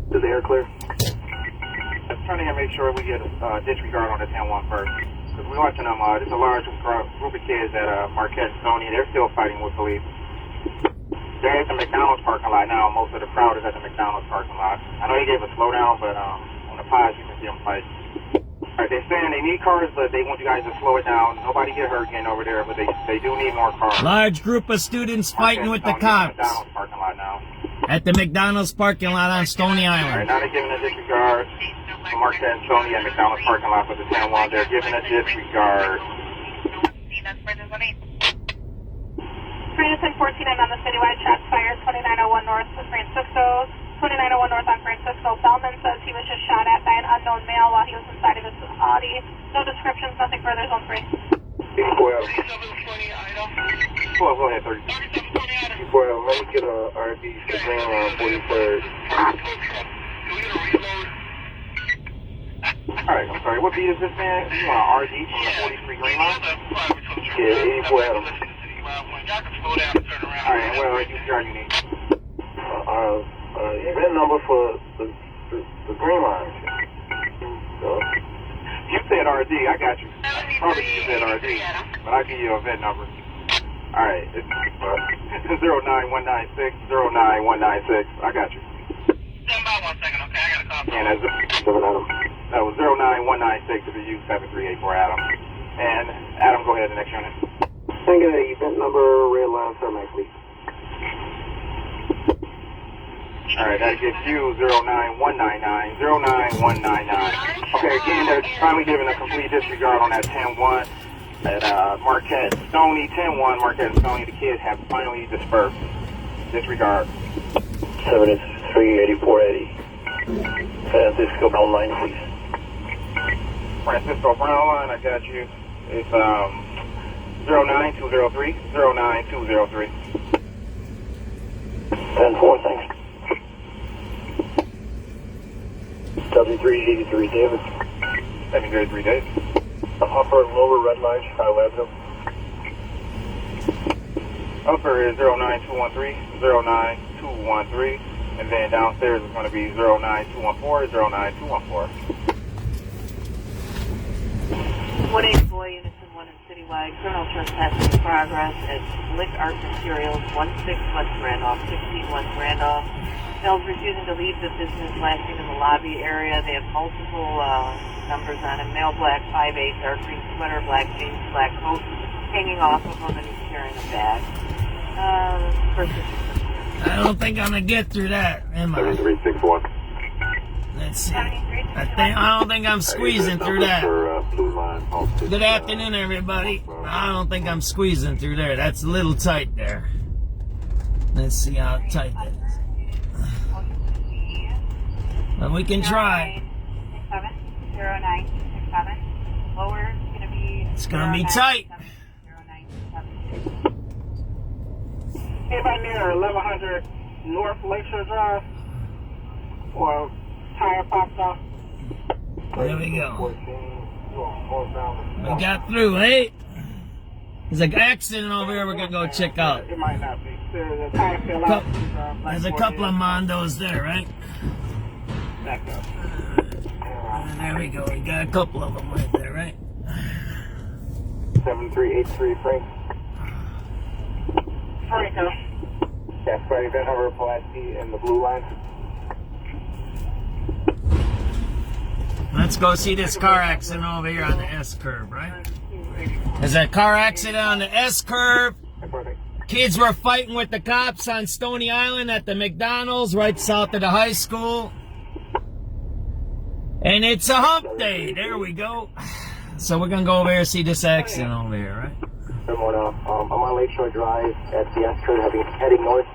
Is the air clear? Just trying to make sure we get a disregard on the 10-1 first. Because we're watching them, there's a large group of kids at Marquette and Stoney. They're still fighting with police. They're at the McDonald's parking lot now. Most of the crowd is at the McDonald's parking lot. I know he gave a slowdown, but on the pods you can see them fight. Alright, they're saying they need cars, but they want you guys to slow it down. Nobody get hurt getting over there, but they do need more cars. Large group of students fighting with the cops. McDonald's parking lot now. At the McDonald's parking lot on Stony Island. Alright, now they're giving a disregard to Marquette and Stoney at McDonald's parking lot for the 10-1. They're giving a disregard. Francis 14, I'm on the citywide shots fired, 2901 North to Francisco. 2901 North on Francisco. Bellman says he was just shot at by an unknown male while he was inside of his Audi. No descriptions, nothing further, zone 3. Well, Go ahead, 30. let me get a RD for Green Line 43rd. Alright, I'm sorry. What beat is this, man? You want an RD from the 43 Green Line? Yeah, 84 Adam. Alright, and what UCR you need? Event number for the Green Line. You said RD, I got you. Probably you said RD, but I'll give you a VIN number. Alright, it's 09196, 09196. I got you. Stand by 1 second, okay? I got a call. And that was 09196 to the U7384 Adam. And Adam, go ahead, the next unit. Can I get an event number, red line, SubX, please? Alright, that gives you 09199, 09199. Okay, again, they're finally giving a complete disregard on that 10-1 at Marquette Stoney. 10-1, Marquette and Stoney. The kids have finally dispersed. Disregard. 738480. Francisco Brown line, please. Francisco Brown line, I got you. It's 09203, 09203. 10-4, thanks. W383 Davis. 703 days. The upper and lower red line, Chicago Avenue. Upper is 09213, 09213, and then downstairs is going to be 09214, 09214. 1-8 boy, Unison 1 in Citywide. Criminal trespassing in progress at Lick Art Materials, 16 West Randolph, 16 West Randolph. Males refusing to leave the business, flashing in the lobby area. They have multiple numbers on him. Male black, 5'8", dark green sweater, black jeans, black coat, hanging off of him, and he's carrying a bag. I don't think I'm gonna get through that, am I? 7361. Let's see. I don't think I'm squeezing through that. Good afternoon, everybody. I don't think I'm squeezing through there. That's a little tight there. Let's see how tight that is. But we can try. 0967. Lower is going to be... It's gonna be tight. 0967. Anybody near 1100 North Lakeshore Drive? Or tire popped off? There we go. We got through, eh? There's an accident over here we're gonna go check out. It might not be. The tire fell out. There's a couple of Mondos there, right? Back up. There we go. We got a couple of them right there, right? 7383 Frank. Franco. That's right, event number Pulaski in the blue line. Let's go see this car accident over here on the S curve, right? There's a car accident on the S curve. Kids were fighting with the cops on Stony Island at the McDonald's right south of the high school. And it's a hump day. There we go. So we're going to go over here and see this accident over here, right? I'm on Lakeshore Drive at the S curve heading north.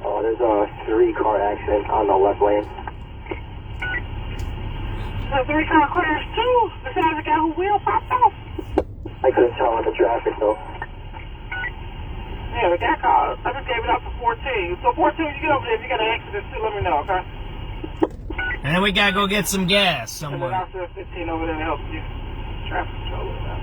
There's a 3-car accident on the left lane. 3-car crash too. Besides the guy who wheel popped off. I couldn't tell with the traffic though. Yeah, the guy called. I just gave it up for 14. So 14, you get over there. If you got an accident, still let me know, okay? And then we got to go get some gas And then somewhere. I'll send 15 over there to help you. Traffic control with that.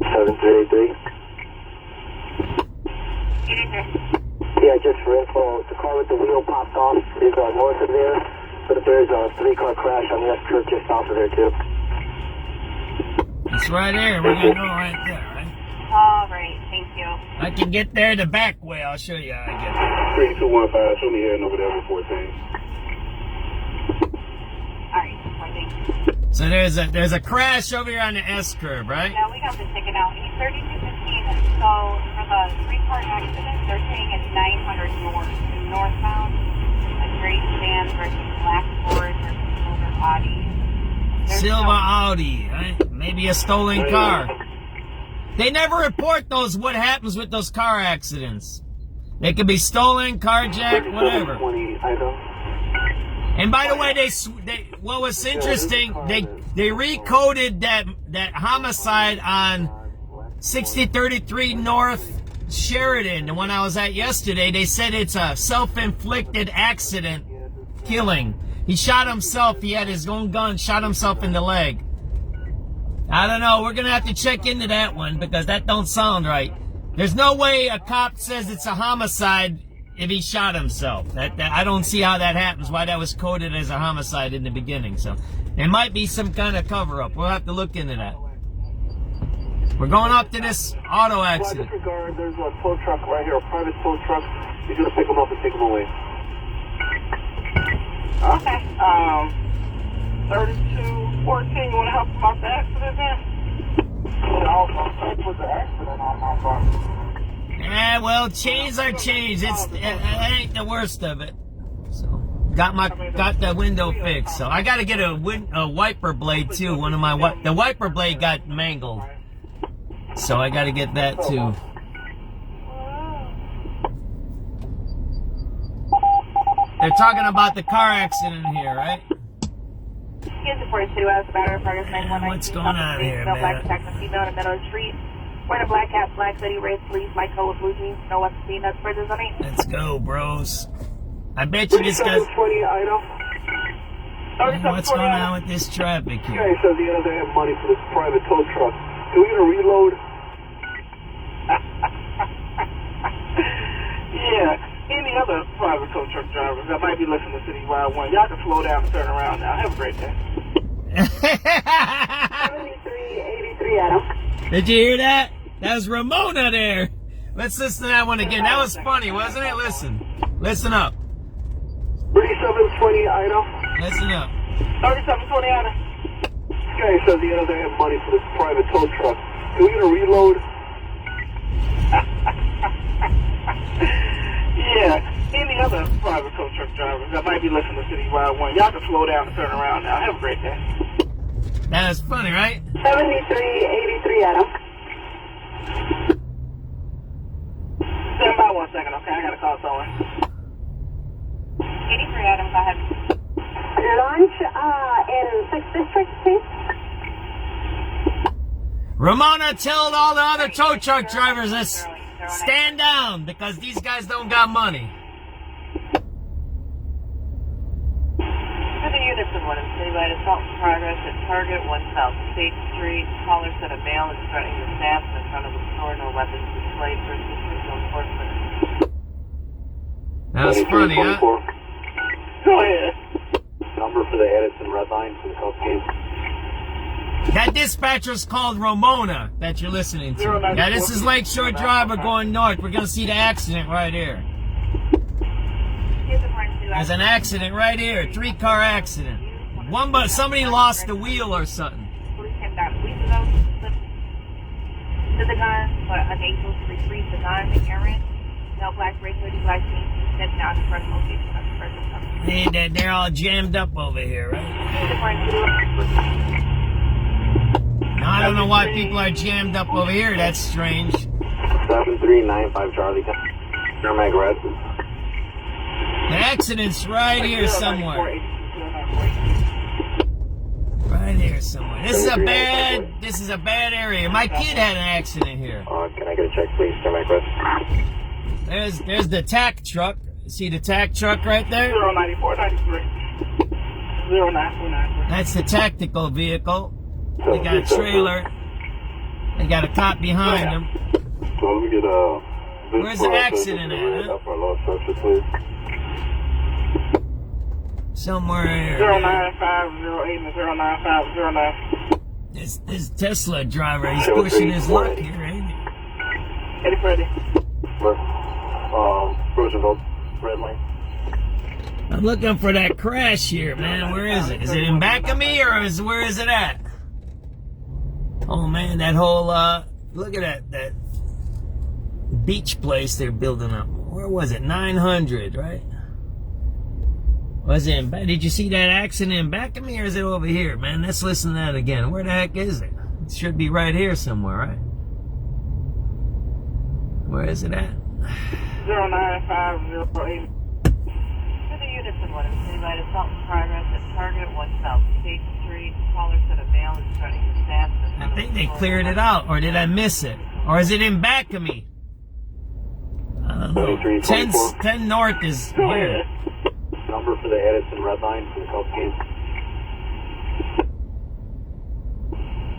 7383. Yeah, just for info, the car with the wheel popped off is north of there, but there's a 3-car crash on the S curve just south of there too. It's right there. We're gonna go right there, right? All right, thank you. I can get there the back way. I'll show you how I get there. 3215, show me heading over there for 14. All right, pointing. So there's a crash over here on the S curve, right? Yeah, we got the ticket out. 3215. So for the 3-car accident, they're saying it's 900 north, northbound. A gray sedan versus black Ford versus silver Audi. Silver Audi, right? Maybe a stolen car. They never report those. What happens with those car accidents? They could be stolen, carjacked, whatever. 20 item. And by the way, what was interesting, they recoded that homicide on 6033 North Sheridan, the one I was at yesterday. They said it's a self-inflicted accident killing. He shot himself. He had his own gun, shot himself in the leg. I don't know. We're going to have to check into that one because that don't sound right. There's no way a cop says it's a homicide if he shot himself. I don't see how that happens, why that was coded as a homicide in the beginning. So it might be some kind of cover-up. We'll have to look into that. We're going up to this auto accident. Disregard, there's a tow truck right here, a private tow truck. He's going to pick him up and take him away. Okay. 3214, you want to help him out the accident there? With the accident on my car. Yeah, well, chains are changed. That ain't the worst of it. So got the window fixed. So I got to get a wiper blade too. The wiper blade got mangled. So I got to get that too. They're talking about the car accident here, right? Here's the 42 out of the battery progress 9119. What's going on here, No black man? attack on female in the middle of the street. Wearing a black hat, black hoodie, red sleeves, white coat with blue jeans. No weapon seen, that's bridges on me. Let's go, bros. I bet you this guy's... 20 item. What's going on with this traffic here? Okay, so the end of the day, have money for this private tow truck. Can we get a reload? Yeah. Any other private tow truck drivers that might be listening to Citywide 1, y'all can slow down and turn around now. Have a great day. 7383 Adam. Did you hear that? That was Ramona there. Let's listen to that one again. That was funny, wasn't it? Listen up. 3720 item. Listen up. 3720 Adam. Okay, so the end of the day, have money for this private tow truck. Can we get a reload? Yeah. Any other private tow truck drivers that might be listening to Citywide 1, y'all can slow down and turn around now. Have a great day. That was funny, right? 7383 Adam. Stand by 1 second, okay? I gotta call someone. 83 Adam, go ahead. Launch in 6th District, please. Ramona told all the other tow truck drivers to stand down because these guys don't got money. For the units in 1 in Citywide, assault in progress at Target 1 South State Street. Caller said a male is threatening the staff in front of the store. No weapons displayed for assistance to enforcement. That was funny, huh? Go ahead. Number for the Edison Red Line for the Cubs game. That dispatcher's called Ramona that you're listening to. Yeah, this is Lakeshore Drive. We're going north. We're going to see the accident right here. Here's the 42 There's Adam. an accident right here. 3-car accident. Somebody lost the wheel or something. Police came down police ago. To the gun, but unable to retrieve the gun and errant. No black race hoodie, black jeans. Stepped down to first location of the first company. They're all jammed up over here, right? Here's the 42 Now, I don't know why people are jammed up over here. That's strange. 7395 Charlie. Dermag Red. The accident's right here somewhere. Right here somewhere. This is a bad area. My kid had an accident here. Can I get a check, please? Dermag Red. There's the tack truck. See the tack truck right there? 09493. 0949. That's the tactical vehicle. They got a trailer. They got a cop behind them. So let me get Where's the accident at, huh? Somewhere here. 09508 and 09509. This Tesla driver, he's pushing his luck here, ain't he? Eddie Freddy. Roosevelt, red lane. I'm looking for that crash here, man. Where is it? Is it in back of me, or where is it at? Oh man, that whole look at that beach place they're building up. Where was it? 900, right? Was it in back? Did you see that accident in back of me, or is it over here, man? Let's listen to that again. Where the heck is it? It should be right here somewhere, right? Where is it at? 09508. For the units in 1 and City Light, assault in progress at Target 1 South State Street. Caller said a male is threatening the staff. I think they cleared it out, or did I miss it? Or is it in back of me? I don't know. 10 North is here. Number for the Edison red line for the Cubs game.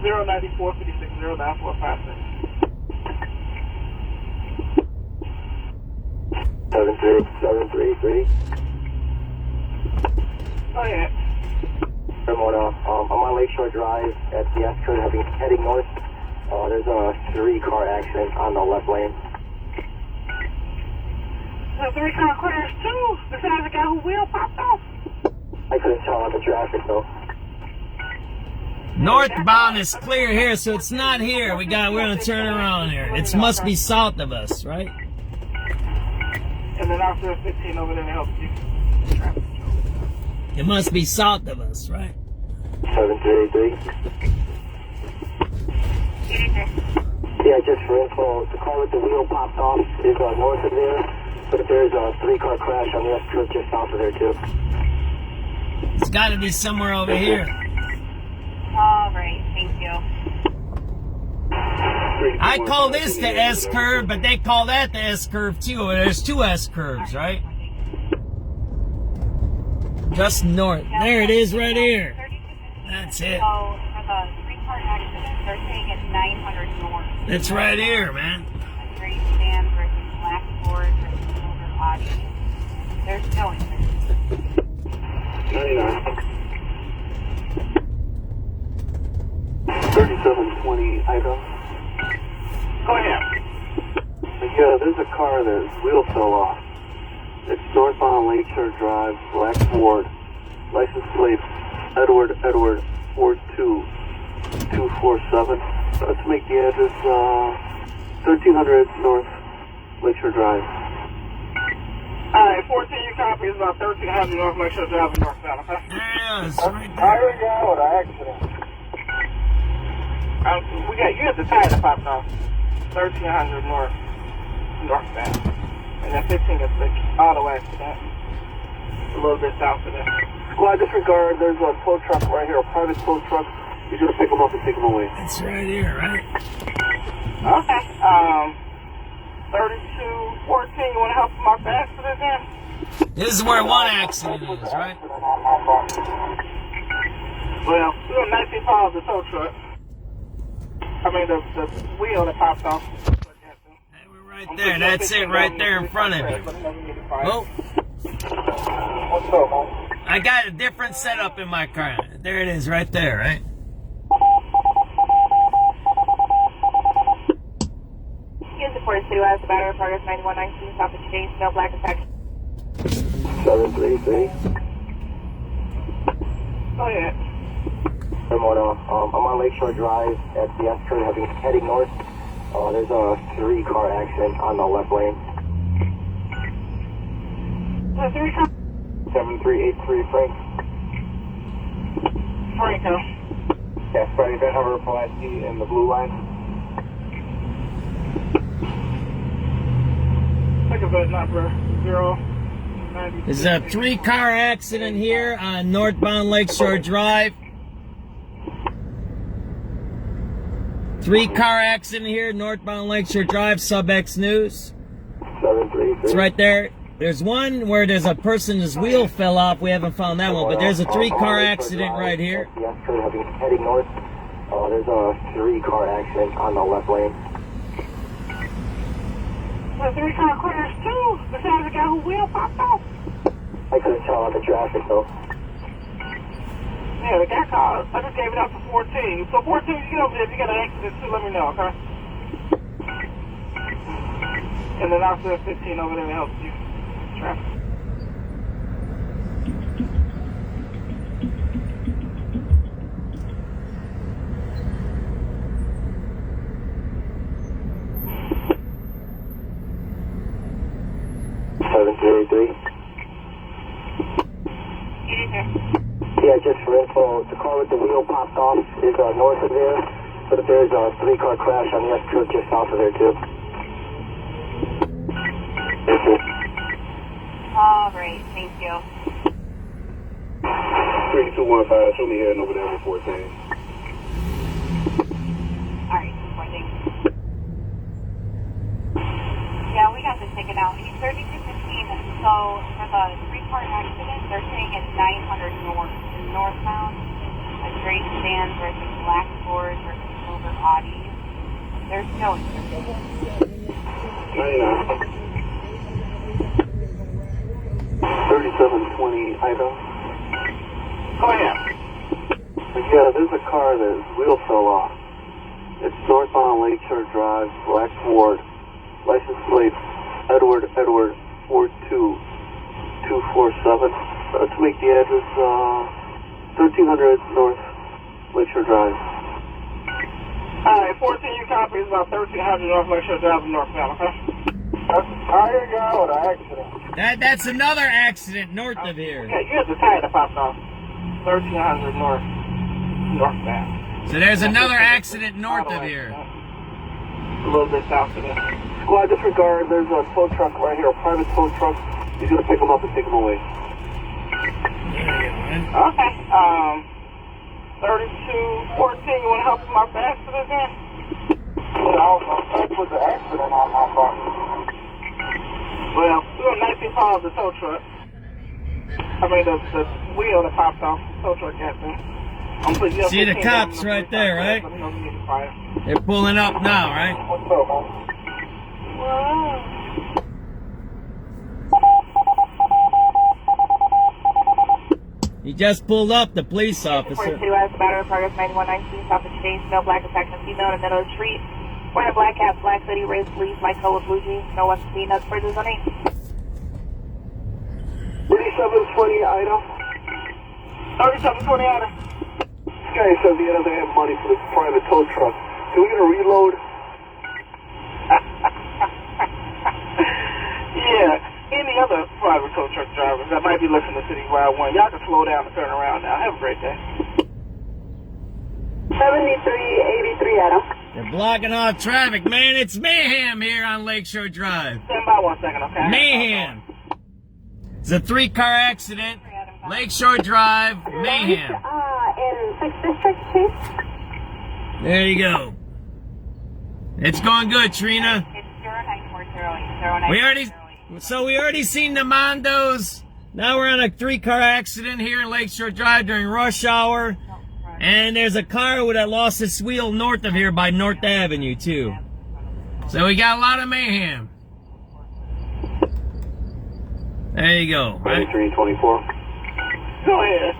09456 09456. 733. Oh yeah. Ramona, I'm on Lakeshore Drive at the S curve heading north. There's a 3-car accident on the left lane. The 3-car clears too. Besides the guy who wheel popped off. I couldn't tell on the traffic though. Northbound is clear here, so it's not here. We're gonna turn around here. It must be south of us, right? And then after 15 over there to help you. Traffic control. It must be south of us, right? 733. Yeah, just for info, the car with the wheel popped off is north of there, but there's a 3-car crash on the S curve just south of there too. It's got to be somewhere over here. All right, thank you. I call this the S curve, but they call that the S curve too. There's 2 S curves, right? Just north. There it is, right here. That's it. So for the 3-car accident, they're saying it's 900 north. It's right here, man. Great Stand versus Blackboard versus Silver Audi. They're still in there. 99. 3720 item. Go ahead. Yeah, there's a car that wheel fell off. It's northbound Lakeshore Drive, Black Ford. License plate Edward 42247. Let's make the address 1300 North Lakeshore Drive. Alright, 14 you copy is about 1300 North Lakeshore Drive northbound, okay? There it is, right I there. already got an accident. You got the tire that popped off. 1300 northbound. And then 15 is the auto accident. A little bit south of there. Squad, disregard. There's a tow truck right here, a private tow truck. You just pick them up and take them away. It's right here, right? Okay. 3214, you want to help them out the accident then? This is where one accident is, right? Well, we got 19 pounds of tow truck. I mean, the wheel that popped off. Hey, we're right there. That's it right there in front of you. Oh. What's up, man? I got a different setup in my car. There it is right there, right? Here's the Ford City West, battery progress 9119, south of Chase, no black effect. 733. Go ahead. Ramona, I'm on Lakeshore Drive at the S curve heading north. There's a 3-car accident on the left lane. 7383 Frank. Franco. Yeah, sorry, event number for SC in the blue line. Take a bed number 090. There's a 3-car accident here on northbound Lakeshore Drive. 3-car accident here, northbound Lakeshore Drive, SubX.News. 733. It's right there. There's one where there's a person's wheel fell off. We haven't found that one, but there's a 3-car accident right here. The S curve heading north. There's a 3-car accident on the left lane. a 3-car crash too. Besides the guy who wheel popped off. I couldn't tell on the traffic though. Yeah, the guy called. I just gave it out to 14. So 14, you get over there. If you got an accident too, let me know, okay? And then I'll send 15 over there to help you. Traffic. Yeah, just for info, the car with the wheel popped off is north of there, but there's a 3-car crash on the S curve just south of there too. All right, thank you. 3215, show me heading over there with 14. All right, 14. Yeah, we got this ticket out. He's 3215. So for the 3-car accident, they're saying it's 900 northbound. A gray sedan versus black Ford versus silver Audi. They're still 99. 3720 Ida. Go ahead. Yeah, there's a car that his wheel fell off. It's northbound Lakeshore Drive, black Ford. License plate Edward 42247. To make the address 1300 North Lakeshore Drive. Alright, 14 you copy is about 1300 North Lakeshore Drive northbound, okay? I hear you out with an accident. That's another accident north of here. Yeah, you had the tire that popped off. 1300 northbound. So there's another accident north of here. A little bit south of there. Squad, disregard, there's a tow truck right here, a private tow truck. He's gonna pick him up and take him away. Okay. 3214, you wanna help him out the accident then? Yeah, I put the accident on my car. Well, we got 19 pounds of tow truck. I mean, the wheel that popped off, the tow truck got there. See the cops right there, right? Let me know if you need fire. They're pulling up now, right? What's up, man? Whoa. He just pulled up, the police officer. 42 as battery progress 9119 south of Chase, no black attacking female in the middle of the street. Wearing a black hat, black hoodie, raised police, white coat with blue jeans, no one seen us for this on 8. 3720 Ida. 3720 out of. This guy says he doesn't have money for this private tow truck. Can we get a reload? Yeah, any other private tow truck drivers that might be listening to City Wide 1, y'all can slow down and turn around now. Have a great day. 7383 Adam. They're blocking off traffic, man. It's mayhem here on Lakeshore Drive. Stand by 1 second, okay? Mayhem. It's a 3-car accident. Lakeshore Drive, mayhem. In 6th District, please. There you go. It's going good, Trina. It's 09408. We already seen the Mondos. Now we're on a 3-car accident here in Lakeshore Drive during rush hour. And there's a car that lost its wheel north of here by North Avenue, too. So we got a lot of mayhem. There you go, right? 2324. Go ahead.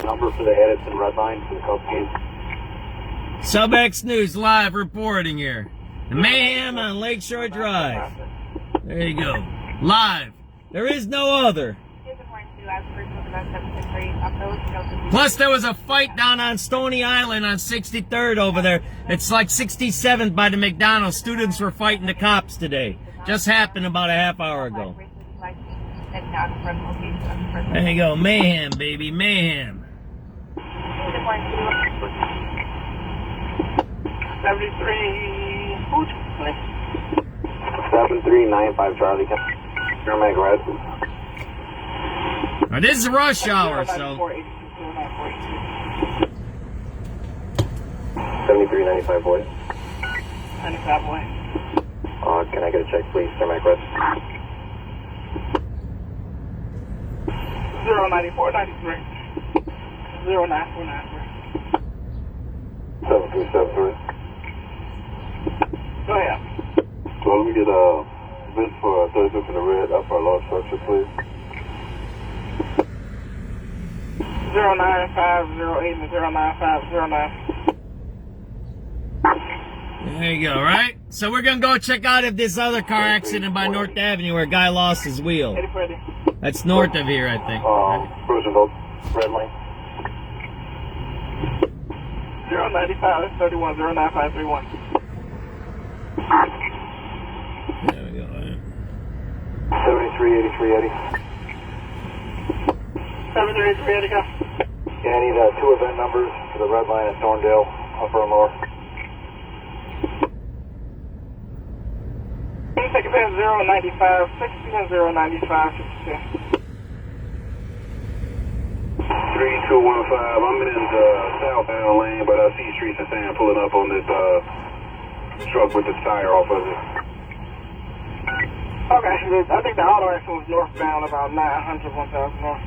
Number for the Edison Red Line for the Cubs. SubX.News live reporting here. The mayhem on Lakeshore Drive. There you go. Live. There is no other. Plus, there was a fight down on Stony Island on 63rd over there. It's like 67th by the McDonald's. Students were fighting the cops today. Just happened about a half hour ago. There you go. Mayhem, baby. Mayhem. 7395 Charlie. Paramedic red. Now, this is rush hour, so. 7395 boy. 95 boy. Can I get a check, please? Paramedic red. 09493. 09493. 7373. Go ahead. So let me get movement for 32 to the red, up our large structure, please. 09508 and 09509. There you go, right? So we're gonna go check out if this other car accident by North Avenue where a guy lost his wheel. That's north of here, I think. Roosevelt, red lane. 095 31 09531. There we go. Right? 7383 Eddie. 7383 go. Yeah, I need 2 event numbers for the red line at Thorndale, upper and lower. Can you take it past 095 60 and 095 52? 3215, I'm in the southbound lane, but I see Streets and Sand pulling up on this truck with the tire off of it. Okay, I think the auto accident was northbound about 900 1000 north.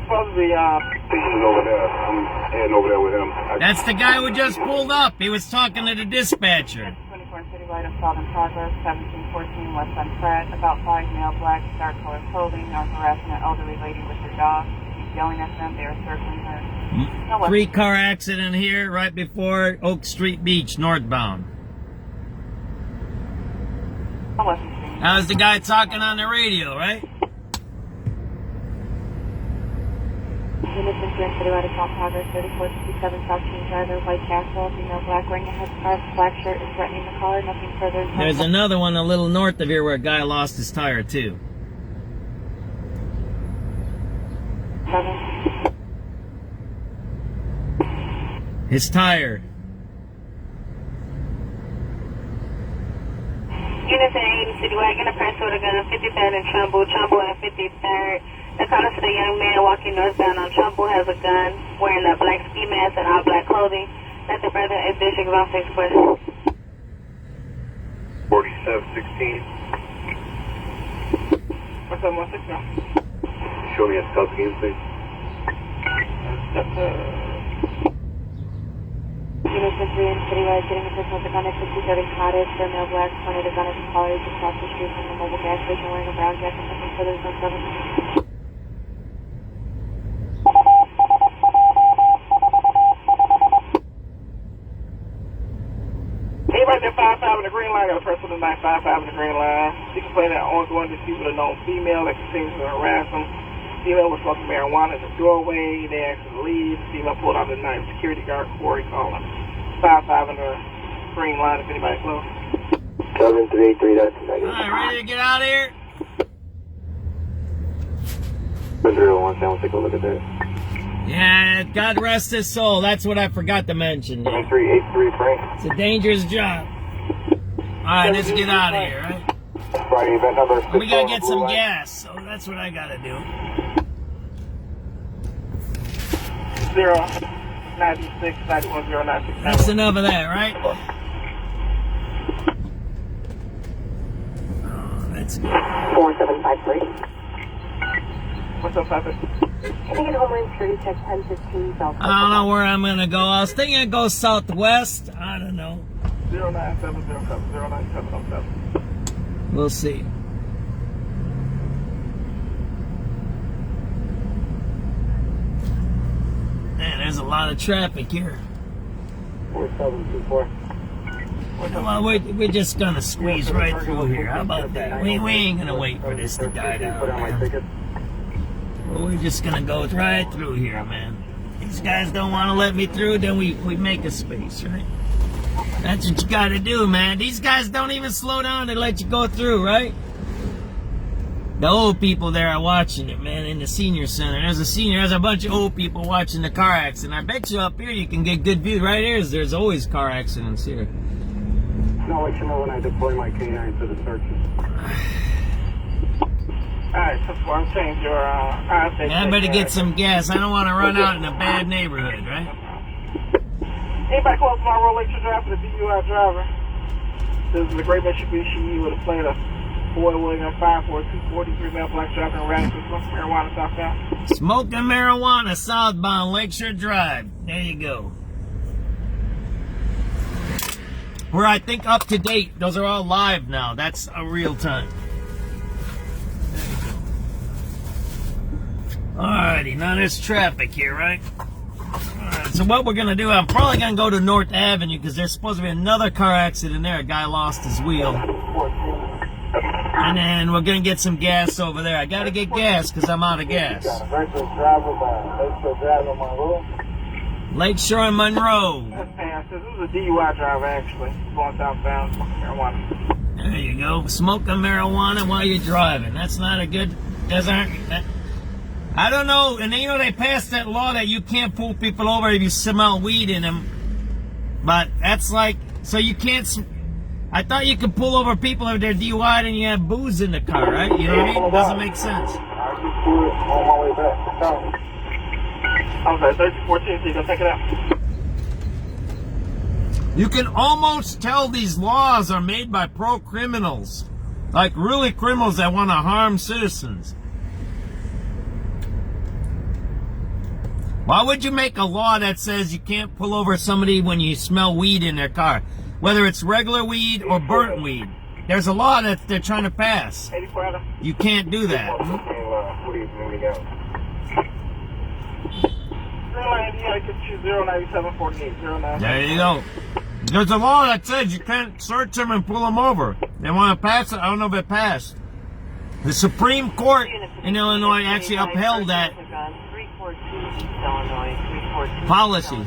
Supposed to be, He's over there. I'm heading over there with him. That's the guy who just pulled up. He was talking to the dispatcher. 24 Citywide assault in progress, 1714 West on Pratt. About 5 male black, dark colored clothing are harassing an elderly lady with her dog. He's yelling at them. They are circling her. No weapons. 3-car accident here right before Oak Street Beach, northbound. No weapons being That was the guy talking on the radio, right? Units in Grand Citywide assault in progress, 3467 South King Driver, White Castle, female black wearing a headscarf, black shirt is threatening the car. Nothing further is There's another one a little north of here where a guy lost his tire too. 7. His tire. Units in 80 Citywide, getting a person with a gun, 53rd and Trumbull and 53rd. The caller to the young man walking northbound on Trumbull has a gun, wearing a black ski mask and all black clothing. Nothing further is District Officer Express. 4716. what's up, 16 now? Show me a stop again, please. Units in 3 and Citywide, getting a person with a gun at 6030 Cottage. Their male black pointed a gun at the caller just across the street from the mobile gas station wearing a brown jacket. Nothing further is on 7. Anybody at 55 in the green line, got a person tonight, 55 in the green line. She complained that ongoing dispute with a known female that continues to harass them. Female was smoking marijuana in the doorway. They asked her to leave. The female pulled out the knife. Security guard Corey calling. 55 in the green line if anybody close. 7383, that's negative. Alright, ready to get out of here? 017, we'll take a look at that. Yeah, God rest his soul. That's what I forgot to mention. 7383, Frank. It's a dangerous job. Alright, let's get out of here, right? Friday event number 6. We gotta get some gas, so that's what I gotta do. 096 91 096. That's enough of that, right? Oh, that's good. 4753. What's up, Papa? I think in Homeland Security check 1015 South. I don't know where I'm gonna go. I was thinking I'd go southwest. I don't know. 09707 09707. We'll see. Man, there's a lot of traffic here. 4724. Well, we're just gonna squeeze right through here. How about that? We ain't gonna wait for this to die down, man. Well, we're just gonna go right through here, man. These guys don't want to let me through, then we make a space, right? That's what you gotta do, man. These guys don't even slow down to let you go through, right? The old people there are watching it, man, in the senior center. There's a bunch of old people watching the car accident. I bet you up here you can get good view. Right here, there's always car accidents here. I'll let you know when I deploy my K9 to the searches. Alright, so far, change your Yeah, I better get some gas. I don't want to run out in a bad neighborhood, right? Anybody close to my road lecture drive for the DUI driver? This is the Great Mitsubishi with a plate of Boy William 54243 male black driver in Radisson, smoking marijuana southbound. Smoking marijuana southbound Lakeshore Drive. There you go. We're, I think, up to date. Those are all live now. That's a real time. Alrighty, now there's traffic here, right? Alright, so what we're gonna do, I'm probably gonna go to North Avenue because there's supposed to be another car accident there. A guy lost his wheel. And then we're gonna get some gas over there. I gotta get gas because I'm out of gas. Lakeshore and Monroe. That's fast. This is a DUI driver, actually. Going southbound, smoking marijuana. There you go. Smoking marijuana while you're driving. That's not a good... I don't know. And then, you know, they passed that law that you can't pull people over if you smell weed in them. But that's like... So you can't... I thought you could pull over people if they're DUI and you have booze in the car, right? You know what I mean? It doesn't make sense. I was at 1314, so you gonna take it out? You can almost tell these laws are made by pro-criminals. Like really criminals that want to harm citizens. Why would you make a law that says you can't pull over somebody when you smell weed in their car? Whether it's regular weed or burnt weed. There's a law that they're trying to pass. You can't do that. There you go. There's a law that says you can't search them and pull them over. They want to pass it. I don't know if it passed. The Supreme Court in Illinois actually upheld that policy.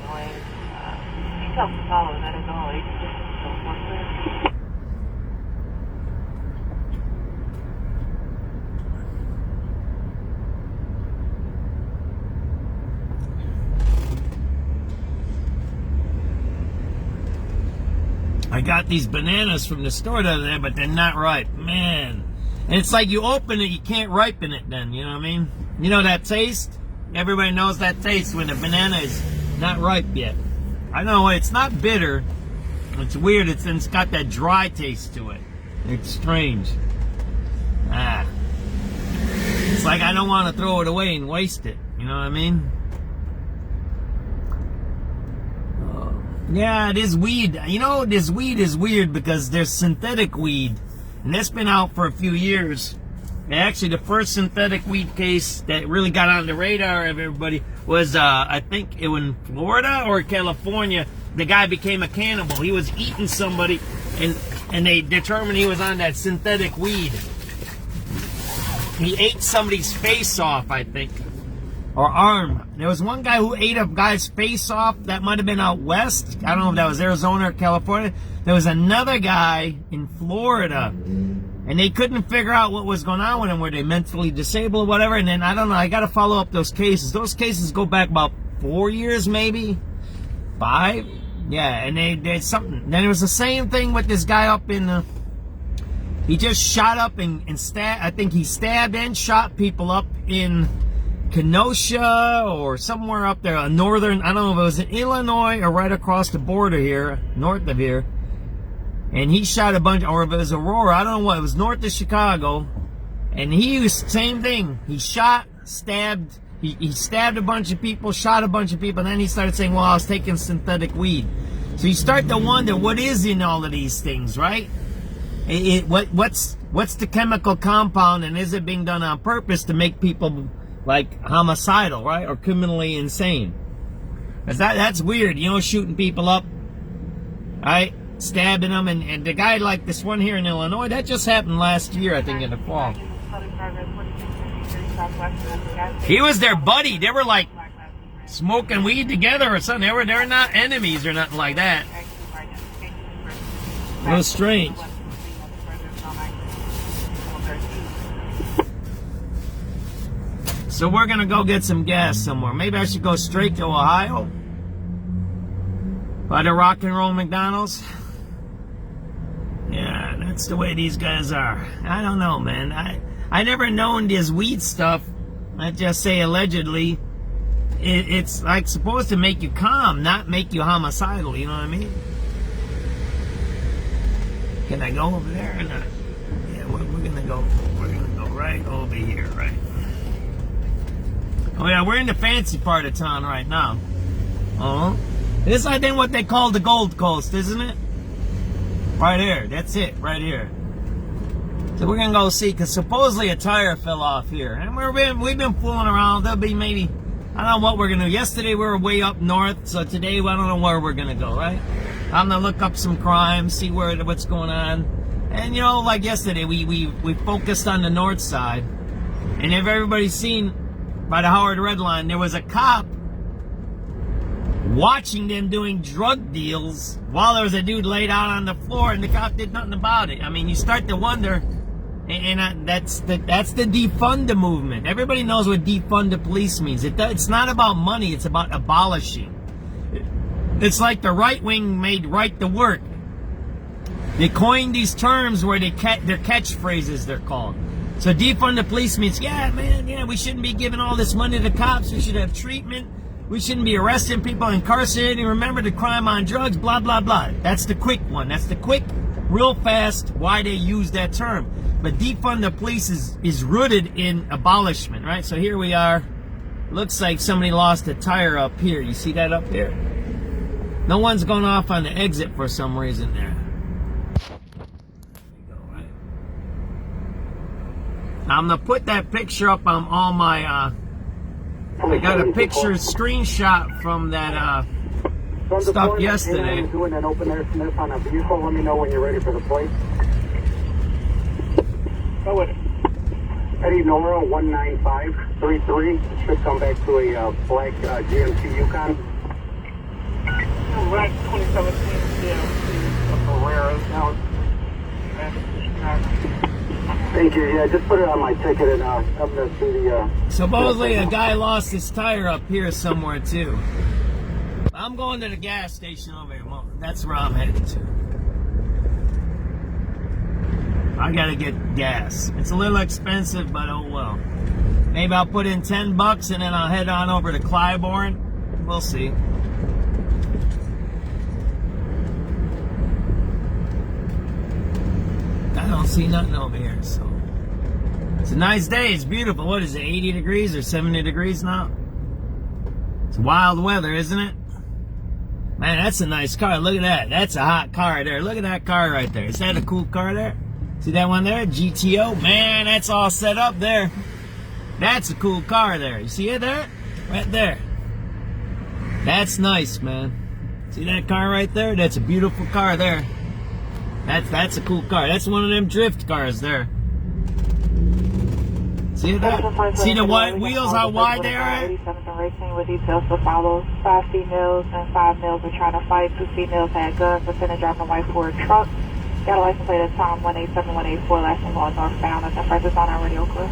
I got these bananas from the store the other day, but they're not ripe. Man. And it's like you open it, you can't ripen it then, you know what I mean? You know that taste? Everybody knows that taste when the banana is not ripe yet. I know, it's not bitter. It's weird, it's got that dry taste to it. It's strange. It's like I don't want to throw it away and waste it. You know what I mean? Yeah, this weed. You know, this weed is weird because there's synthetic weed. And that's been out for a few years. Actually, the first synthetic weed case that really got on the radar of everybody was, I think, it was in Florida or California. The guy became a cannibal. He was eating somebody, and they determined he was on that synthetic weed. He ate somebody's face off, I think, or arm. There was one guy who ate a guy's face off. That might have been out west. I don't know if that was Arizona or California. There was another guy in Florida, and they couldn't figure out what was going on with him. Were they mentally disabled or whatever? And then, I don't know, I got to follow up those cases. Those cases go back about 4 years, maybe 5. Yeah, and they something. Then it was the same thing with this guy up in he just shot up and stabbed. I think he stabbed and shot people up in Kenosha or somewhere up there, northern. I don't know if it was in Illinois or right across the border here, north of here. And he shot a bunch, or if it was Aurora, I don't know what. It was north of Chicago, and he was same thing. He shot, stabbed. He stabbed a bunch of people, shot a bunch of people, and then he started saying, well, I was taking synthetic weed. So you start to wonder, what is in all of these things, right? What's the chemical compound, and is it being done on purpose to make people, like, homicidal, right? Or criminally insane? Because that's weird, you know, shooting people up, right? Stabbing them, and the guy like this one here in Illinois, that just happened last year, I think, in the fall. He was their buddy. They were like smoking weed together or something. They're not enemies or nothing like that. It was strange. So we're gonna go get some gas somewhere. Maybe I should go straight to Ohio by the Rock and Roll McDonald's. Yeah, that's the way these guys are. I don't know, man. I never known this weed stuff. I just say allegedly. It's like supposed to make you calm, not make you homicidal. You know what I mean? Can I go over there or not? Yeah, we're gonna go. We're gonna go right over here, right? Oh yeah, we're in the fancy part of town right now. This is, I think, what they call the Gold Coast, isn't it? Right here. That's it. Right here. So we're gonna go see, because supposedly a tire fell off here, and we've been fooling around. There'll be maybe, I don't know what we're gonna do. Yesterday we were way up north, so today I don't know where we're gonna go. Right? I'm gonna look up some crime, see what's going on, and you know, like yesterday we focused on the north side, and if everybody's seen by the Howard Red Line, there was a cop watching them doing drug deals while there was a dude laid out on the floor, and the cop did nothing about it. I mean, you start to wonder. And that's the defund the movement. Everybody knows what defund the police means. It's not about money. It's about abolishing. It's like the right wing made right to work. They coined these terms where they're catchphrases, they're called. So defund the police means, yeah, man, yeah, we shouldn't be giving all this money to cops. We should have treatment. We shouldn't be arresting people, incarcerating. Remember the crime on drugs, blah, blah, blah. That's the quick one. That's the quick, real fast, why they use that term. But defund the police is rooted in abolishment, right? So here we are. Looks like somebody lost a tire up here. You see that up there? No one's going off on the exit for some reason there. There you go, right? I'm going to put that picture up on all my... I got a picture screenshot from that stuff yesterday. Doing an open air sniff on a vehicle. Let me know when you're ready for the plate. Go with it. Eddie Nora 19533 should come back to a black GMC Yukon. Black 2017 GMC Carrera. Now Thank you. Yeah, just put it on my ticket, and I'm gonna see the. Supposedly a guy lost his tire up here somewhere too. I'm going to the gas station over here. Well, that's where I'm headed to. I gotta get gas. It's a little expensive, but oh well. Maybe I'll put in $10 and then I'll head on over to Clybourne. We'll see. I don't see nothing over here, so. It's a nice day. It's beautiful. What is it, 80 degrees or 70 degrees now? It's wild weather, isn't it? Man, that's a nice car. Look at that. That's a hot car there. Look at that car right there. Is that a cool car there? See that one there? GTO? Man, that's all set up there. That's a cool car there. You see it there? Right there. That's nice, man. See that car right there? That's a beautiful car there. That's a cool car. That's one of them drift cars there. See that? See the white wheels, how wide they are? 87 racing with details to follow. 5 females and 5 males are trying to fight. 2 females had guns. The defendant driving a white Ford truck. Got a license plate at Tom 187184, last name on northbound. That's the prices on our radio clear.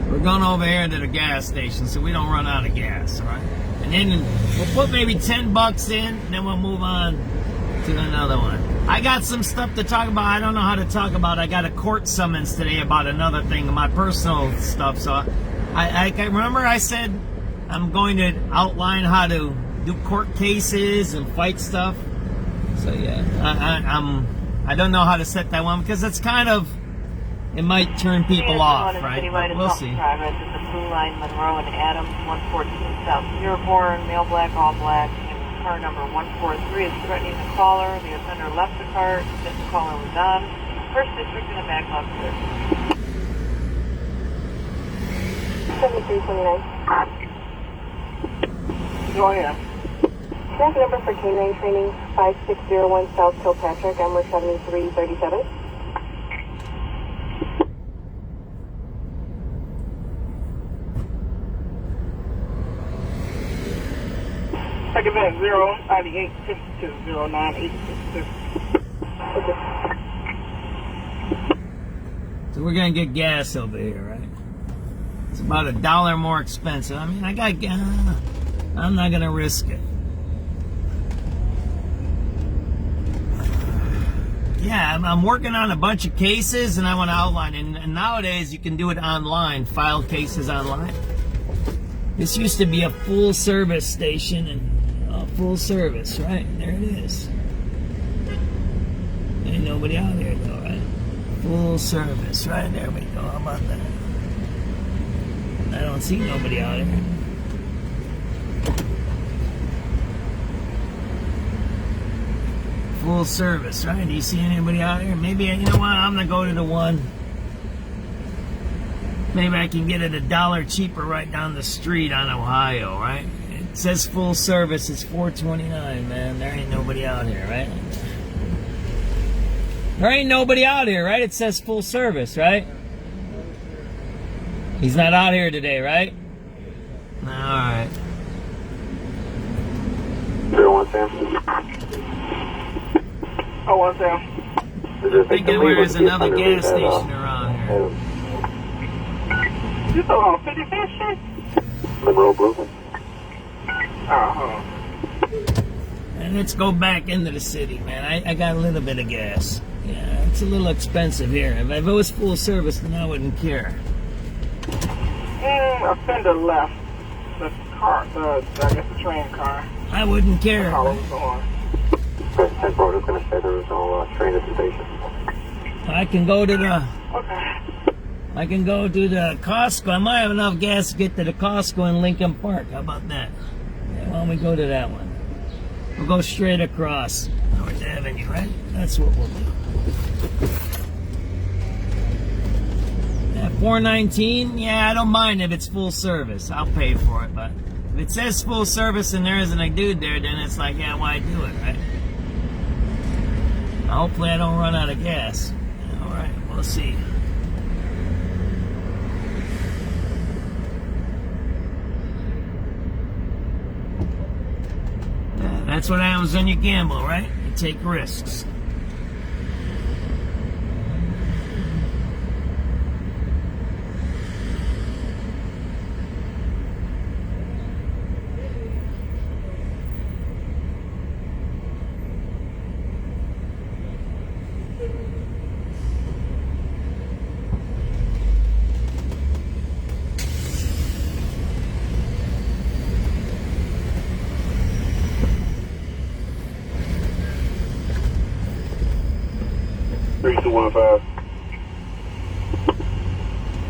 We're going over here to the gas station so we don't run out of gas, all right? And then we'll put maybe $10 in, and then we'll move on to another one. I got some stuff to talk about. I don't know how to talk about. I got a court summons today about another thing, my personal stuff. So I remember I said I'm going to outline how to do court cases and fight stuff. So yeah, I don't know how to set that one because it's kind of, it might turn people off, right? But we'll see. Progress is the Blue Line, Monroe and Adams, 114 South Dearborn, male black, all black. Car number 143 is threatening the caller. The offender left the car. The caller was on. First district in the back left clear. 7329. Go ahead. Track number for K9 training 5601 South Kilpatrick, Emmer 7337. Second event 098 5209 So we're gonna get gas over here, right? It's about $1 more expensive. I mean, I got gas. I'm not gonna risk it. Yeah, I'm working on a bunch of cases, and I want to outline. And nowadays, you can do it online, file cases online. This used to be a full service station, and full service, right? There it is. Ain't nobody out here though, right? Full service, right? There we go. How about that? I don't see nobody out here. Full service, right? Do you see anybody out here? Maybe, you know what? I'm gonna go to the one. Maybe I can get it $1 cheaper right down the street on Ohio, right? It says full service. It's $4.29, man. There ain't nobody out here, right? There ain't nobody out here, right? It says full service, right? He's not out here today, right? All right. 01 Sam. Oh, one Sam. I'm thinking where there's another gas station around here. You still on 55th Street? Monroe Blue. Oh, hold on. And let's go back into the city, man. I got a little bit of gas. Yeah, it's a little expensive here. If it was full service, then I wouldn't care. A fender left. The car, I guess the train car. I wouldn't care. Call was on. President Broder's going to say there was no train at the station. I can go to the Okay. Costco. I might have enough gas to get to the Costco in Lincoln Park. How about that? Yeah, why don't we go to that one? We'll go straight across North Avenue, right? That's what we'll do. Yeah, $4.19. Yeah, I don't mind if it's full service. I'll pay for it. But if it says full service and there isn't a dude there, then it's like, yeah, why do it, right? Hopefully I don't run out of gas. All right, we'll see. Yeah, that's what happens when you gamble, right? You take risks.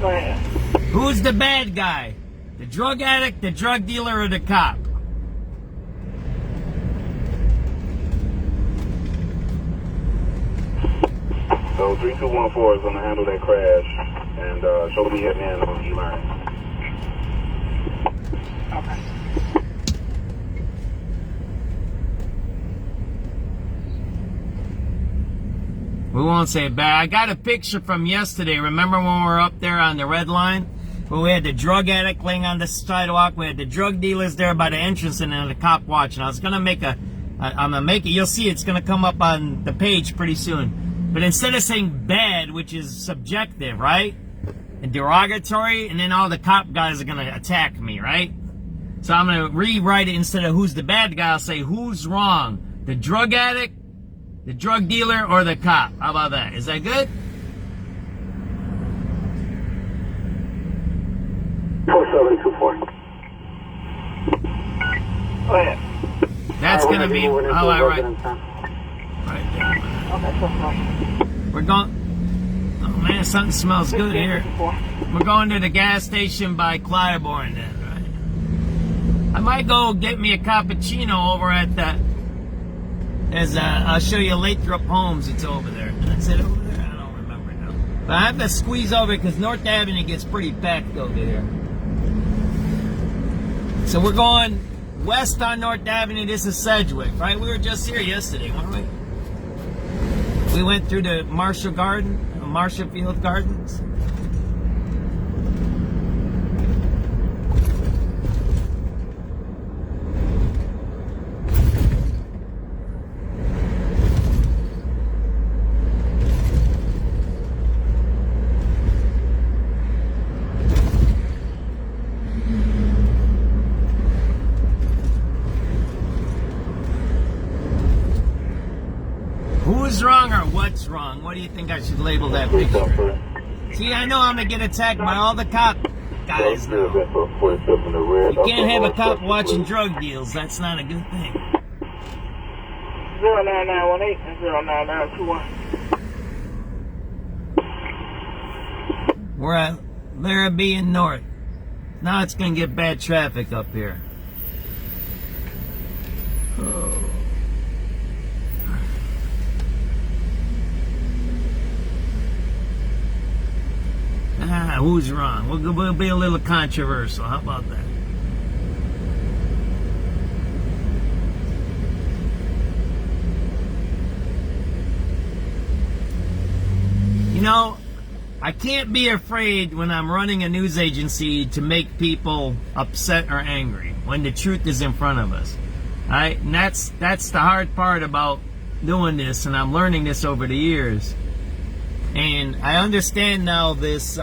Go ahead. Who's the bad guy? The drug addict, the drug dealer, or the cop? So 3214 is going to handle that crash, and she'll be heading in on E-Line. Okay. We won't say bad. I got a picture from yesterday. Remember when we were up there on the red line? Where we had the drug addict laying on the sidewalk. We had the drug dealers there by the entrance and then the cop watching. I was going to make I'm going to make it. You'll see it's going to come up on the page pretty soon. But instead of saying bad, which is subjective, right? And derogatory, and then all the cop guys are going to attack me, right? So I'm going to rewrite it. Instead of who's the bad guy, I'll say who's wrong. The drug addict, the drug dealer, or the cop. How about that? Is that good? 4724. Go ahead. That's gonna be Right right there. Okay, so far. We're going. Oh man, something smells good here. We're going to the gas station by Clydeborn then, right? I might go get me a cappuccino over at the. I'll show you Lathrop Homes. It's over there. That's it over there. I don't remember now. But I have to squeeze over because North Avenue gets pretty packed over here. So we're going west on North Avenue. This is Sedgwick, right? We were just here yesterday, weren't we? We went through the Marshall Field Gardens. Who's wrong or what's wrong? What do you think I should label that picture? See, I know I'm going to get attacked by all the cop guys now. You can't have a cop watching drug deals. That's not a good thing. 09918 and 09921. We're at Larrabee and North. Now it's going to get bad traffic up here. Who's wrong? We'll be a little controversial. How about that? You know, I can't be afraid when I'm running a news agency to make people upset or angry when the truth is in front of us. Right? And that's the hard part about doing this, and I'm learning this over the years. And I understand now this,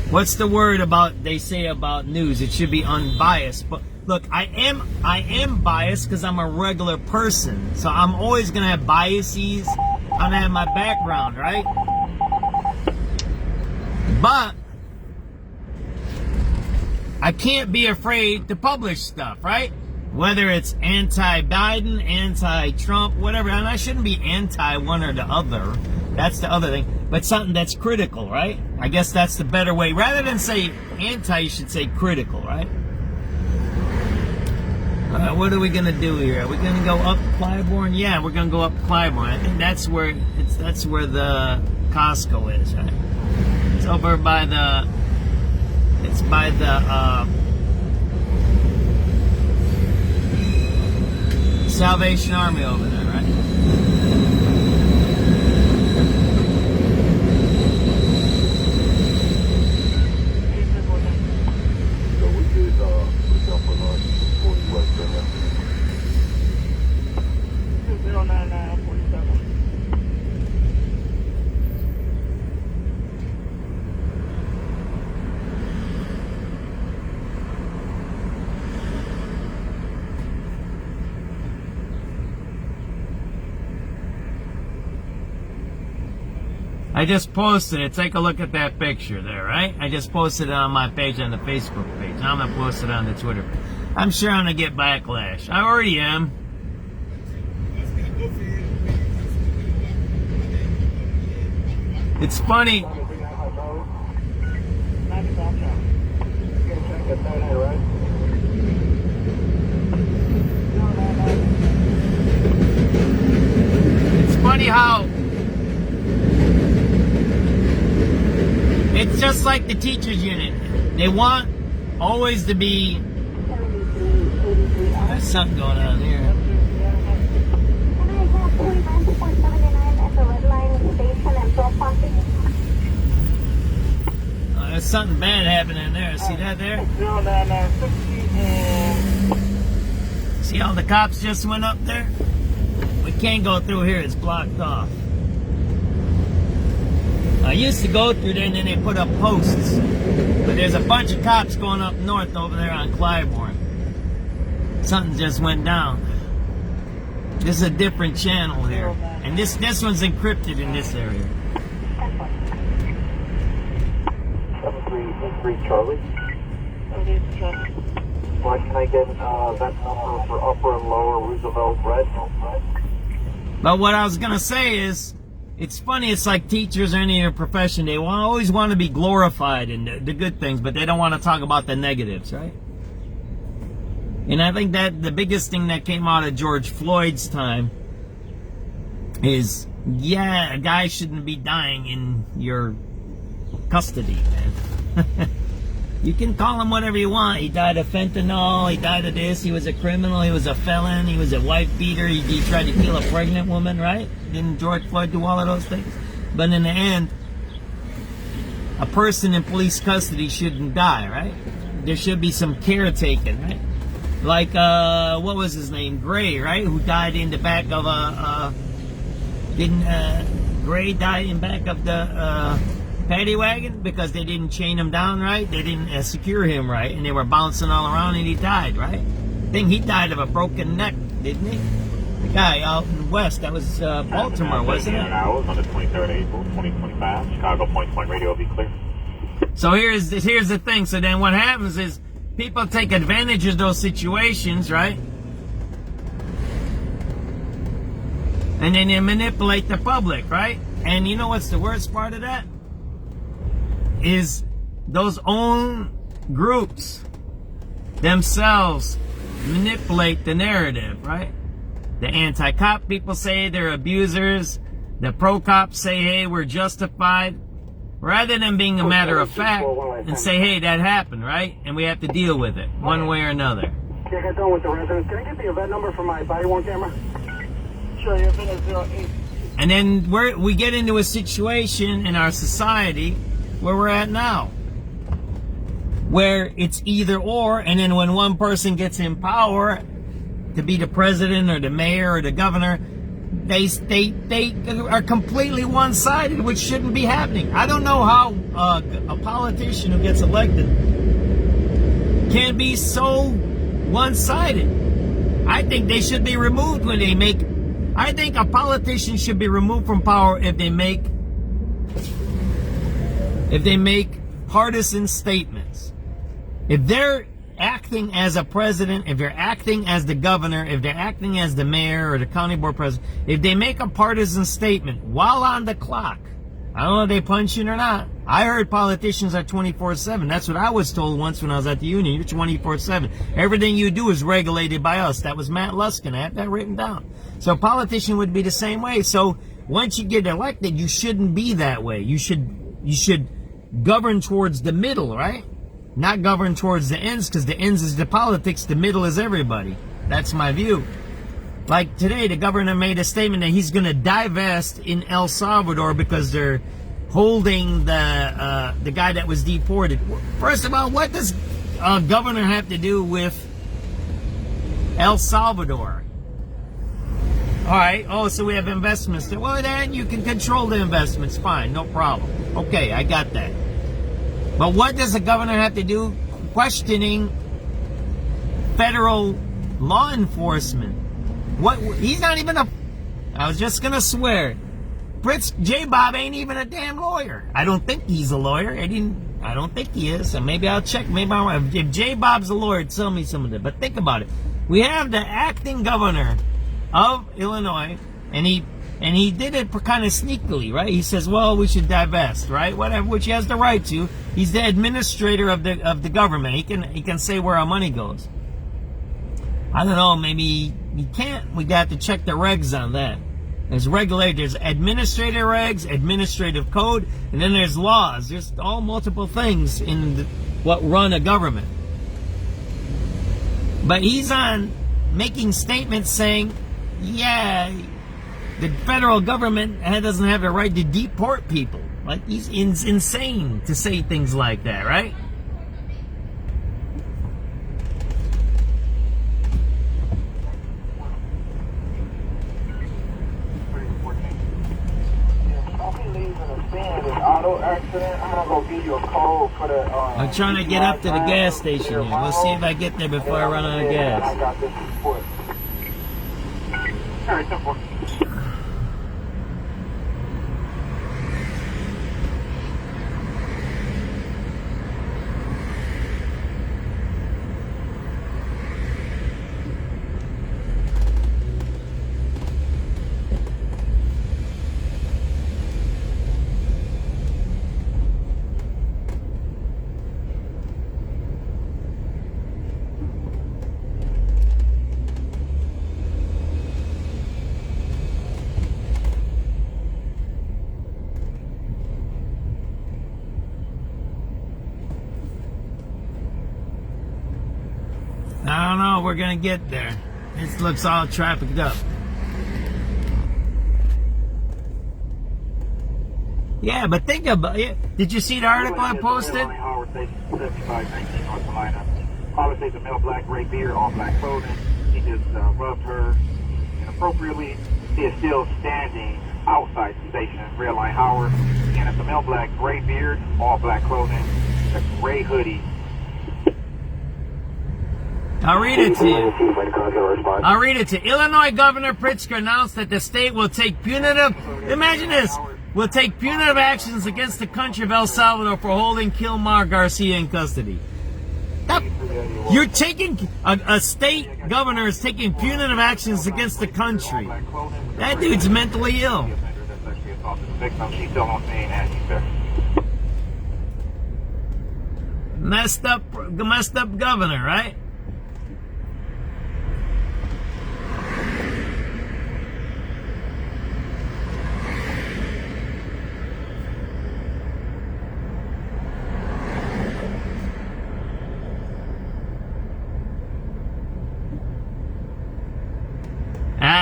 what's the word they say about news? It should be unbiased. But look, I am biased because I'm a regular person. So I'm always going to have biases. I'm going to have my background, right? But I can't be afraid to publish stuff, right? Whether it's anti-Biden, anti-Trump, whatever. And I shouldn't be anti one or the other. That's the other thing. But something that's critical, right? I guess that's the better way. Rather than say anti, you should say critical, right? What are we going to do here? Are we going to go up Clybourne? Yeah, we're going to go up Clybourne. I think that's where the Costco is, right? It's over by the... It's by the... Salvation Army over there, right? So we could jump on 40 West there. 209947. I just posted it. Take a look at that picture there, right? I just posted it on my page on the Facebook page. I'm going to post it on the Twitter page. I'm sure I'm going to get backlash. I already am. It's funny. It's funny how it's just like the teachers union. They want always to be. There's something going on here. There's something bad happening there. See that there? See how the cops just went up there? We can't go through here. It's blocked off. I used to go through there and then they put up posts. But there's a bunch of cops going up north over there on Clybourne. Something just went down. This is a different channel here. And this one's encrypted in this area. 7383 Charlie. Why can I get that number for upper and lower Roosevelt Red? But what I was going to say is, it's funny, it's like teachers or any other profession, they always want to be glorified in the good things, but they don't want to talk about the negatives, right? And I think that the biggest thing that came out of George Floyd's time is, yeah, a guy shouldn't be dying in your custody, man. You can call him whatever you want. He died of fentanyl, he died of this, he was a criminal, he was a felon, he was a wife beater, he tried to kill a pregnant woman, right? Didn't George Floyd do all of those things? But in the end, a person in police custody shouldn't die, right? There should be some care taken, right? Like, what was his name? Gray, right? Who died in the back of Gray died in back of the, paddy wagon because they didn't chain him down right, they didn't secure him right, and they were bouncing all around and he died, right? I think he died of a broken neck, didn't he? The guy out in West, that was Baltimore, wasn't it? Hours on the 23rd April, 2025. Chicago point radio will be clear. So here's the thing. So then what happens is people take advantage of those situations, right? And then they manipulate the public, right? And you know what's the worst part of that? Is those own groups themselves manipulate the narrative, right? The anti-cop people say they're abusers. The pro-cops say, hey, we're justified. Rather than being a matter of fact and say, hey, that happened, right? And we have to deal with it one way or another. Can't get done with the residents. Can I get the event number for my body-worn camera? Sure, your event is 08. And then we get into a situation in our society where we're at now, where it's either or, and then when one person gets in power to be the president or the mayor or the governor, they are completely one-sided, which shouldn't be happening. I don't know how a politician who gets elected can be so one-sided. I think they should be removed when they make. I think a politician should be removed from power if they make partisan statements. If they're acting as a president, if they're acting as the governor, if they're acting as the mayor or the county board president, if they make a partisan statement while on the clock, I don't know if they punch in or not. I heard politicians are 24/7. That's what I was told once when I was at the union. You're 24/7. Everything you do is regulated by us. That was Matt Luskin. I have that written down. So a politician would be the same way. So once you get elected, you shouldn't be that way. You should govern towards the middle, right? Not govern towards the ends, because the ends is the politics, the middle is everybody. That's my view. Like today, the governor made a statement that he's going to divest in El Salvador because they're holding the guy that was deported. First of all, what does a governor have to do with El Salvador? All right. Oh, so we have investments there. Well, then you can control the investments. Fine, no problem. Okay, I got that. But what does the governor have to do questioning federal law enforcement? What? He's not even I was just gonna swear. J. Bob ain't even a damn lawyer. I don't think he's a lawyer. I don't think he is. And maybe I'll check. Maybe I'm right. If J. Bob's a lawyer, tell me some of it. But think about it. We have the acting governor of Illinois, and he did it kind of sneakily, right? He says, well, we should divest, right? Whatever, which he has the right to. He's the administrator of the government. He can say where our money goes. I don't know, maybe he can't. We got to check the regs on that. There's regulators, administrative regs, administrative code, and then there's laws. There's all multiple things in what run a government. But he's on making statements saying, yeah, the federal government doesn't have the right to deport people. Like, he's insane to say things like that, right? I'm trying to get up to the gas station here. We'll see if I get there before I run out of gas. I got this report. All right, 10-4. I don't know. We're going to get there. This looks all trafficked up. Yeah, but think about it. Did you see the article I posted? Howard Station 7519 North Carolina. Caller states a male black, gray beard, all black clothing. He just rubbed her inappropriately. He is still standing outside the station, Red Line Howard. Again, it's a male black, gray beard, all black clothing, a gray hoodie. I'll read it to you. I'll read it to you. Illinois Governor Pritzker announced that the state will take punitive, imagine this, will take punitive actions against the country of El Salvador for holding Kilmar Garcia in custody. You're taking, a state governor is taking punitive actions against the country. That dude's mentally ill. She's still on scene and he's there. Messed up governor, right?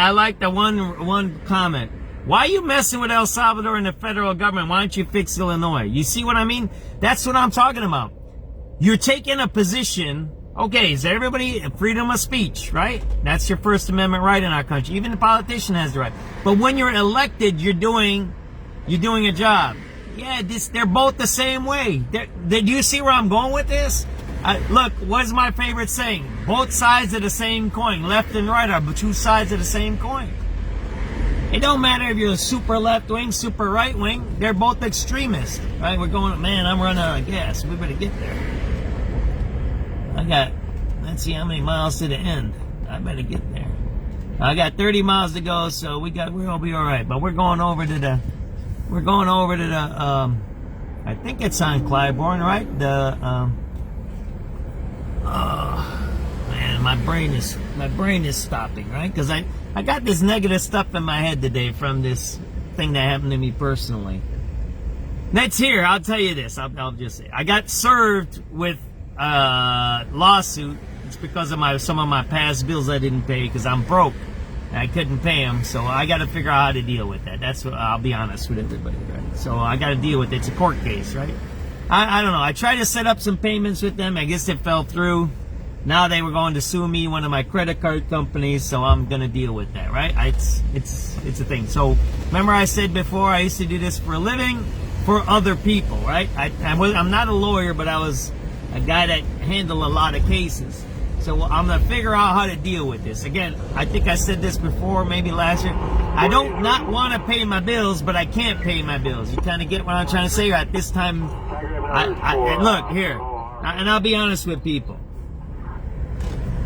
I like the one comment. Why are you messing with El Salvador and the federal government? Why don't you fix Illinois? You see what I mean? That's what I'm talking about. You're taking a position. Okay, is everybody freedom of speech, right? That's your First Amendment right in our country. Even the politician has the right. But when you're elected, you're doing a job. Yeah, they're both the same way. Do you see where I'm going with this? Look, what's my favorite saying? Both sides of the same coin, left and right, are two sides of the same coin. It don't matter if you're a super left wing, super right wing. They're both extremists, right? We're going, man, I'm running out of gas. We better get there. Let's see how many miles to the end. I better get there. I got 30 miles to go, so we're gonna be all right. But we're going over to the, I think it's on Clybourne, right? Man, my brain is stopping, right? Because I got this negative stuff in my head today from this thing that happened to me personally. That's here. I'll tell you this. I'll just say I got served with lawsuit. It's because of some of my past bills I didn't pay because I'm broke. I couldn't pay them, so I got to figure out how to deal with that. That's what I'll be honest with everybody, right? So I got to deal with it. It's a court case, right? I don't know. I tried to set up some payments with them. I guess it fell through. Now they were going to sue me, one of my credit card companies, so I'm going to deal with that, right? It's a thing. So remember I said before I used to do this for a living for other people, right? I'm not a lawyer, but I was a guy that handled a lot of cases. So I'm going to figure out how to deal with this. Again, I think I said this before, maybe last year. I don't not want to pay my bills, but I can't pay my bills. You kind of get what I'm trying to say at this time. Look, here, and I'll be honest with people.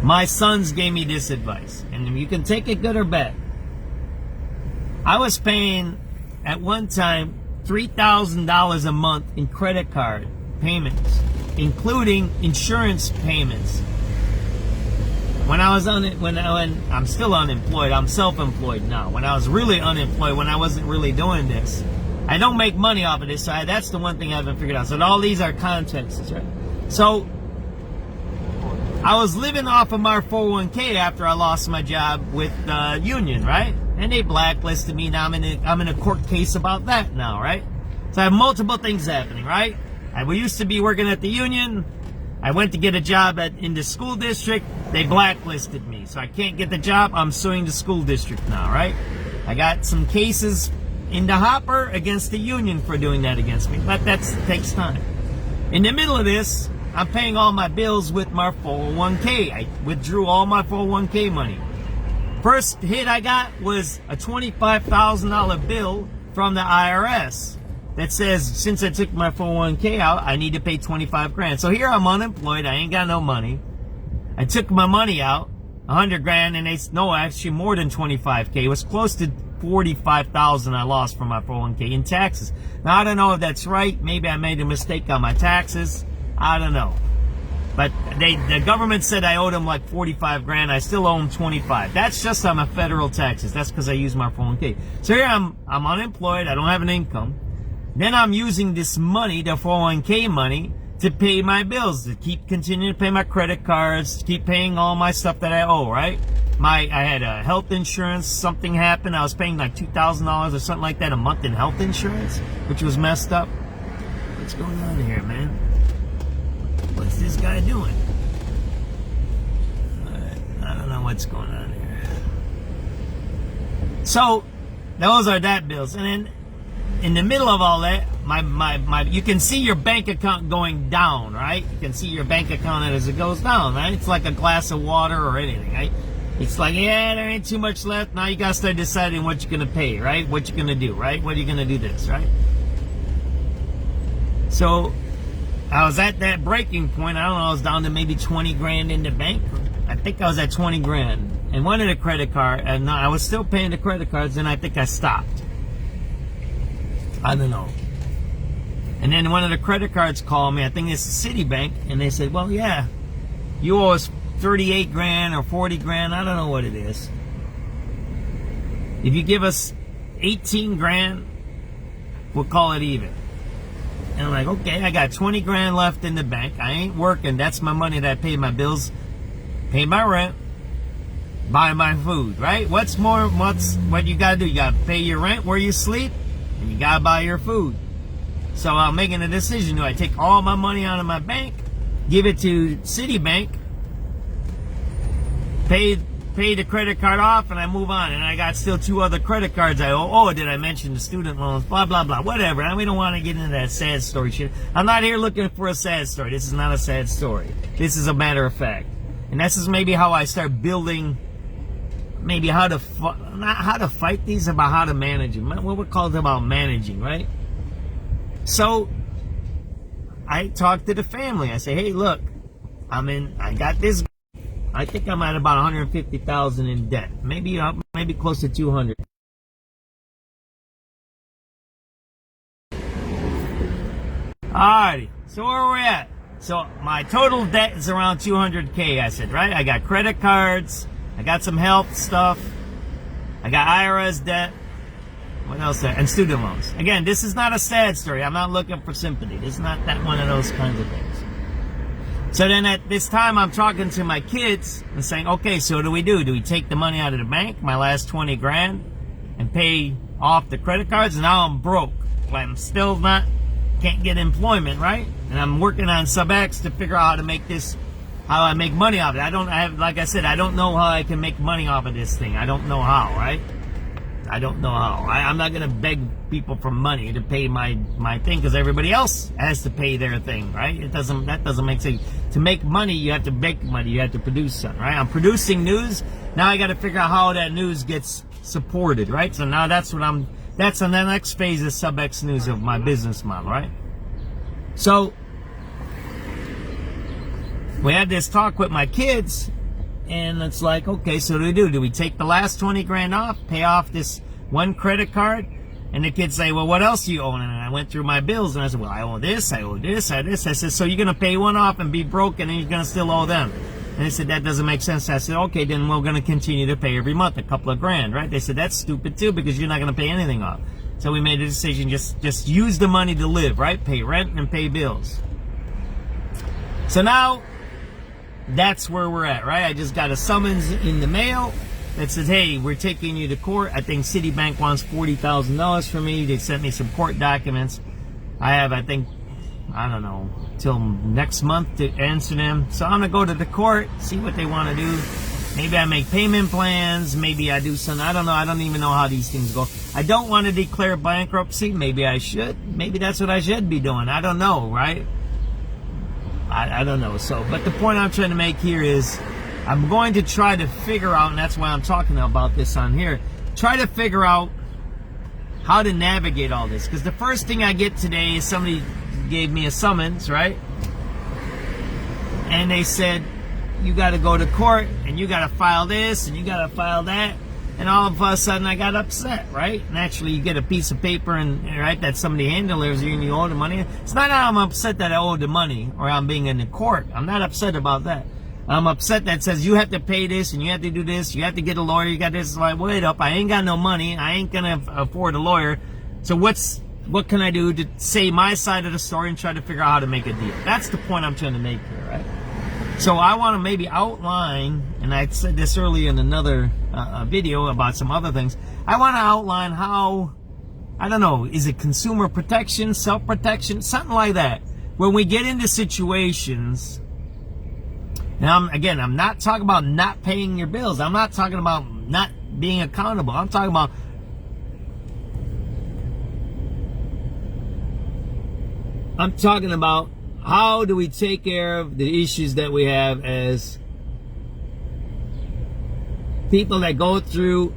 My sons gave me this advice, and you can take it good or bad. I was paying, at one time, $3,000 a month in credit card payments, including insurance payments. When I'm still unemployed, I'm self-employed now. When I was really unemployed, when I wasn't really doing this, I don't make money off of this, so that's the one thing I haven't figured out. So all these are contexts, right? So I was living off of my 401k after I lost my job with the union, right? And they blacklisted me. Now I'm in a court case about that now, right? So I have multiple things happening, right? We used to be working at the union. I went to get a job in the school district. They blacklisted me, so I can't get the job. I'm suing the school district now, right? I got some cases in the hopper against the union for doing that against me, but that takes time. In the middle of this, I'm paying all my bills with my 401k. I withdrew all my 401k money. First hit I got was a $25,000 bill from the IRS that says, since I took my 401k out, I need to pay 25 grand. So here I'm unemployed. I ain't got no money. I took my money out, 100 grand, and actually more than 25k. It was close to 45,000 I lost from my 401k in taxes. Now, I don't know if that's right. Maybe I made a mistake on my taxes. I don't know. But the government said I owed them like 45 grand. I still owe them 25. That's just on my federal taxes. That's because I use my 401k. So here I'm unemployed. I don't have an income. Then I'm using this money, the 401k money, to pay my bills, to continue to pay my credit cards, to keep paying all my stuff that I owe, right? I had a health insurance, something happened. I was paying like $2,000 or something like that a month in health insurance, which was messed up. What's going on here, man? What's this guy doing? I don't know what's going on here. So, those are that bills. And then, in the middle of all that, you can see your bank account going down, right? You can see your bank account as it goes down, right? It's like a glass of water or anything, right? It's like, yeah, there ain't too much left. Now you gotta start deciding what you're gonna pay, right? What you're gonna do, right? What are you gonna do this, right? So, I was at that breaking point. I don't know, I was down to maybe 20 grand in the bank. I think I was at 20 grand. And one of the credit cards, and I was still paying the credit cards, and I think I stopped. I don't know. And then one of the credit cards called me, I think it's Citibank, and they said, well, yeah, you owe us 38 grand or 40 grand, I don't know what it is. If you give us 18 grand, we'll call it even. And I'm like, okay, I got 20 grand left in the bank. I ain't working. That's my money that I pay my bills, pay my rent, buy my food, right? What you gotta do? You gotta pay your rent where you sleep, and you gotta buy your food. So I'm making a decision. Do I take all my money out of my bank, give it to Citibank, pay the credit card off, and I move on? And I got still 2 other credit cards I owe. Oh, did I mention the student loans? Blah, blah, blah. Whatever. And we don't want to get into that sad story shit. I'm not here looking for a sad story. This is not a sad story. This is a matter of fact. And this is maybe how I start building, maybe not how to fight these, about how to manage them. What we call it about managing, right? So I talk to the family. I say, hey, look, I got this. I think I'm at about 150,000 in debt. Maybe close to 200. Alrighty, so where we're at. So my total debt is around 200K, I said, right? I got credit cards, I got some health stuff, I got IRS debt, what else there? And student loans. Again, this is not a sad story. I'm not looking for sympathy. This is not that one of those kinds of things. So then at this time, I'm talking to my kids and saying, okay, so what do we do? Do we take the money out of the bank, my last 20 grand, and pay off the credit cards? And now I'm broke. I'm still can't get employment, right? And I'm working on SubX to figure out how to make this, how I make money off it. Like I said, I don't know how I can make money off of this thing. I don't know how, right? I don't know how. I'm not going to beg people for money to pay my thing, because everybody else has to pay their thing, right? That doesn't make sense. To make money, you have to make money. You have to produce something, right? I'm producing news. Now I got to figure out how that news gets supported, right? So now that's on the next phase of SubX.News of my business model, right? So we had this talk with my kids, and it's like, okay, so what do we do? Do we take the last 20 grand off, pay off this one credit card? And the kids say, well, what else do you own? And I went through my bills, and I said, well, I owe this, I owe this, I owe this. I said, so you're going to pay one off and be broke, and then you're going to still owe them. And they said, that doesn't make sense. I said, okay, then we're going to continue to pay every month a couple of grand, right? They said, that's stupid too, because you're not going to pay anything off. So we made a decision, just use the money to live, right? Pay rent and pay bills. So now, that's where we're at, right? I just got a summons in the mail that says, hey, we're taking you to court. I think Citibank wants $40,000 from me. They sent me some court documents. I have, I don't know, till next month to answer them. So I'm going to go to the court, see what they want to do. Maybe I make payment plans. Maybe I do something. I don't know. I don't even know how these things go. I don't want to declare bankruptcy. Maybe I should. Maybe that's what I should be doing. I don't know, right? I don't know. So, but the point I'm trying to make here is I'm going to try to figure out, and that's why I'm talking about this on here, try to figure out how to navigate all this. Because the first thing I get today is somebody gave me a summons, right? And they said, you got to go to court, and you got to file this, and you got to file that. And all of a sudden, I got upset, right? Naturally, you get a piece of paper, and right, that somebody handles you, and you owe the money. It's not that I'm upset that I owe the money, or I'm being in the court. I'm not upset about that. I'm upset that it says you have to pay this, and you have to do this, you have to get a lawyer, you got this. It's like, wait up, I ain't got no money, I ain't gonna afford a lawyer. So what can I do to say my side of the story and try to figure out how to make a deal? That's the point I'm trying to make here, right? So I want to maybe outline, and I said this earlier in another video about some other things. I want to outline how, I don't know, is it consumer protection, self-protection, something like that. When we get into situations, now I'm not talking about not paying your bills. I'm not talking about not being accountable. I'm talking about how do we take care of the issues that we have as people that go through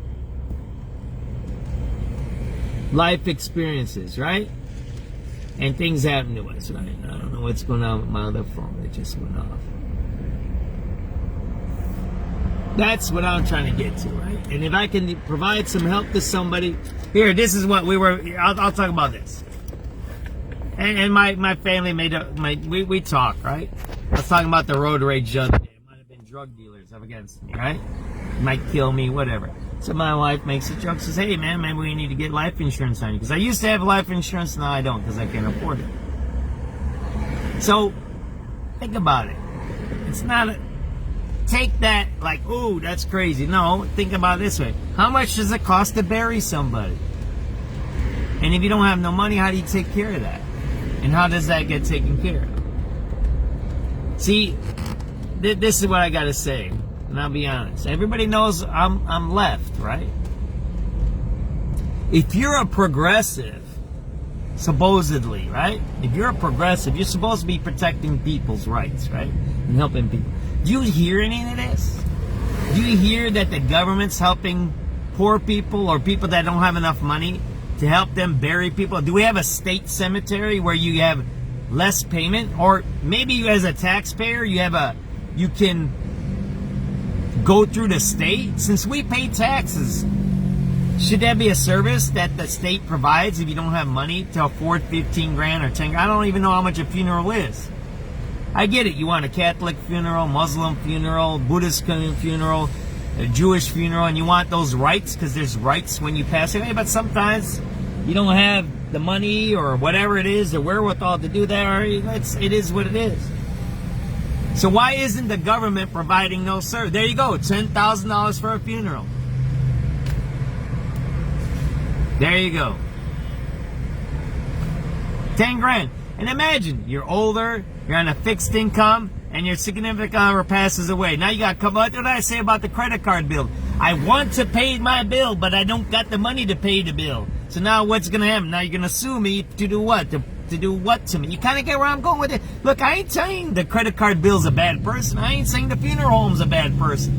life experiences, right? And things happen to us, right? I don't know what's going on with my other phone. It just went off. That's what I'm trying to get to, right? And if I can provide some help to somebody, here, this is what I'll talk about this. And my family we talk, right? I was talking about the road rage the other day. It might have been drug dealers up against me, right? Might kill me, whatever. So my wife makes a joke, says, hey man, maybe we need to get life insurance on you. Because I used to have life insurance, now I don't, because I can't afford it. So, think about it. It's not take that like, oh, that's crazy. No, think about it this way. How much does it cost to bury somebody? And if you don't have no money, how do you take care of that? And how does that get taken care of? See, this is what I gotta say, and I'll be honest. Everybody knows I'm left, right? If you're a progressive, supposedly, right? If you're a progressive, you're supposed to be protecting people's rights, right? And helping people. Do you hear any of this? Do you hear that the government's helping poor people or people that don't have enough money to help them bury people? Do we have a state cemetery where you have less payment? Or maybe you as a taxpayer, you can go through the state? Since we pay taxes, should that be a service that the state provides if you don't have money to afford 15 grand or 10 grand? I don't even know how much a funeral is. I get it. You want a Catholic funeral, Muslim funeral, Buddhist funeral, a Jewish funeral, and you want those rights because there's rights when you pass away. But sometimes you don't have the money or whatever it is, the wherewithal to do that. Or it is what it is. So why isn't the government providing those services? There you go, $10,000 for a funeral. There you go. 10 grand. And imagine, you're older, you're on a fixed income, and your significant other passes away. Now you got to come, what did I say about the credit card bill? I want to pay my bill, but I don't got the money to pay the bill. So now what's going to happen? Now you're going to sue me to do what? To do what to me? You kind of get where I'm going with it. Look, I ain't saying the credit card bill's a bad person. I ain't saying the funeral home's a bad person.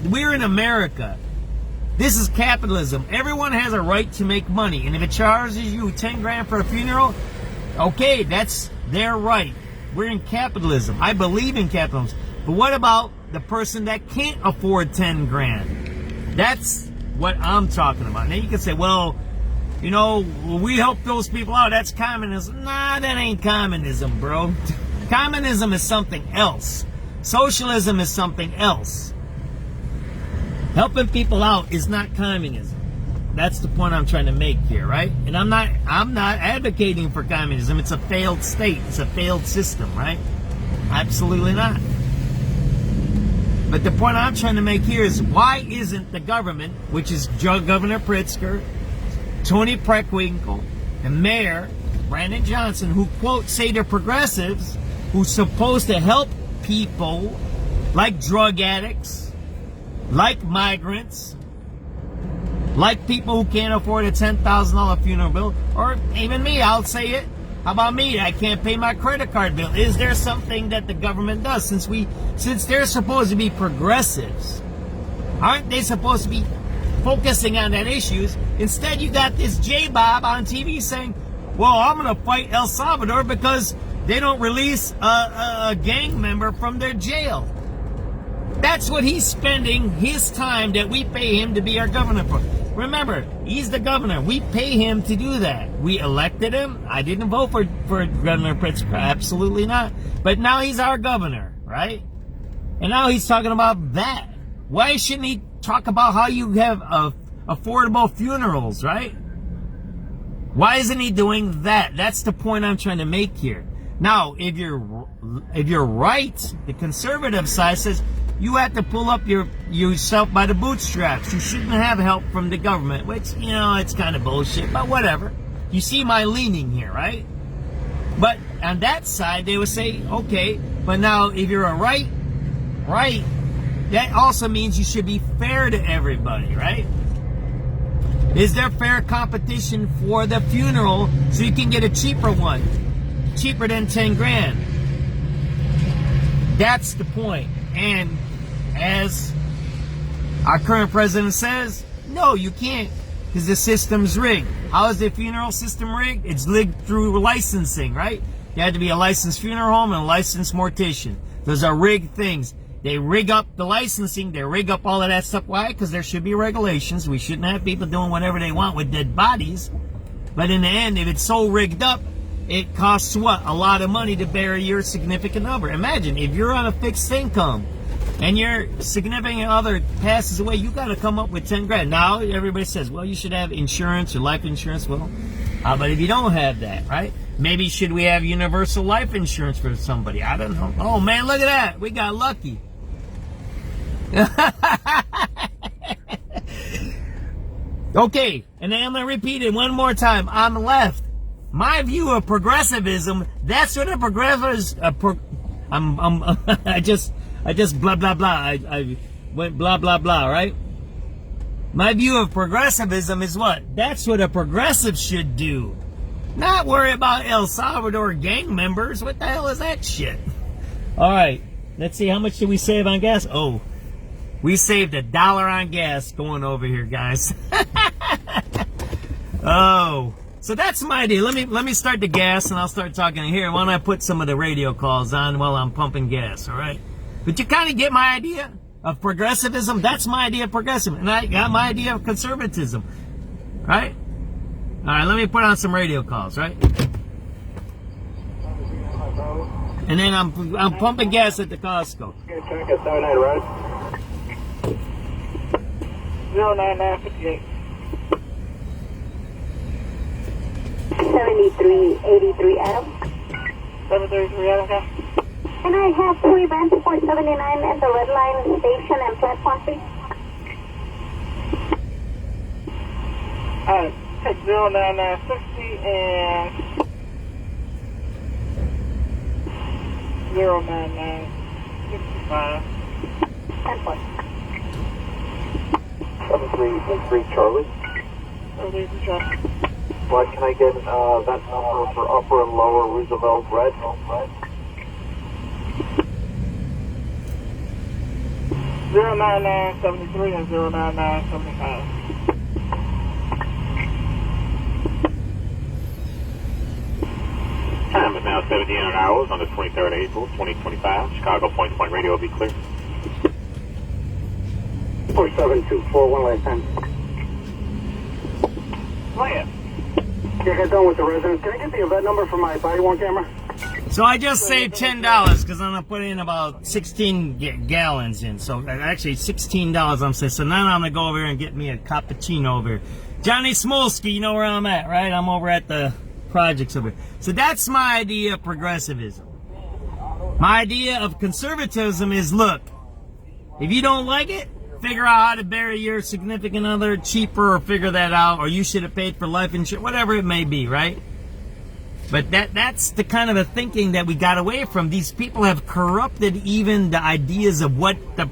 We're in America. This is capitalism. Everyone has a right to make money. And if it charges you 10 grand for a funeral, okay, that's their right. We're in capitalism. I believe in capitalism. But what about the person that can't afford 10 grand? That's what I'm talking about. Now you can say, well, you know, we help those people out. That's communism. Nah, that ain't communism, bro. Communism is something else. Socialism is something else. Helping people out is not communism. That's the point I'm trying to make here, right? And I'm not advocating for communism. It's a failed state. It's a failed system, right? Absolutely not. But the point I'm trying to make here is why isn't the government, which is Governor Pritzker, Tony Preckwinkle, the mayor, Brandon Johnson, who, quote, say they're progressives, who's supposed to help people like drug addicts, like migrants, like people who can't afford a $10,000 funeral bill, or even me, I'll say it. How about me? I can't pay my credit card bill. Is there something that the government does? Since they're supposed to be progressives, aren't they supposed to be focusing on that issues? Instead, you got this J-Bob on TV saying, well, I'm going to fight El Salvador because they don't release a gang member from their jail. That's what he's spending his time that we pay him to be our governor for. Remember, he's the governor. We pay him to do that. We elected him. I didn't vote for Governor Pritzker. Absolutely not. But now he's our governor, right? And now he's talking about that. Why shouldn't he talk about how you have affordable funerals, right? Why isn't he doing that? That's the point I'm trying to make here. Now, if you're right, the conservative side says, you have to pull up yourself by the bootstraps. You shouldn't have help from the government, which, you know, it's kind of bullshit, but whatever. You see my leaning here, right? But on that side, they would say, okay, but now if you're a right, that also means you should be fair to everybody, right? Is there fair competition for the funeral so you can get a cheaper one? Cheaper than 10 grand. That's the point. And as our current president says, no, you can't, because the system's rigged. How is the funeral system rigged? It's rigged through licensing, right? You had to be a licensed funeral home and a licensed mortician. Those are rigged things. They rig up the licensing. They rig up all of that stuff. Why? Because there should be regulations. We shouldn't have people doing whatever they want with dead bodies. But in the end, if it's so rigged up, it costs what? A lot of money to bury your significant other. Imagine if you're on a fixed income and your significant other passes away, you got to come up with 10 grand. Now everybody says, well, you should have insurance or life insurance. Well, but if you don't have that, right? Maybe should we have universal life insurance for somebody? I don't know. Oh man, look at that. We got lucky. Okay, and then I'm gonna repeat it one more time. On the left, my view of progressivism. That's what a progressive. I just blah blah blah. I went blah blah blah. Right. My view of progressivism is what? That's what a progressive should do. Not worry about El Salvador gang members. What the hell is that shit? All right, let's see. How much did we save on gas? Oh, we saved $1 on gas going over here, guys. Oh, so that's my idea. Let me start the gas, and I'll start talking here. Why don't I put some of the radio calls on while I'm pumping gas? All right. But you kind of get my idea of progressivism. That's my idea of progressivism, and I got my idea of conservatism. Right. All right. Let me put on some radio calls. Right. And then I'm pumping gas at the Costco. Check at 79 Road. 09958. 7383 Adam. 733 Adam, okay. Can I have 2 events for 79 at the Red Line Station and Platform 3? Alright, take 09960 and 09965. 10-4. 7383 Charlie. 73 Charlie. What can I get that number for upper and lower Roosevelt Red? 09973 and 09975. Time is now 1700 hours on the 23rd of April, 2025. Chicago point-to-point radio will be clear. 4724, one last time. Plan. Yeah, get done with the residents. Can I get the event number for my body-worn camera? So I just saved $10 because I'm gonna put in about 16 gallons in. So actually $16 I'm saying. So now I'm gonna go over here and get me a cappuccino over here. Johnny Smolsky, you know where I'm at, right? I'm over at the projects over here. So that's my idea of progressivism. My idea of conservatism is, look, if you don't like it, figure out how to bury your significant other cheaper, or figure that out, or you should have paid for life insurance, whatever it may be, right? But that's the kind of a thinking that we got away from. These people have corrupted even the ideas of what the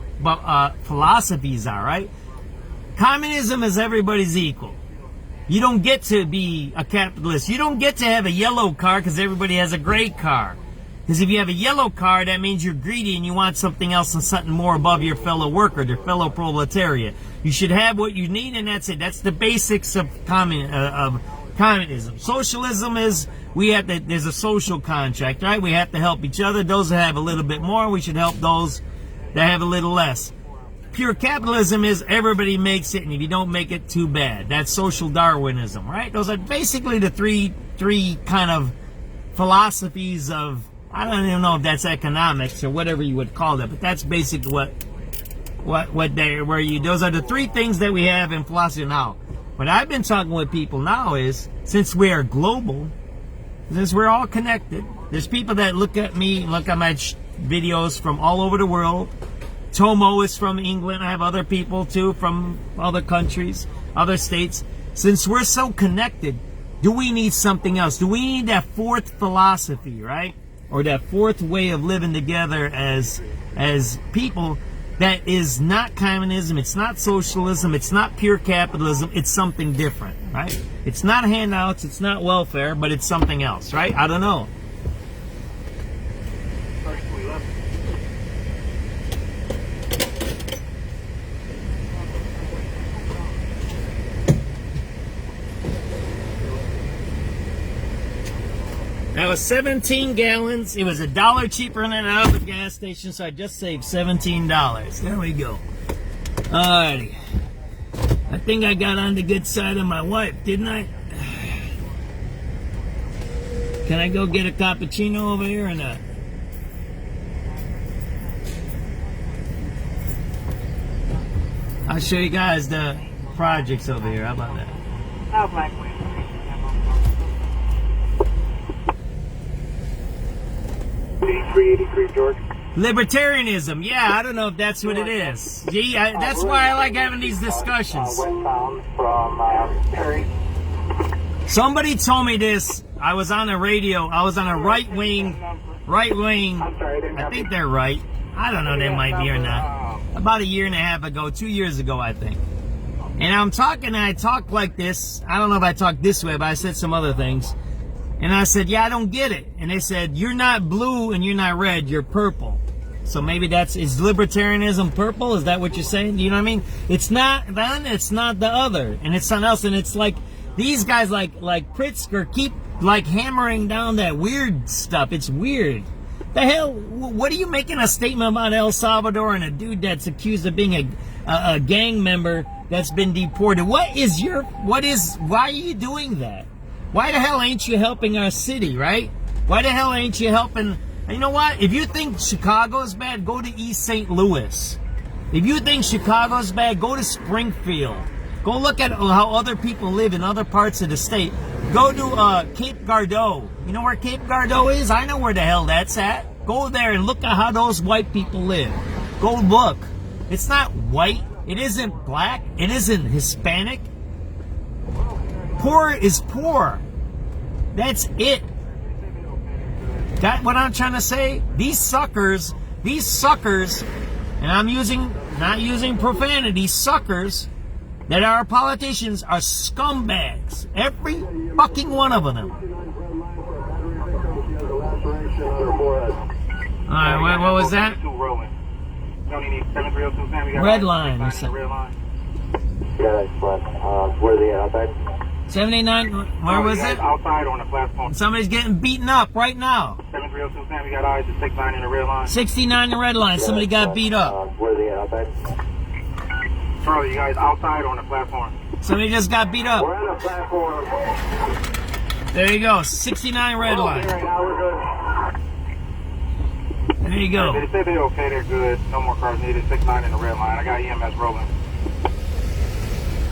philosophies are, right? Communism is everybody's equal. You don't get to be a capitalist. You don't get to have a yellow car because everybody has a gray car. Because if you have a yellow car, that means you're greedy and you want something else and something more above your fellow worker, your fellow proletariat. You should have what you need, and that's it. That's the basics of communism. Socialism is there's a social contract, right? We have to help each other. Those that have a little bit more, we should help those that have a little less. Pure capitalism is everybody makes it, and if you don't make it, too bad. That's social Darwinism, right? Those are basically the three kind of philosophies of, I don't even know if that's economics or whatever you would call it, but that's basically those are the three things that we have in philosophy now. What I've been talking with people now is, since we are global, since we're all connected, there's people that look at me, look at my videos from all over the world. Tomo is from England. I have other people too from other countries, other states. Since we're so connected, do we need something else? Do we need that fourth philosophy, right? Or that fourth way of living together as people that is not communism, it's not socialism, it's not pure capitalism, it's something different, right? It's not handouts, it's not welfare, but it's something else, right? I don't know. That was 17 gallons. It was $1 cheaper than at other gas station, so I just saved $17. There we go. Alrighty. I think I got on the good side of my wife, didn't I? Can I go get a cappuccino over here or not? I'll show you guys the projects over here. How about that? Oh, Blackway. 8383 George. Libertarianism. Yeah, I don't know if that's what it is. Gee, that's why I like having these discussions. Westbound from Perry. Somebody told me this. I was on a radio. I was on a right wing. I think they're right. I don't know, they might be or not. About a year and a half ago, 2 years ago, I think. And I'm talking, and I talk like this. I don't know if I talk this way, but I said some other things. And I said, yeah, I don't get it. And they said, you're not blue and you're not red, you're purple. So maybe is libertarianism purple? Is that what you're saying? You know what I mean? It's not one, it's not the other. And it's something else. And it's like, these guys like Pritzker keep like hammering down that weird stuff. It's weird. The hell, what are you making a statement about El Salvador and a dude that's accused of being a gang member that's been deported? Why are you doing that? Why the hell ain't you helping our city, right? Why the hell ain't you helping? You know what? If you think Chicago's bad, go to East St. Louis. If you think Chicago's bad, go to Springfield. Go look at how other people live in other parts of the state. Go to Cape Gardeau. You know where Cape Gardeau is? I know where the hell that's at. Go there and look at how those white people live. Go look. It's not white. It isn't black. It isn't Hispanic. Poor is poor. That's it. Got what I'm trying to say? These suckers, and I'm not using profanity, suckers that are politicians are scumbags. Every fucking one of them. Alright, what was that? Red line or something. Yeah, that's where the outside? 79, where was it? Outside on the platform. Somebody's getting beaten up right now. 7302 Sam, we got eyes at 69 in the red line. 69 in the red line, somebody got beat up. Where the outside? Charlie, you guys outside on the platform. Somebody just got beat up. We're on the platform. There you go, 69 red line. There you go. They say they're okay, they're good. No more cars needed. 69 in the red line. I got EMS rolling.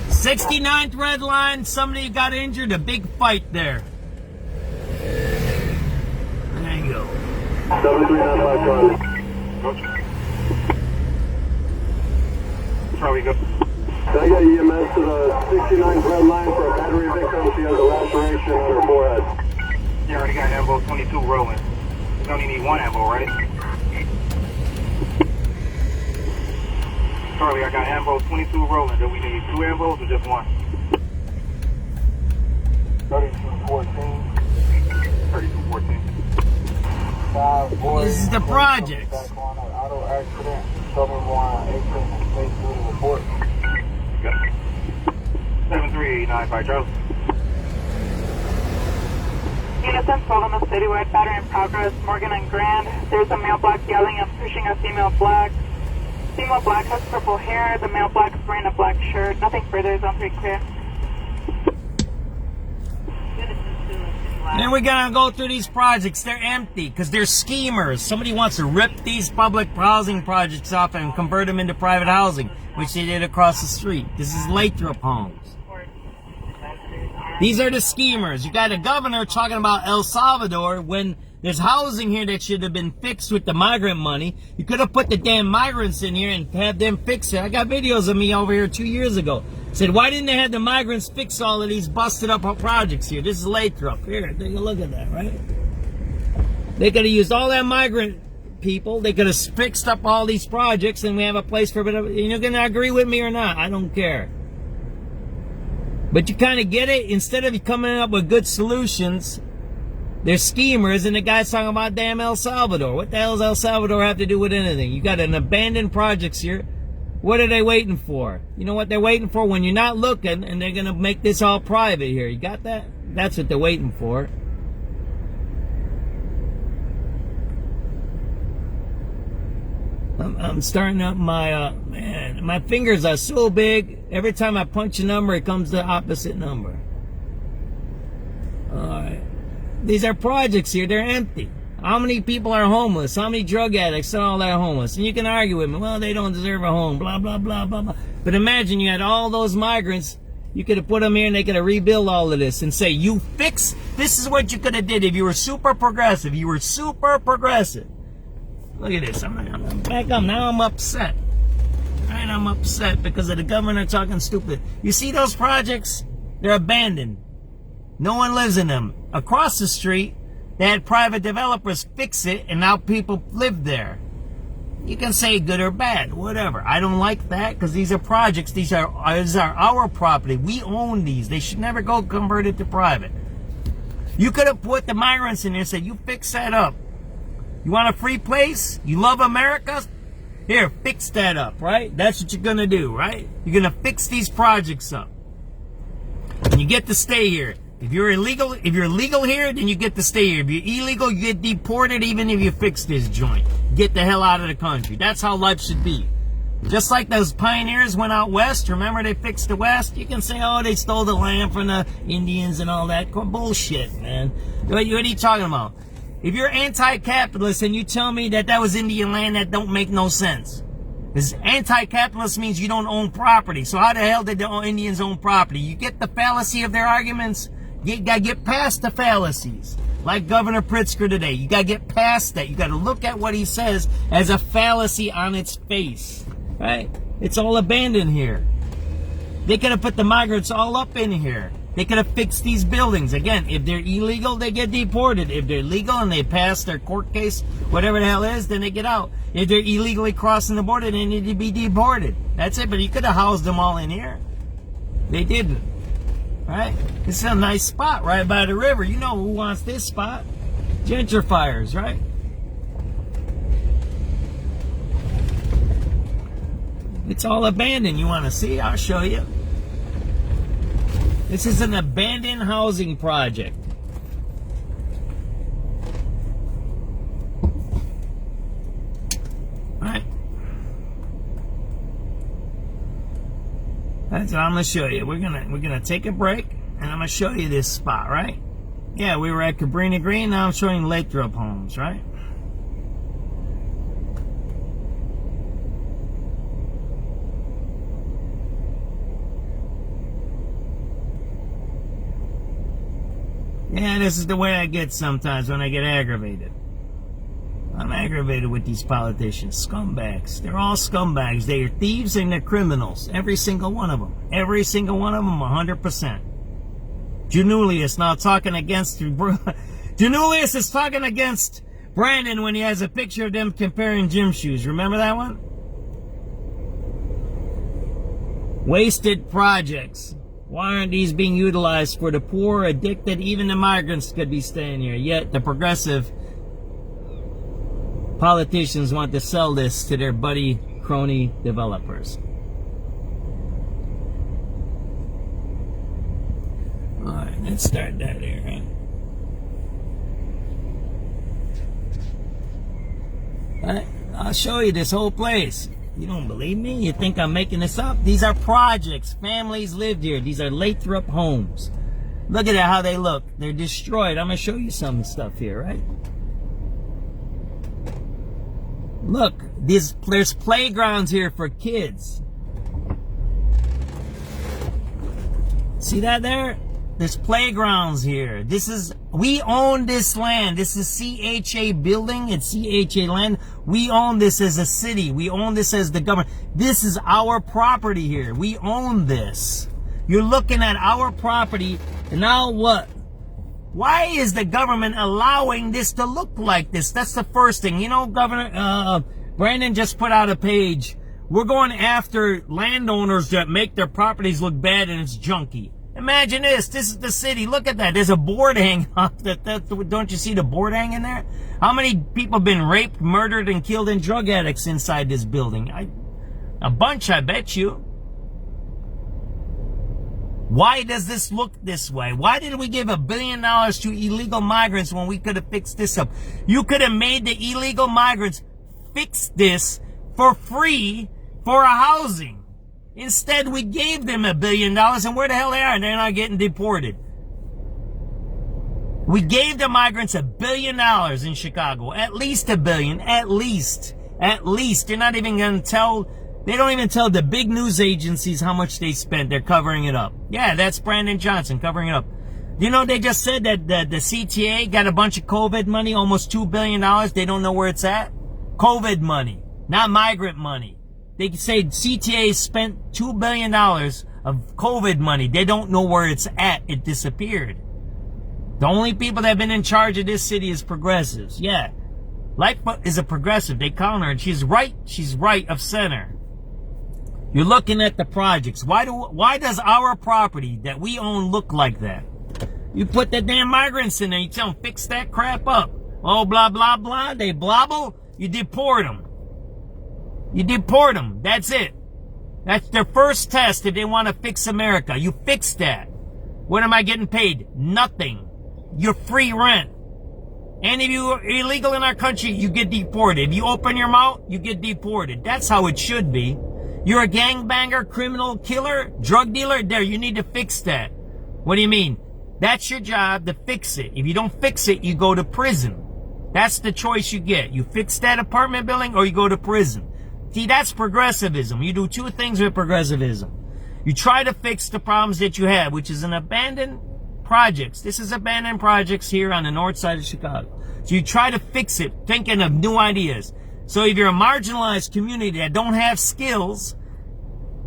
69th red line, somebody got injured, a big fight there. There you go. 7395 Charlie. Charlie, go. I got EMS to the 69th red line for a battery victim. She has a laceration on her forehead. You already got Ambo 22 rolling. You only need one Ambo, right? Charlie, I got Ambo 22 rolling. Do we need two Ambos or just one? 3214. 3214. This is the project. Auto accident. Show me more on 18 space through the report. 7395, Charlie. Unison 12 on the citywide battery in progress, Morgan and Grand. There's a male black yelling and pushing a female black. Female black has purple hair, the male black is wearing a black shirt. Nothing further, zone 3 clear. And we're gonna go through these projects. They're empty because they're schemers. Somebody wants to rip these public housing projects off and convert them into private housing, which they did across the street. This is Lathrop Homes. These are the schemers. You got a governor talking about El Salvador when there's housing here that should have been fixed with the migrant money. You could have put the damn migrants in here and had them fix it. I got videos of me over here 2 years ago. Said, why didn't they have the migrants fix all of these busted up projects here? This is Lathrop. Here, take a look at that, right? They could have used all that migrant people. They could have fixed up all these projects and we have a place for it. You're going to agree with me or not. I don't care. But you kind of get it. Instead of coming up with good solutions, they're schemers, and the guy's talking about damn El Salvador. What the hell does El Salvador have to do with anything? You got an abandoned projects here. What are they waiting for? You know what they're waiting for? When you're not looking, and they're going to make this all private here. You got that? That's what they're waiting for. I'm starting up my, man, my fingers are so big. Every time I punch a number, it comes the opposite number. Alright. These are projects here. They're empty. How many people are homeless? How many drug addicts and all that are homeless? And you can argue with me. Well, they don't deserve a home. Blah, blah, blah, blah, blah. But imagine you had all those migrants. You could have put them here and they could have rebuilt all of this and say, you fix. This is what you could have did if you were super progressive. You were super progressive. Look at this. I'm back up. Now I'm upset. Right? I'm upset because of the governor talking stupid. You see those projects? They're abandoned. No one lives in them. Across the street, they had private developers fix it, and now people live there. You can say good or bad, whatever. I don't like that because these are projects. These are our property. We own these. They should never go converted to private. You could have put the migrants in there and said, you fix that up. You want a free place? You love America? Here, fix that up, right? That's what you're going to do, right? You're going to fix these projects up. And you get to stay here. If you're legal here, then you get to stay here. If you're illegal, you get deported even if you fix this joint. Get the hell out of the country. That's how life should be. Just like those pioneers went out west. Remember they fixed the west? You can say, oh, they stole the land from the Indians and all that. Bullshit, man. What are you talking about? If you're anti-capitalist and you tell me that was Indian land, that don't make no sense. Because anti-capitalist means you don't own property. So how the hell did the Indians own property? You get the fallacy of their arguments? You gotta get past the fallacies. Like Governor Pritzker today. You gotta get past that. You gotta look at what he says as a fallacy on its face. Right? It's all abandoned here. They could have put the migrants all up in here. They could have fixed these buildings. Again, if they're illegal, they get deported. If they're legal and they pass their court case, whatever the hell is, then they get out. If they're illegally crossing the border, they need to be deported. That's it. But you could have housed them all in here. They didn't. Right? This is a nice spot right by the river. You know who wants this spot? Gentrifiers, right? It's all abandoned. You want to see? I'll show you. This is an abandoned housing project. Right? That's what I'm gonna show you. We're gonna take a break, and I'm gonna show you this spot, right? Yeah, we were at Cabrini Green. Now I'm showing Lathrop Homes, right? Yeah, this is the way I get sometimes when I get aggravated. I'm aggravated with these politicians. Scumbags. They're all scumbags. They are thieves and they're criminals. Every single one of them. Every single one of them, 100%. Janulius now talking against... Janulius is talking against Brandon when he has a picture of them comparing gym shoes. Remember that one? Wasted projects. Why aren't these being utilized for the poor, addicted? Even the migrants could be staying here. Yet the progressive politicians want to sell this to their buddy crony developers. Alright, let's start that here, huh? Alright, I'll show you this whole place. You don't believe me? You think I'm making this up? These are projects. Families lived here. These are Lathrop homes. Look at how they look. They're destroyed. I'm going to show you some stuff here, right? Look, there's playgrounds here for kids. See that there? There's playgrounds here. We own this land. This is CHA building. It's CHA land. We own this as a city. We own this as the government. This is our property here. We own this. You're looking at our property. And now what? Why is the government allowing this to look like this? That's the first thing. You know, Governor Brandon just put out a page. We're going after landowners that make their properties look bad and it's junky. Imagine this. This is the city. Look at that. There's a board hanging off. Don't you see the board hanging there? How many people have been raped, murdered, and killed and drug addicts inside this building? A bunch, I bet you. Why does this look this way? Why did we give $1 billion to illegal migrants when we could have fixed this up? You could have made the illegal migrants fix this for free for a housing. Instead, we gave them $1 billion, and where the hell they are? They're not getting deported. We gave the migrants $1 billion in Chicago. At least $1 billion. At least. They're not even going to tell... They don't even tell the big news agencies how much they spent. They're covering it up. Yeah, that's Brandon Johnson covering it up. You know, they just said that the CTA got a bunch of COVID money, almost $2 billion. They don't know where it's at. COVID money, not migrant money. They say CTA spent $2 billion of COVID money. They don't know where it's at. It disappeared. The only people that have been in charge of this city is progressives. Yeah. Lightfoot is a progressive. They call her, and she's right. She's right of center. You're looking at the projects. Why does our property that we own look like that? You put the damn migrants in there. You tell them, fix that crap up. Oh, blah, blah, blah. They blobble. You deport them. You deport them. That's it. That's their first test if they want to fix America. You fix that. What am I getting paid? Nothing. You're free rent. Any of you are illegal in our country, you get deported. If you open your mouth, you get deported. That's how it should be. You're a gangbanger, criminal, killer, drug dealer. There, you need to fix that. What do you mean? That's your job to fix it. If you don't fix it, you go to prison. That's the choice you get. You fix that apartment building or you go to prison. See, that's progressivism. You do two things with progressivism. You try to fix the problems that you have, which is an abandoned projects. This is abandoned projects here on the north side of Chicago. So you try to fix it, thinking of new ideas. So if you're a marginalized community that don't have skills,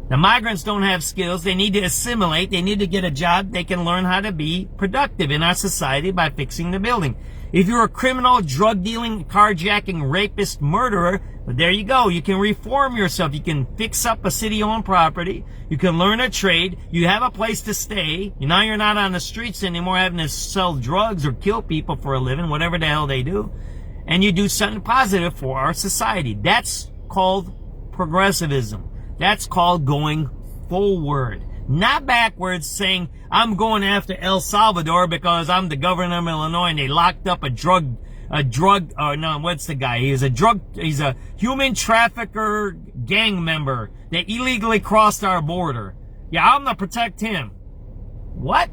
the migrants don't have skills, they need to assimilate, they need to get a job, they can learn how to be productive in our society by fixing the building. If you're a criminal, drug dealing, carjacking, rapist, murderer, but there you go. You can reform yourself. You can fix up a city-owned property. You can learn a trade. You have a place to stay. Now you're not on the streets anymore having to sell drugs or kill people for a living, whatever the hell they do. And you do something positive for our society. That's called progressivism. That's called going forward. Not backwards, saying, I'm going after El Salvador because I'm the governor of Illinois and they locked up he's a human trafficker gang member that illegally crossed our border. Yeah, I'm gonna protect him. What?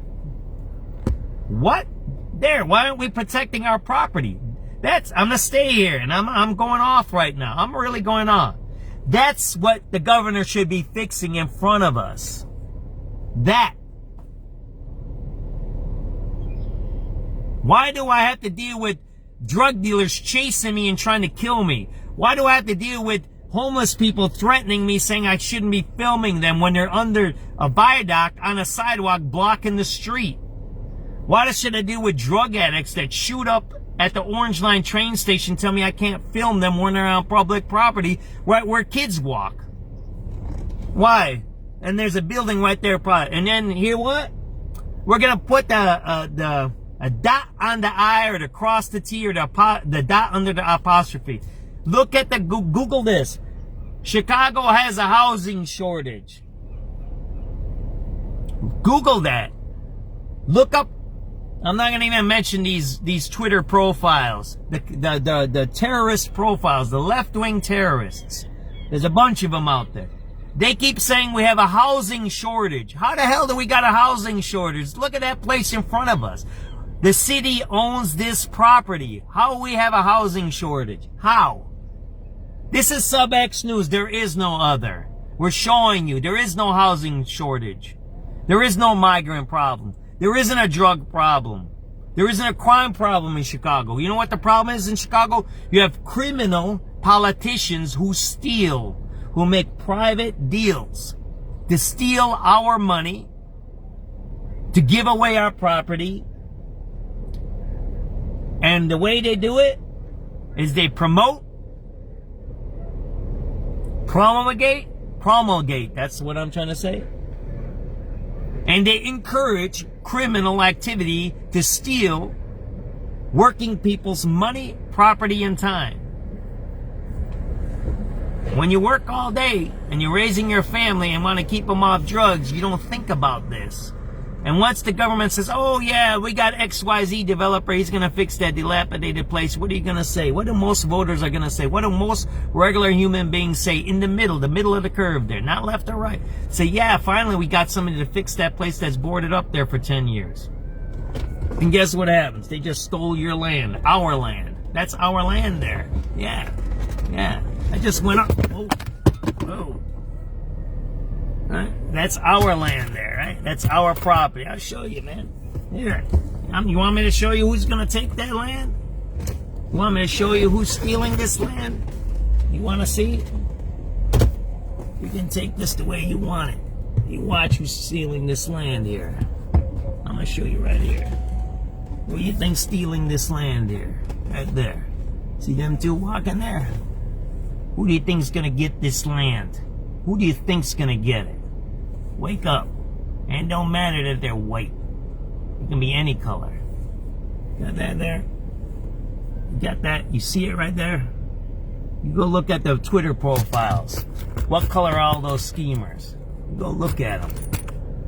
There, why aren't we protecting our property? I'm gonna stay here and I'm going off right now. I'm really going off. That's what the governor should be fixing in front of us. That. Why do I have to deal with drug dealers chasing me and trying to kill me? Why do I have to deal with homeless people threatening me, saying I shouldn't be filming them when they're under a viaduct on a sidewalk blocking the street? Why should I deal with drug addicts that shoot up at the Orange Line train station, tell me I can't film them when they're on public property right where kids walk? Why? And there's a building right there, and then hear what? We're gonna put a dot on the I or the cross the T or the dot under the apostrophe. Look at the Google this. Chicago has a housing shortage. Google that. Look up. I'm not gonna even mention these Twitter profiles, the terrorist profiles, the left-wing terrorists. There's a bunch of them out there. They keep saying we have a housing shortage. How the hell do we got a housing shortage? Look at that place in front of us. The city owns this property. How do we have a housing shortage? How? This is SubX.News. There is no other. We're showing you there is no housing shortage. There is no migrant problem. There isn't a drug problem. There isn't a crime problem in Chicago. You know what the problem is in Chicago? You have criminal politicians who steal, who make private deals to steal our money, to give away our property. And the way they do it is they promulgate, that's what I'm trying to say. And they encourage criminal activity to steal working people's money, property, and time. When you work all day and you're raising your family and want to keep them off drugs, you don't think about this. And once the government says, oh yeah, we got XYZ developer, he's going to fix that dilapidated place, what are you going to say? What do most voters are going to say? What do most regular human beings say in the middle of the curve there, not left or right? Say, yeah, finally we got somebody to fix that place that's boarded up there for 10 years. And guess what happens? They just stole your land, our land. That's our land there. Yeah. I just went up. Whoa. Right? That's our land there, right? That's our property. I'll show you, man. Here. You want me to show you who's going to take that land? You want me to show you who's stealing this land? You want to see it? You can take this the way you want it. You watch who's stealing this land here. I'm going to show you right here. Who do you think's stealing this land here? Right there. See them two walking there? Who do you think's going to get this land? Who do you think's going to get it? Wake up. And don't matter that they're white. It can be any color. Got that there? You got that? You see it right there? You go look at the Twitter profiles. What color are all those schemers? You go look at them.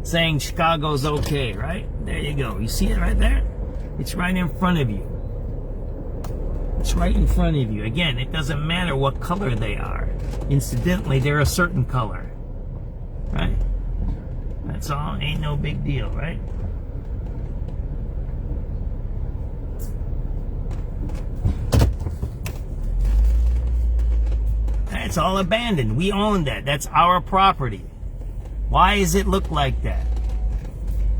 Saying Chicago's okay, right? There you go. You see it right there? It's right in front of you. It's right in front of you. Again, it doesn't matter what color they are. Incidentally, they're a certain color. Right? That's all. Ain't no big deal, right? It's all abandoned. We own that. That's our property. Why does it look like that?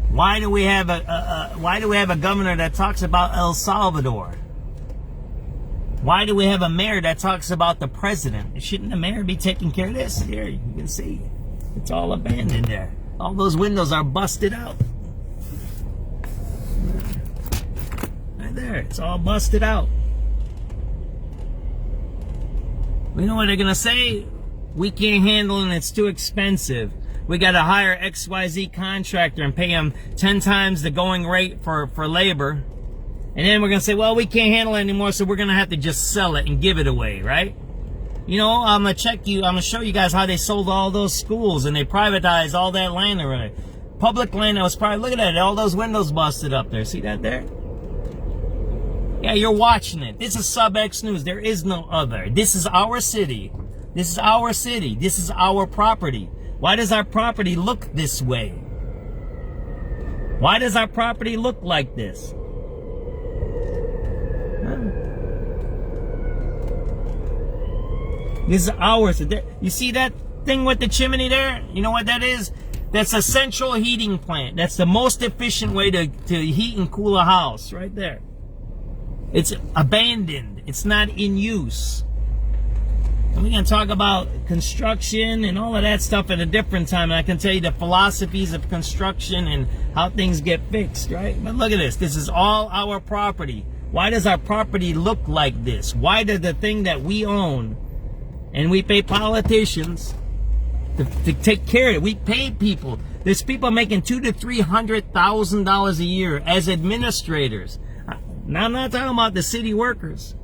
Why do we have a governor that talks about El Salvador? Why do we have a mayor that talks about the president? Shouldn't the mayor be taking care of this? Here, you can see. It's all abandoned there. All those windows are busted out. Right there. It's all busted out. You know what they're going to say? We can't handle it and it's too expensive. We got to hire XYZ contractor and pay them 10 times the going rate for labor. And then we're going to say, well, we can't handle it anymore, so we're going to have to just sell it and give it away, right? You know, I'm going to show you guys how they sold all those schools and they privatized all that land already. Public land that was private. Look at that. All those windows busted up there. See that there? Yeah, you're watching it. This is SubX.News. There is no other. This is our city. This is our city. This is our property. Why does our property look this way? Why does our property look like this? This is ours. You see that thing with the chimney there? You know what that is? That's a central heating plant. That's the most efficient way to heat and cool a house. Right there. It's abandoned. It's not in use. And we're going to talk about construction and all of that stuff at a different time. And I can tell you the philosophies of construction and how things get fixed, right? But look at this. This is all our property. Why does our property look like this? Why does the thing that we own and we pay politicians to take care of it? We pay people. There's people making $200,000 to $300,000 a year as administrators. Now, I'm not talking about the city workers.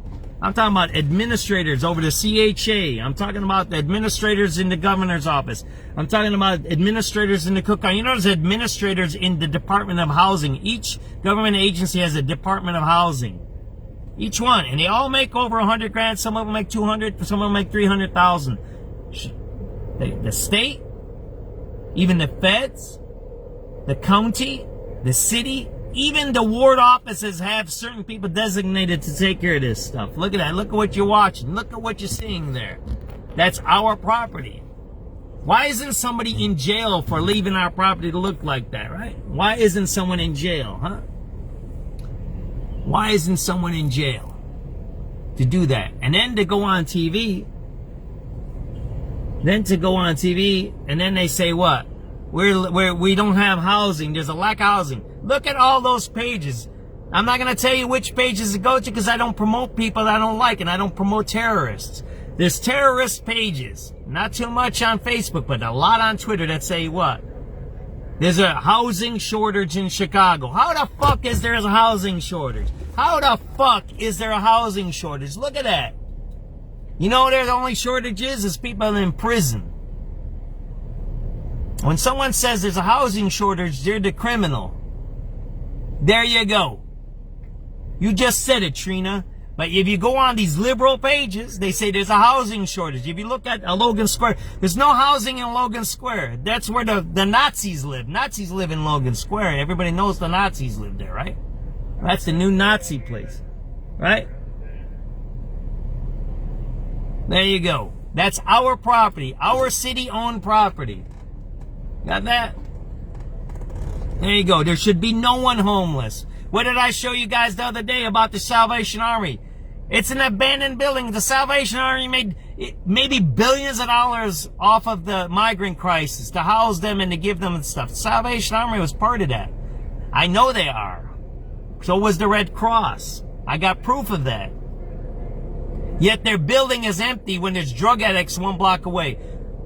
I'm talking about administrators over the CHA. I'm talking about the administrators in the governor's office. I'm talking about administrators in the Cook County. You know, there's administrators in the Department of Housing. Each government agency has a Department of Housing. Each one. And they all make over 100 grand. Some of them make 200. Some of them make 300,000. The state, even the feds, the county, the city, even the ward offices have certain people designated to take care of this stuff. Look at that. Look at what you're watching. Look at what you're seeing there. That's our property. Why isn't somebody in jail for leaving our property to look like that, right? Why isn't someone in jail, huh? Why isn't someone in jail to do that? And then to go on TV, and then they say what? We don't have housing. There's a lack of housing. Look at all those pages. I'm not going to tell you which pages to go to because I don't promote people that I don't like and I don't promote terrorists. There's terrorist pages. Not too much on Facebook, but a lot on Twitter that say what? There's a housing shortage in Chicago. How the fuck is there a housing shortage? How the fuck is there a housing shortage? Look at that. You know where the only shortage is people in prison. When someone says there's a housing shortage, they're the criminal. There you go. You just said it, Trina. But if you go on these liberal pages, they say there's a housing shortage. If you look at Logan Square, there's no housing in Logan Square. That's where the Nazis live. Nazis live in Logan Square. Everybody knows the Nazis live there, right? That's the new Nazi place, right? There you go. That's our property, our city-owned property. Got that? There you go. There should be no one homeless. What did I show you guys the other day about the Salvation Army? It's an abandoned building. The Salvation Army maybe billions of dollars off of the migrant crisis to house them and to give them stuff. Salvation Army was part of that. I know they are. So was the Red Cross. I got proof of that. Yet their building is empty when there's drug addicts 1 block away.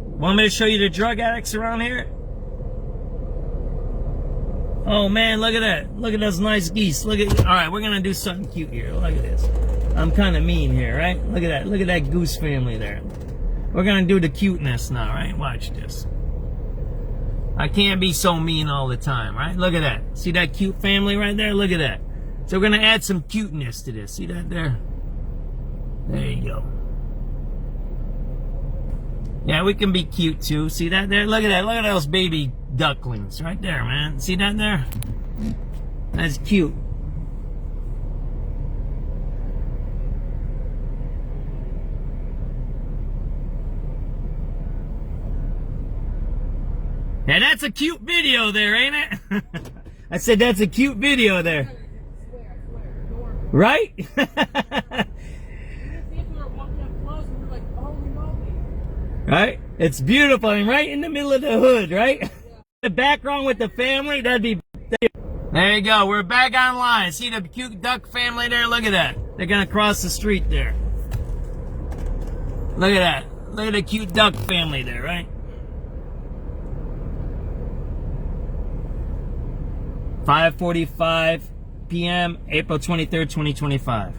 Want me to show you the drug addicts around here? Oh man, look at that. Look at those nice geese. Look at, all right, we're gonna do something cute here. Look at this. I'm kind of mean here, right? Look at that. Look at that goose family there. We're gonna do the cuteness now, right? Watch this. I can't be so mean all the time, right? Look at that. See that cute family right there? Look at that. So we're gonna add some cuteness to this. See that there? There you go. Yeah, we can be cute too. See that there? Look at that. Look at those baby ducklings right there, man. See that there? That's cute. Yeah, that's a cute video there, ain't it? I said that's a cute video there. Right? Right? It's beautiful and right in the middle of the hood, right? The background with the family, that'd be... There you go, we're back online. See the cute duck family there? Look at that. They're gonna cross the street there. Look at that. Look at the cute duck family there, right? 5:45 p.m., April 23rd, 2025.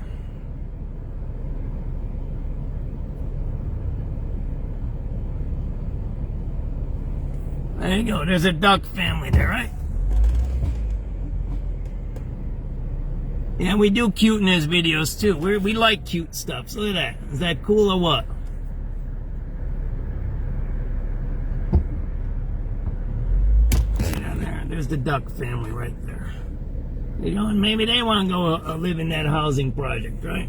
There you go. There's a duck family there, right? Yeah, we do cuteness videos too. We like cute stuff. So look at that. Is that cool or what? Down there. There's the duck family right there. You know, and maybe they want to go live in that housing project, right?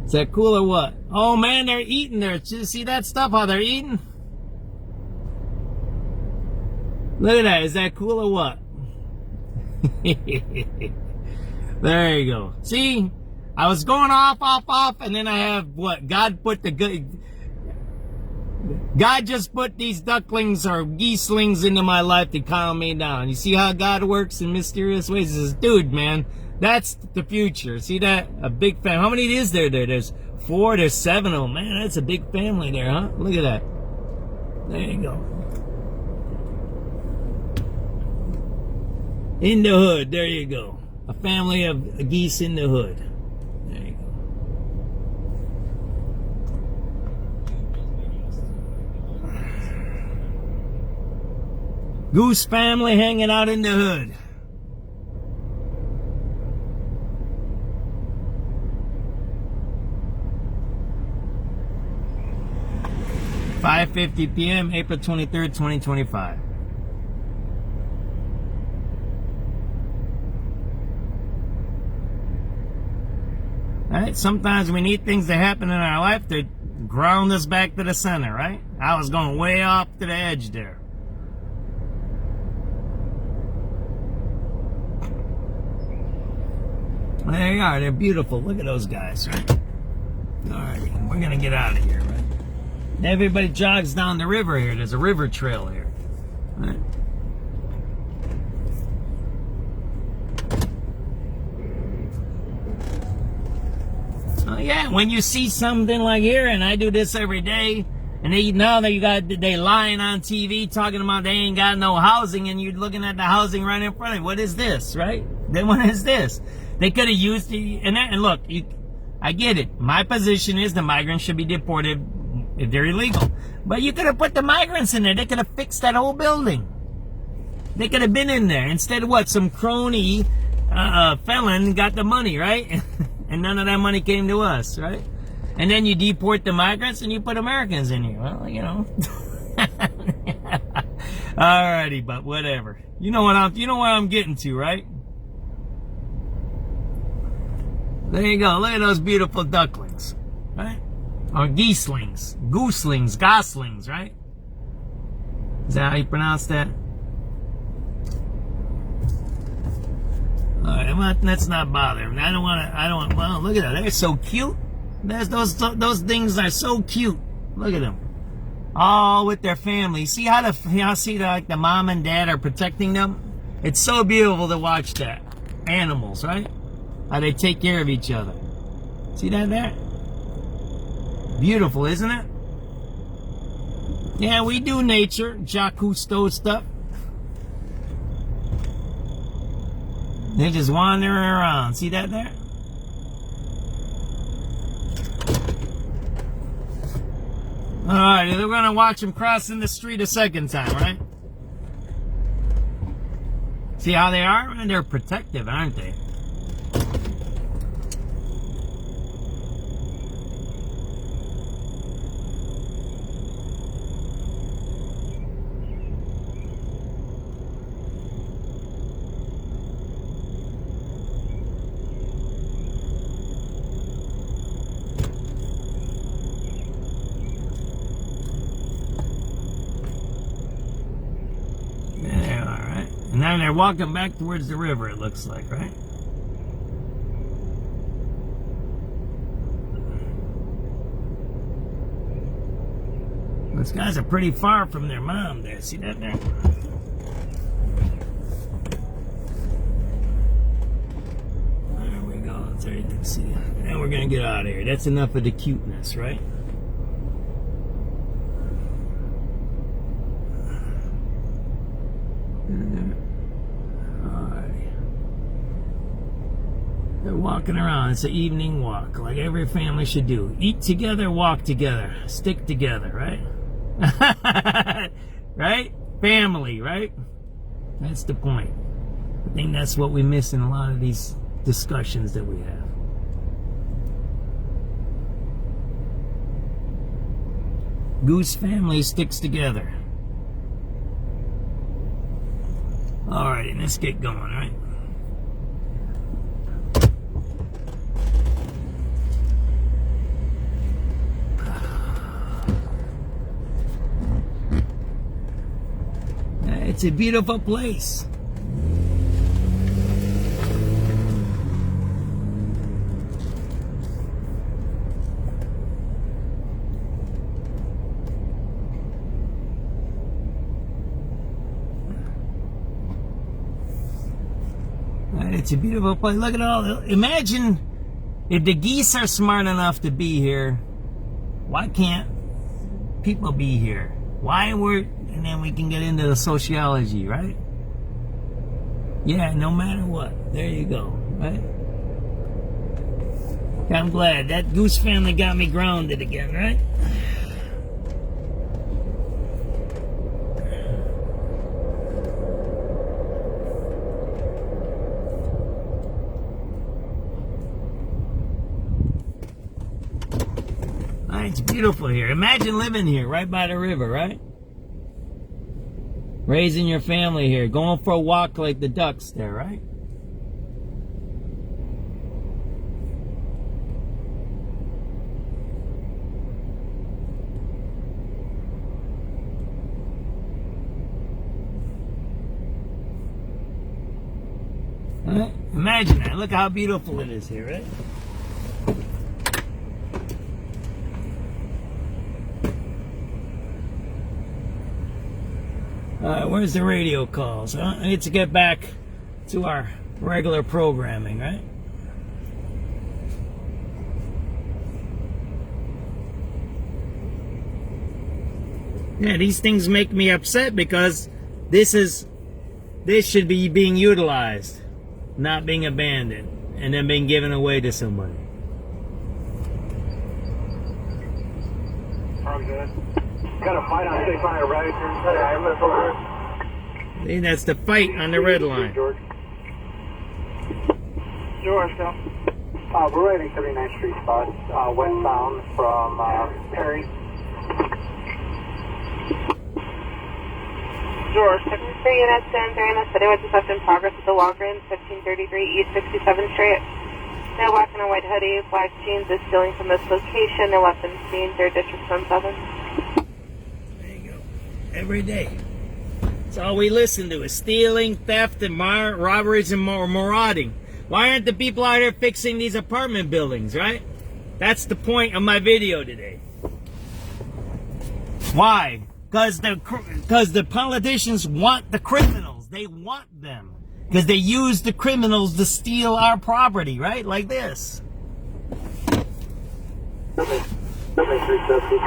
Is that cool or what? Oh man, they're eating there. See that stuff? How they're eating? Look at that. Is that cool or what? There you go. See? I was going off, and then I have what? God just put these ducklings or geeslings into my life to calm me down. You see how God works in mysterious ways? He says, dude, man, that's the future. See that? A big family. How many is there? There's 4, there's 7 of them. Man, that's a big family there, huh? Look at that. There you go. In the hood, there you go. A family of geese in the hood. There you go. Goose family hanging out in the hood. (5:50 p.m., April 23rd, 2025. Right? Sometimes we need things to happen in our life to ground us back to the center, right? I was going way off to the edge there. There you are. They're beautiful. Look at those guys, right? All right. We're going to get out of here, right? Everybody jogs down the river here. There's a river trail here. Right? Oh, yeah, when you see something like here, and I do this every day, and they lying on TV talking about they ain't got no housing, and you're looking at the housing right in front of you. What is this, right? Then what is this? They could have used the, and look, I get it. My position is the migrants should be deported if they're illegal. But you could have put the migrants in there. They could have fixed that whole building. They could have been in there. Instead of what? Some crony felon got the money, right? And none of that money came to us, right? And then you deport the migrants and you put Americans in here. Well, you know. Alrighty, but whatever. You know what I'm getting to, right? There you go. Look at those beautiful ducklings, right? Or geeslings, gooselings, goslings, right? Is that how you pronounce that? Alright, well, let's not bother them. Well, look at that. They're so cute. Those things are so cute. Look at them. All with their family. See how the mom and dad are protecting them? It's so beautiful to watch that. Animals, right? How they take care of each other. See that there? Beautiful, isn't it? Yeah, we do nature, Jacques Cousteau stuff. They're just wandering around. See that there? Alright, we're gonna watch them crossing the street a second time, right? See how they are? And they're protective, aren't they? Now they're walking back towards the river, it looks like, right? Those guys are pretty far from their mom there. See that there? There we go. There you can see. Now we're going to get out of here. That's enough of the cuteness, right? They're walking around. It's an evening walk, like every family should do. Eat together, walk together, stick together, right? Right? Family, right? That's the point. I think that's what we miss in a lot of these discussions that we have. Goose family sticks together. Alright, let's get going, right? It's a beautiful place. It's a beautiful place. Look at all. Imagine if the geese are smart enough to be here. Why can't people be here? Why we're, and then we can get into the sociology, right? Yeah, no matter what. There you go, right? I'm glad that goose family got me grounded again, right? It's beautiful here. Imagine living here, right by the river, right? Raising your family here, going for a walk like the ducks there, right? Imagine that. Look how beautiful it is here, right? Where's the radio calls? Huh? I need to get back to our regular programming, right? Yeah, these things make me upset because this should be being utilized, not being abandoned, and then being given away to somebody. Got a fight on 600 right here. See, that's the fight on the red line. George, go. we're right at 39th Street spot, westbound from Perry. George. 3 units in, 3 units, today with just in progress at the Walgreens, 1533 East 67th Street. They're black and a white hoodie, black jeans is stealing from this location, no weapons seen, 3rd District 17. There you go. Every day. That's all we listen to is stealing, theft, and robberies and marauding. Why aren't the people out here fixing these apartment buildings, right? That's the point of my video today. Why? Because the politicians want the criminals. They want them. Because they use the criminals to steal our property, right? Like this. 7370.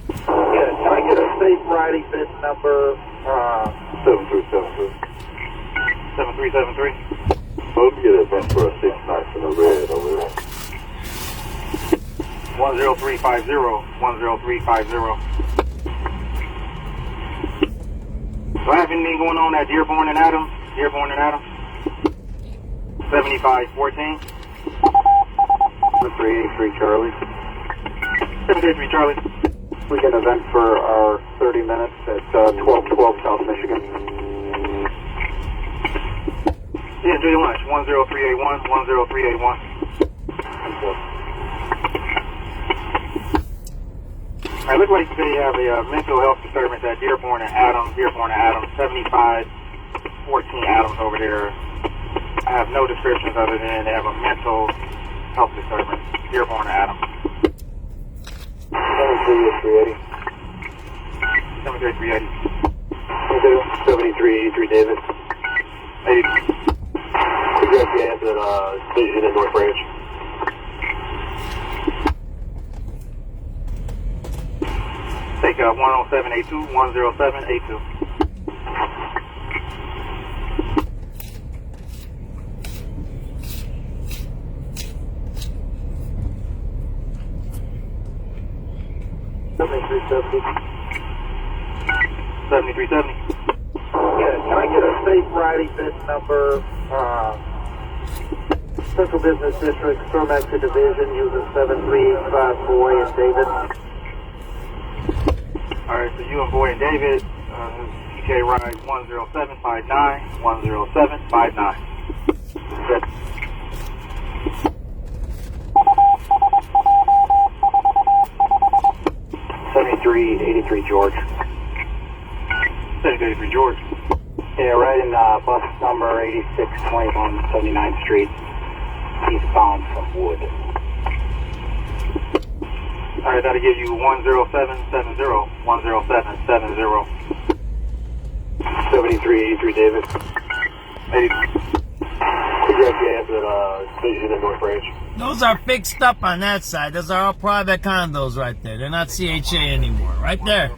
Yeah, can I get a safe riding VIN number? 7373. 7373. Hope you get a vent for a 6 nights in the red over there. 10350. 10350. Do I have anything going on at Dearborn and Adams? Dearborn and Adams? 7514. 383 Charlie. 733 Charlie. We get an event for our 30 minutes at 1212 South Michigan. Yeah, enjoy your lunch. 10381. 10381. All right, look like they have a mental health disturbance at Dearborn and Adams. Dearborn and Adams, 7514 Adams over there. I have no descriptions other than they have a mental health disturbance. Dearborn and Adams. 73380. 73380. 7383 David. 80. Exactly at the station in North Branch. Take 10782. 10782. Yeah, can I get a safe riding VIN number? Central Business District, Stormaxer Division, using 735 Boy and David. Alright, so you and Boy and David, TK ride 10759. 10759. Good. 7383 George. 7383 George. Yeah, right in bus number 8621 79th Street, eastbound from Wood. Alright, that'll give you 10770. 10770. 7383 David. 80. Exactly at the station in North Branch. Those are fixed up on that side. Those are all private condos right there. They're not CHA anymore. Right there.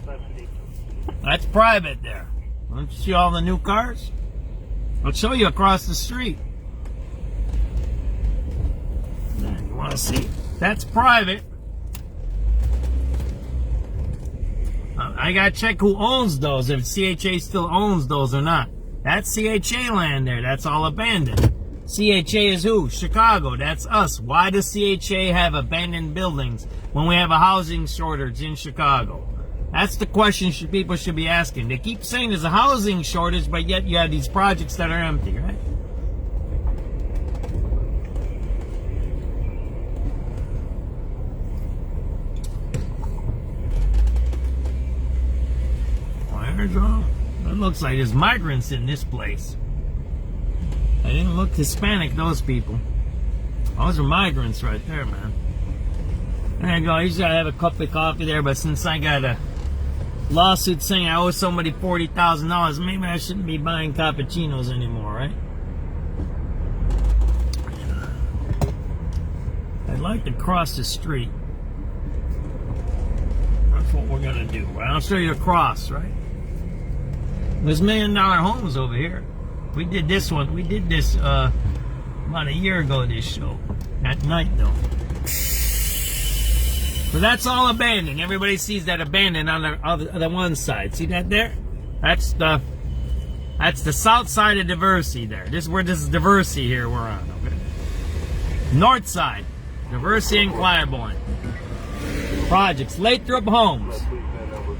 That's private there. Don't you see all the new cars? I'll show you across the street. You want to see? That's private. I got to check who owns those, if CHA still owns those or not. That's CHA land there. That's all abandoned. CHA is who? Chicago. That's us. Why does CHA have abandoned buildings when we have a housing shortage in Chicago? That's the question people should be asking. They keep saying there's a housing shortage, but yet you have these projects that are empty, right? There's all. It looks like there's migrants in this place. They didn't look Hispanic, those people. Those are migrants right there, man. There you go. I usually have a cup of coffee there, but since I got a lawsuit saying I owe somebody $40,000, maybe I shouldn't be buying cappuccinos anymore, right? I'd like to cross the street. That's what we're gonna do. I'll show you across, right? There's $1 million homes over here. We did this one. We did this about a year ago, this show. At night, though. So that's all abandoned. Everybody sees that abandoned on the one side. See that there? That's the south side of Diversey there. This is where this is Diversey here we're on, okay? North side. Diversey and Claiborne. Projects. Lathrop Homes.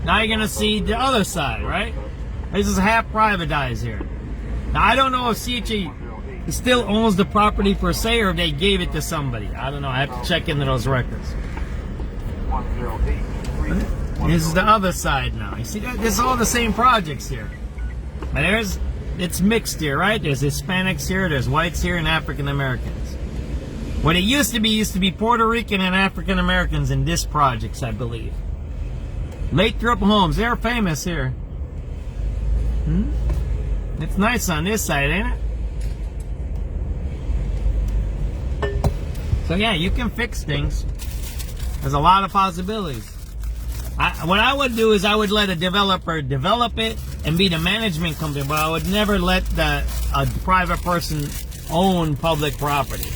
Now you're going to see the other side, right? This is half privatized here. Now, I don't know if CHA still owns the property per se or if they gave it to somebody. I don't know. I have to check into those records. This is the other side now. You see that? This is all the same projects here. But it's mixed here, right? There's Hispanics here, there's whites here, and African Americans. What it used to be Puerto Rican and African Americans in this projects, I believe. Lathrop Homes, they're famous here. It's nice on this side, ain't it? So yeah, you can fix things. There's a lot of possibilities. What I would do is I would let a developer develop it and be the management company, but I would never let a private person own public property.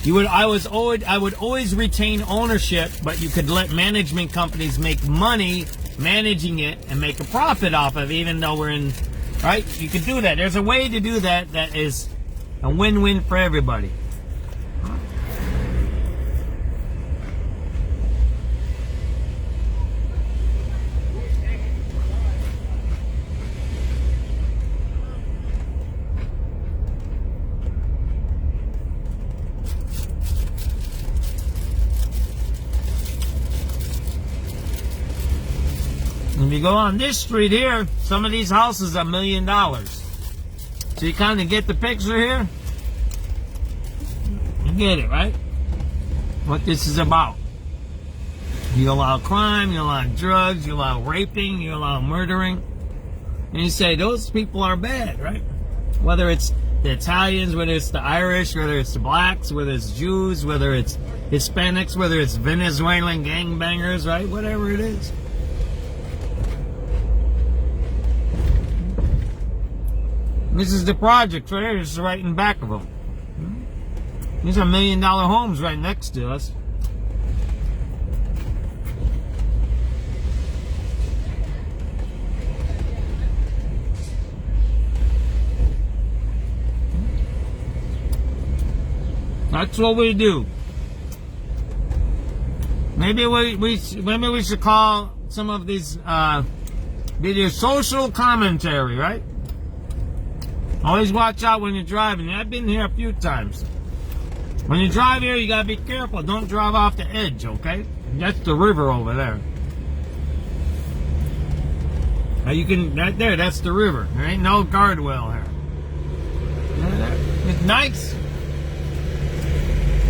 I would always retain ownership, but you could let management companies make money managing it and make a profit off of it, even though we're in, right? You could do that. There's a way to do that that is a win-win for everybody. If you go on this street here, some of these houses are $1 million. So you kind of get the picture here? You get it, right? What this is about. You allow crime, you allow drugs, you allow raping, you allow murdering. And you say, those people are bad, right? Whether it's the Italians, whether it's the Irish, whether it's the blacks, whether it's Jews, whether it's Hispanics, whether it's Venezuelan gangbangers, right? Whatever it is. This is the project right here. This is right in back of them. These are $1 million homes right next to us. That's what we do. Maybe we should call some of these videos social commentary, right? Always watch out when you're driving. I've been here a few times. When you drive here, you gotta be careful. Don't drive off the edge, okay? That's the river over there. Now you can, right there, that's the river. There ain't no guardrail here. It's nice.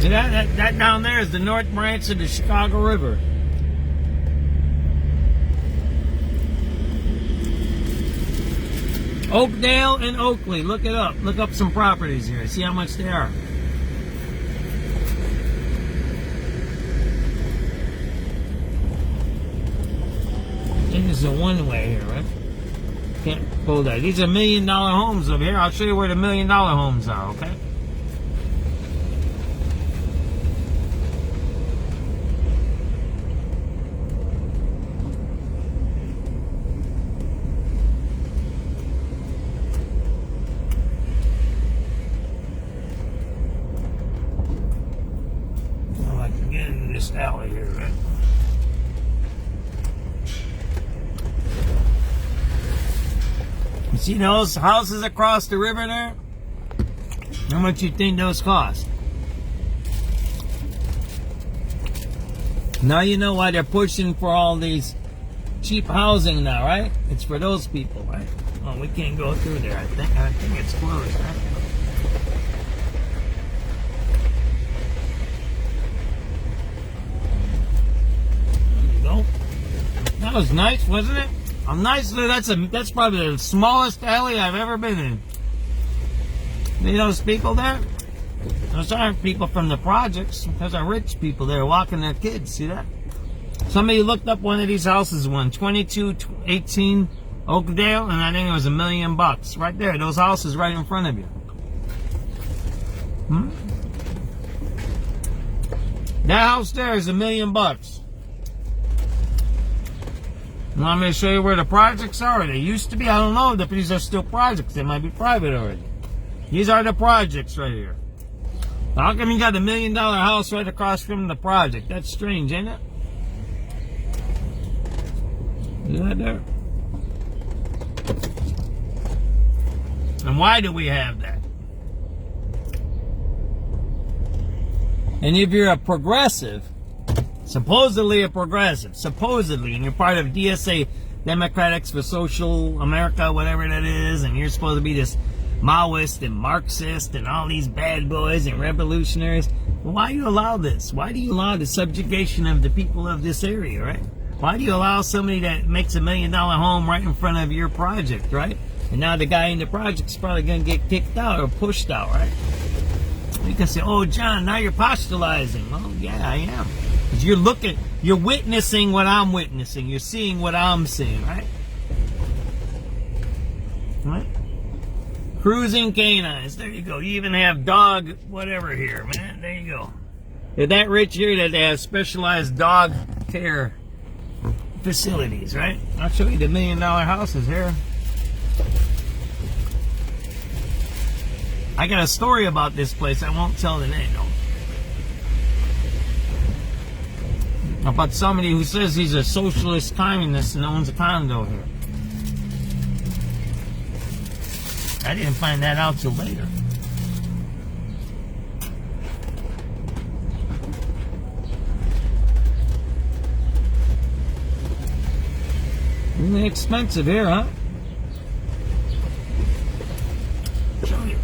See that down there is the North Branch of the Chicago River. Oakdale and Oakley. Look it up. Look up some properties here. See how much they are. And this is a one-way here, right? Can't pull that. These are $1 million homes over here. I'll show you where the $1 million homes are, okay? This alley here, right? You see those houses across the river there? How much you think those cost? Now you know why they're pushing for all these cheap housing now, right? It's for those people, right? Oh, we can't go through there. I think it's closed, right? That was nice, wasn't it? I'm nice. That's probably the smallest alley I've ever been in. See those people there? Those aren't people from the projects. Those are rich people there walking their kids. See that? Somebody looked up one of these houses, 2218 Oakdale, and I think it was $1 million right there. Those houses right in front of you. That house there is $1 million. Want me to show you where the projects are? They used to be. I don't know if these are still projects. They might be private already. These are the projects right here. How come you got $1 million house right across from the project? That's strange, ain't it? Is that there? And why do we have that? And if you're a progressive, supposedly a progressive, supposedly, and you're part of DSA, Democrats for Social America, whatever that is, and you're supposed to be this Maoist and Marxist and all these bad boys and revolutionaries. Well, why do you allow this? Why do you allow the subjugation of the people of this area, right? Why do you allow somebody that makes $1 million home right in front of your project, right? And now the guy in the project is probably going to get kicked out or pushed out, right? You can say, oh, John, now you're postulizing. Well, yeah, I am. Because you're witnessing what I'm witnessing. You're seeing what I'm seeing, right? Right? Cruising canines. There you go. You even have dog whatever here, man. There you go. They're that rich here that they have specialized dog care facilities, right? I'll show you the $1 million houses here. I got a story about this place. I won't tell the name, though. About somebody who says he's a socialist communist and owns a condo here. I didn't find that out till later. Really expensive here, huh? Show you.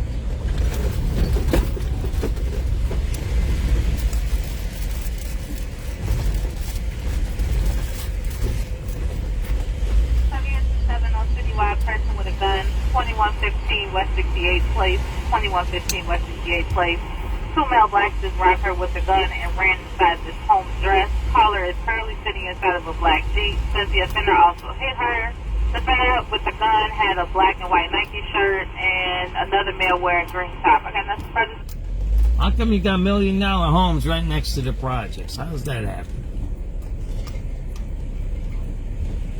Person with a gun, 2115 West 68th Place, 2115 West 68th Place. Two male blacks just robbed her with a gun and ran inside this home dress. Caller is currently sitting inside of a black Jeep. Says the offender also hit her. The offender with the gun had a black and white Nike shirt and another male wearing green top. Okay, that's the present. How come you got $1 million homes right next to the projects? How does that happen?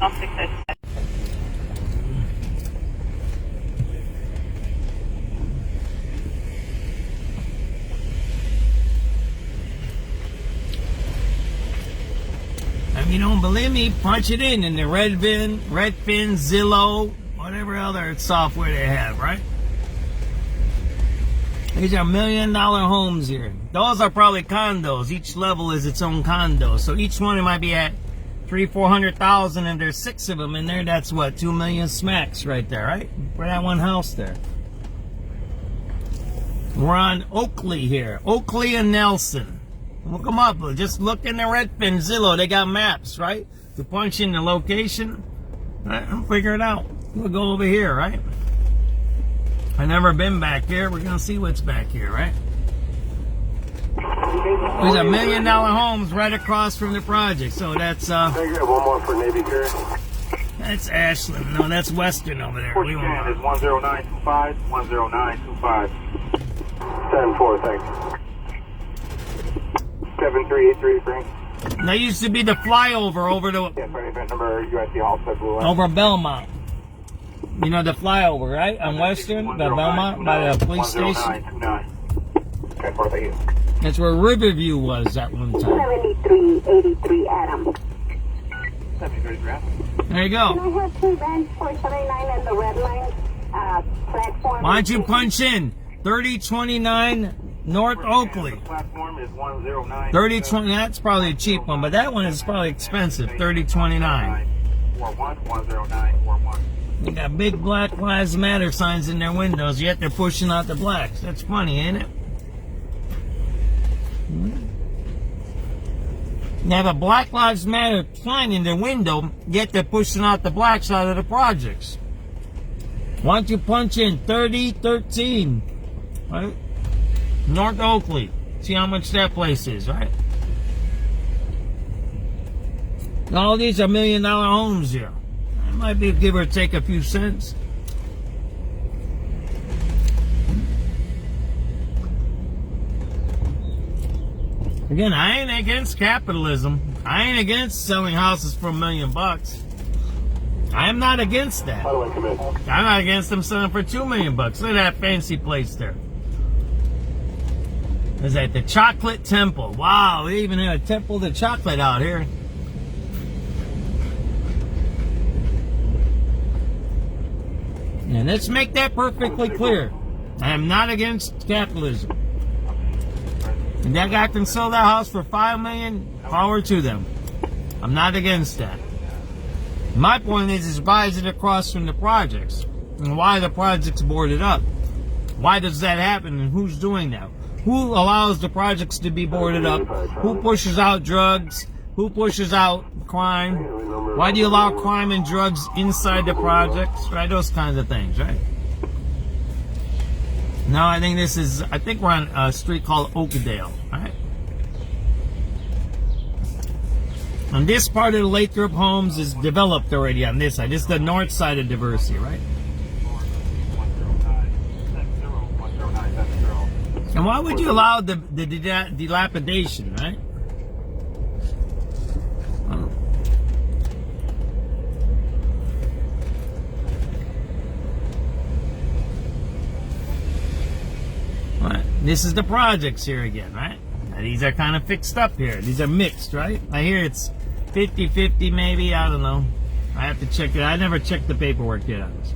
I'll fix that. If you don't believe me, punch it in the Redfin, Zillow, whatever other software they have, right? These are $1 million homes here. Those are probably condos. Each level is its own condo. So each one might be at $300,000-$400,000, and there's 6 of them in there. That's what, 2 million smacks right there, right? For that one house there. We're on Oakley here. Oakley and Nelson. Look them up. Just look in the Redfin Zillow. They got maps, right? To punch in the location. Right? I'll figure it out. We'll go over here, right? I've never been back here. We're going to see what's back here, right? There's $1 million homes right across from the project. So that's, Can I get one more for Navy Pier? That's Ashland. No, that's Western over there. We Portugal is 10925, 10925. 10-4, thanks. 7383, Frank. That used to be the flyover over the Yeah, sorry, event number USD Halstead Blue Line. over Belmont. You know the flyover, right? On Western, the Belmont by the police station. 10929. 10-4, thank you. That's where Riverview was at one time. 7383 Adam. 73 Adam. There you go. Can I have 2 vans for 79 and the red line platform? Why don't you punch in 3029 North Oakley? The platform is 109. 3020, that's probably a cheap one, but that one is probably expensive. 3029. 41 They got big Black Lives Matter signs in their windows, yet they're pushing out the blacks. That's funny, ain't it? They have a Black Lives Matter sign in their window, yet they're pushing out the blacks out of the projects. Why don't you punch in 3013, right? North Oakley. See how much that place is, right? All these are $1 million homes here. It might be give or take a few cents. Again, I ain't against capitalism. I ain't against selling houses for $1 million. I am not against that. How do I come in? I'm not against them selling for $2 million. Look at that fancy place there. Is that the Chocolate Temple? Wow, they even have a temple to chocolate out here. And let's make that perfectly clear. I am not against capitalism. And that guy can sell that house for $5 million, power to them. I'm not against that. My point is buys it across from the projects. And why the projects boarded up. Why does that happen, and who's doing that? Who allows the projects to be boarded up? Who pushes out drugs? Who pushes out crime? Why do you allow crime and drugs inside the projects? Right? Those kinds of things, right? Now I think we're on a street called Oakdale, right? And this part of the Lathrop Homes is developed already on this side. This is the north side of Diversey, right? And why would you allow the dilapidation, right? Right. This is the projects here again, right? Now, these are kind of fixed up here. These are mixed, right? I hear it's 50-50 maybe. I don't know. I have to check it. I never checked the paperwork yet on this.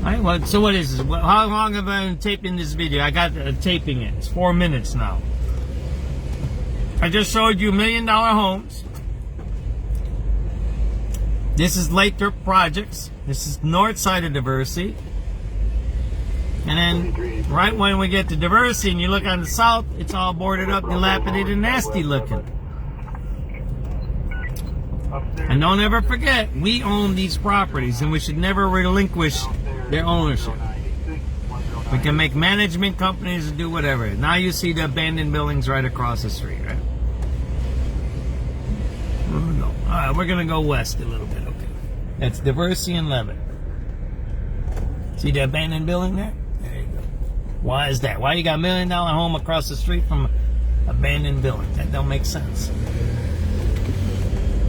Alright, well, so what is this? How long have I been taping this video? I got taping it. It's 4 minutes now. I just showed you $1 million homes. This is Lathrop Projects. This is north side of Diversey. And then right when we get to Diversey and you look on the south, it's all boarded up, dilapidated, and nasty looking. And don't ever forget, we own these properties and we should never relinquish their ownership. We can make management companies do whatever. Now you see the abandoned buildings right across the street, right? Alright, we're gonna go west a little bit, okay. That's Diversey and Levitt. See the abandoned building there? There you go. Why is that? Why you got $1 million home across the street from abandoned building? That don't make sense.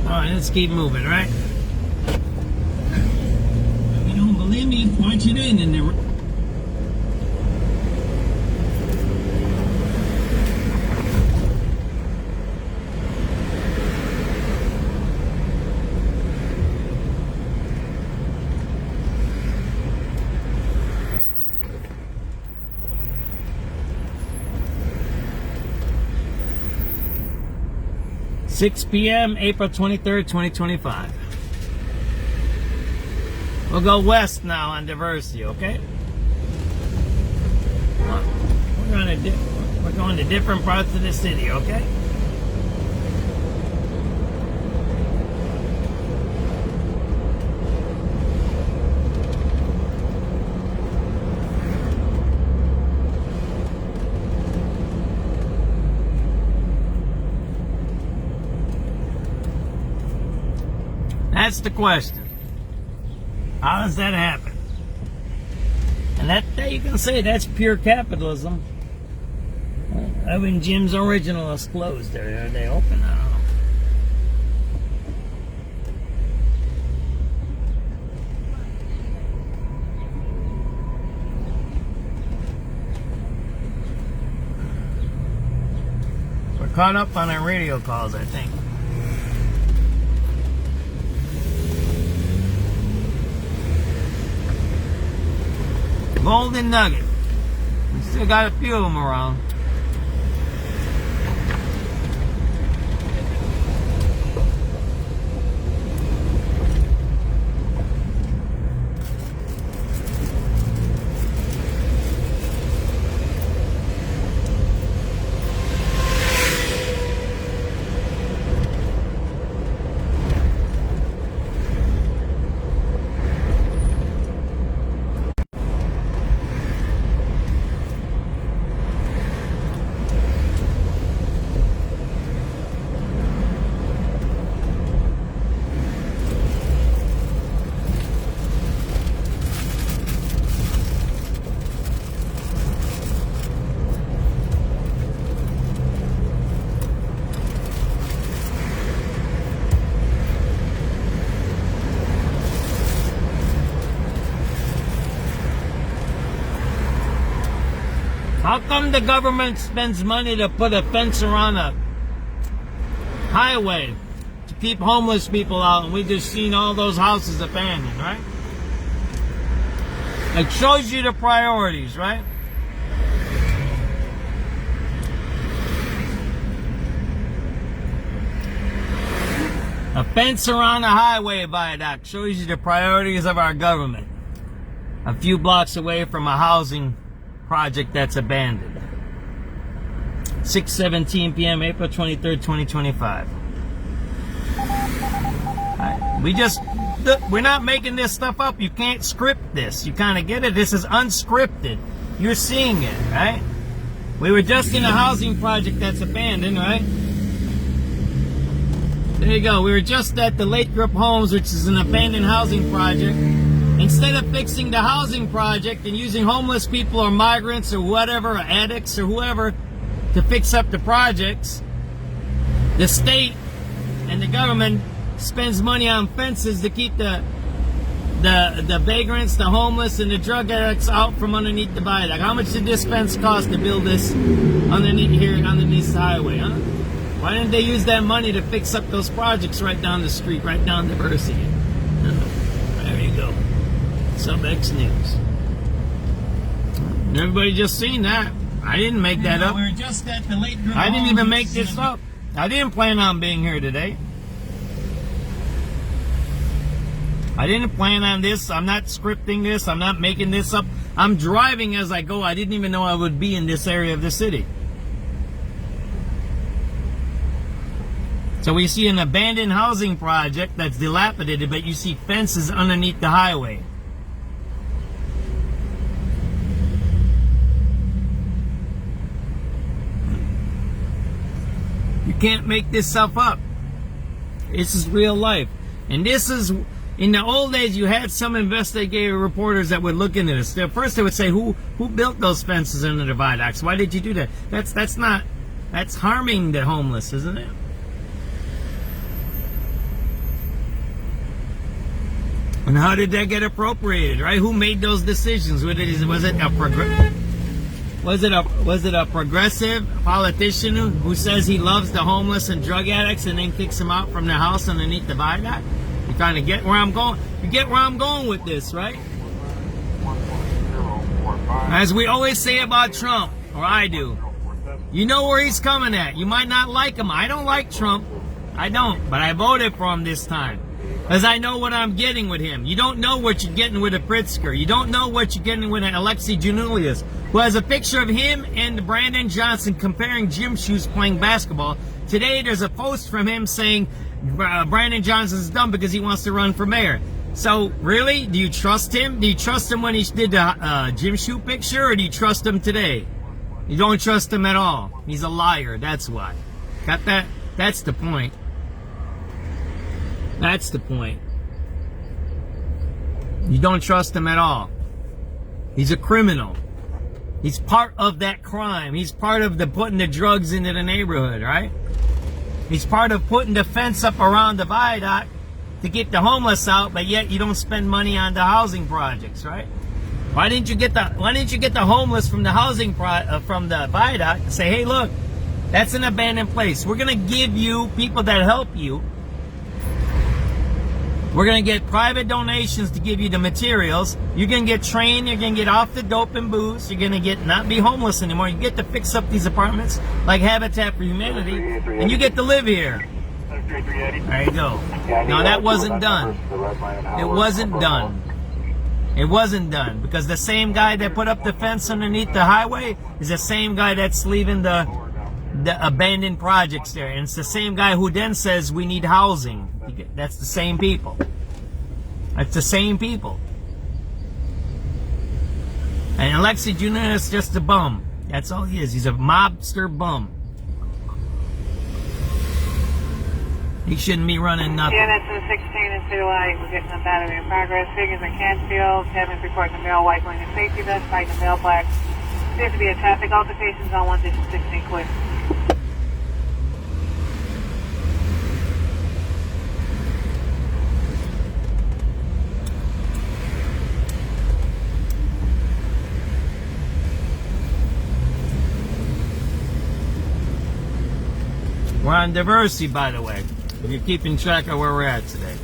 Alright, let's keep moving, right? If you don't believe me, watch it in there. 6 p.m., April 23rd, 2025. We'll go west now on Diversey, okay? We're going to different parts of the city, okay? That's the question. How does that happen? And that you can say that's pure capitalism. I mean, Jim's Original is closed. Are they open? I don't know. We're caught up on our radio calls, I think. Golden Nugget. We still got a few of them around. How come the government spends money to put a fence around a highway to keep homeless people out, and we just seen all those houses abandoned, right? It shows you the priorities, right? A fence around the highway viaduct shows you the priorities of our government. A few blocks away from a housing project that's abandoned. 6:17 p.m. April 23rd, 2025. We're not making this stuff up. You can't script this. You kind of get it. This is unscripted. You're seeing it, right? We were just in a housing project that's abandoned, right? There you go. We were just at the Lake Group Homes, which is an abandoned housing project. Instead of fixing the housing project and using homeless people or migrants or whatever, or addicts or whoever, to fix up the projects, the state and the government spends money on fences to keep the vagrants, the homeless, and the drug addicts out from underneath the viaduct. How much did this fence cost to build this underneath the highway, huh? Why didn't they use that money to fix up those projects right down the street, right down Diversity? There you go. SubX.News. Everybody just seen that. I didn't make that up. We were just at the Lake Group. I didn't even make this up. I didn't plan on being here today. I didn't plan on this. I'm not scripting this. I'm not making this up. I'm driving as I go. I didn't even know I would be in this area of the city. So we see an abandoned housing project that's dilapidated, but you see fences underneath the highway. You can't make this stuff up. This is real life. And this is, in the old days, you had some investigative reporters that would look into this. First they would say, who built those fences under the viaducts? Why did you do that? That's harming the homeless, isn't it? And how did that get appropriated, right? Who made those decisions? Was it a progressive politician who says he loves the homeless and drug addicts and then kicks them out from their house underneath the viaduct? You kind of get where I'm going. You get where I'm going with this, right? As we always say about Trump, or I do, you know where he's coming at. You might not like him. I don't like Trump. I don't, but I voted for him this time. Because I know what I'm getting with him. You don't know what you're getting with a Pritzker. You don't know what you're getting with an Alexei Janulius, who has a picture of him and Brandon Johnson comparing gym shoes playing basketball. Today there's a post from him saying Brandon Johnson's dumb because he wants to run for mayor. So really, do you trust him? Do you trust him when he did the gym shoe picture, or do you trust him today? You don't trust him at all. He's a liar, that's why. Got that? That's the point. That's the point. You don't trust him at all. He's a criminal. He's part of that crime. He's part of the putting the drugs into the neighborhood, right? He's part of putting the fence up around the viaduct to get the homeless out, but yet you don't spend money on the housing projects, right? Why didn't you get the homeless from the housing from the viaduct and say, hey, look, that's an abandoned place. We're gonna give you people that help you. We're going to get private donations to give you the materials. You're going to get trained. You're going to get off the dope and booze. You're going to not be homeless anymore. You get to fix up these apartments like Habitat for Humanity, and you get to live here. There you go. No, that wasn't done. It wasn't done. It wasn't done because the same guy that put up the fence underneath the highway is the same guy that's leaving the abandoned projects there. And it's the same guy who then says we need housing. That's the same people. That's the same people. And Alexei Jr. is just a bum. That's all he is. He's a mobster bum. He shouldn't be running nothing. Yeah, that's the 16 in Citywide. We're getting a battery in progress. Figures in Canfield. Kevin's reporting a male white wearing a safety vest, fighting a male black. Appears to be a traffic altercations on 116 quick. We're on Diversity, by the way, if you're keeping track of where we're at today.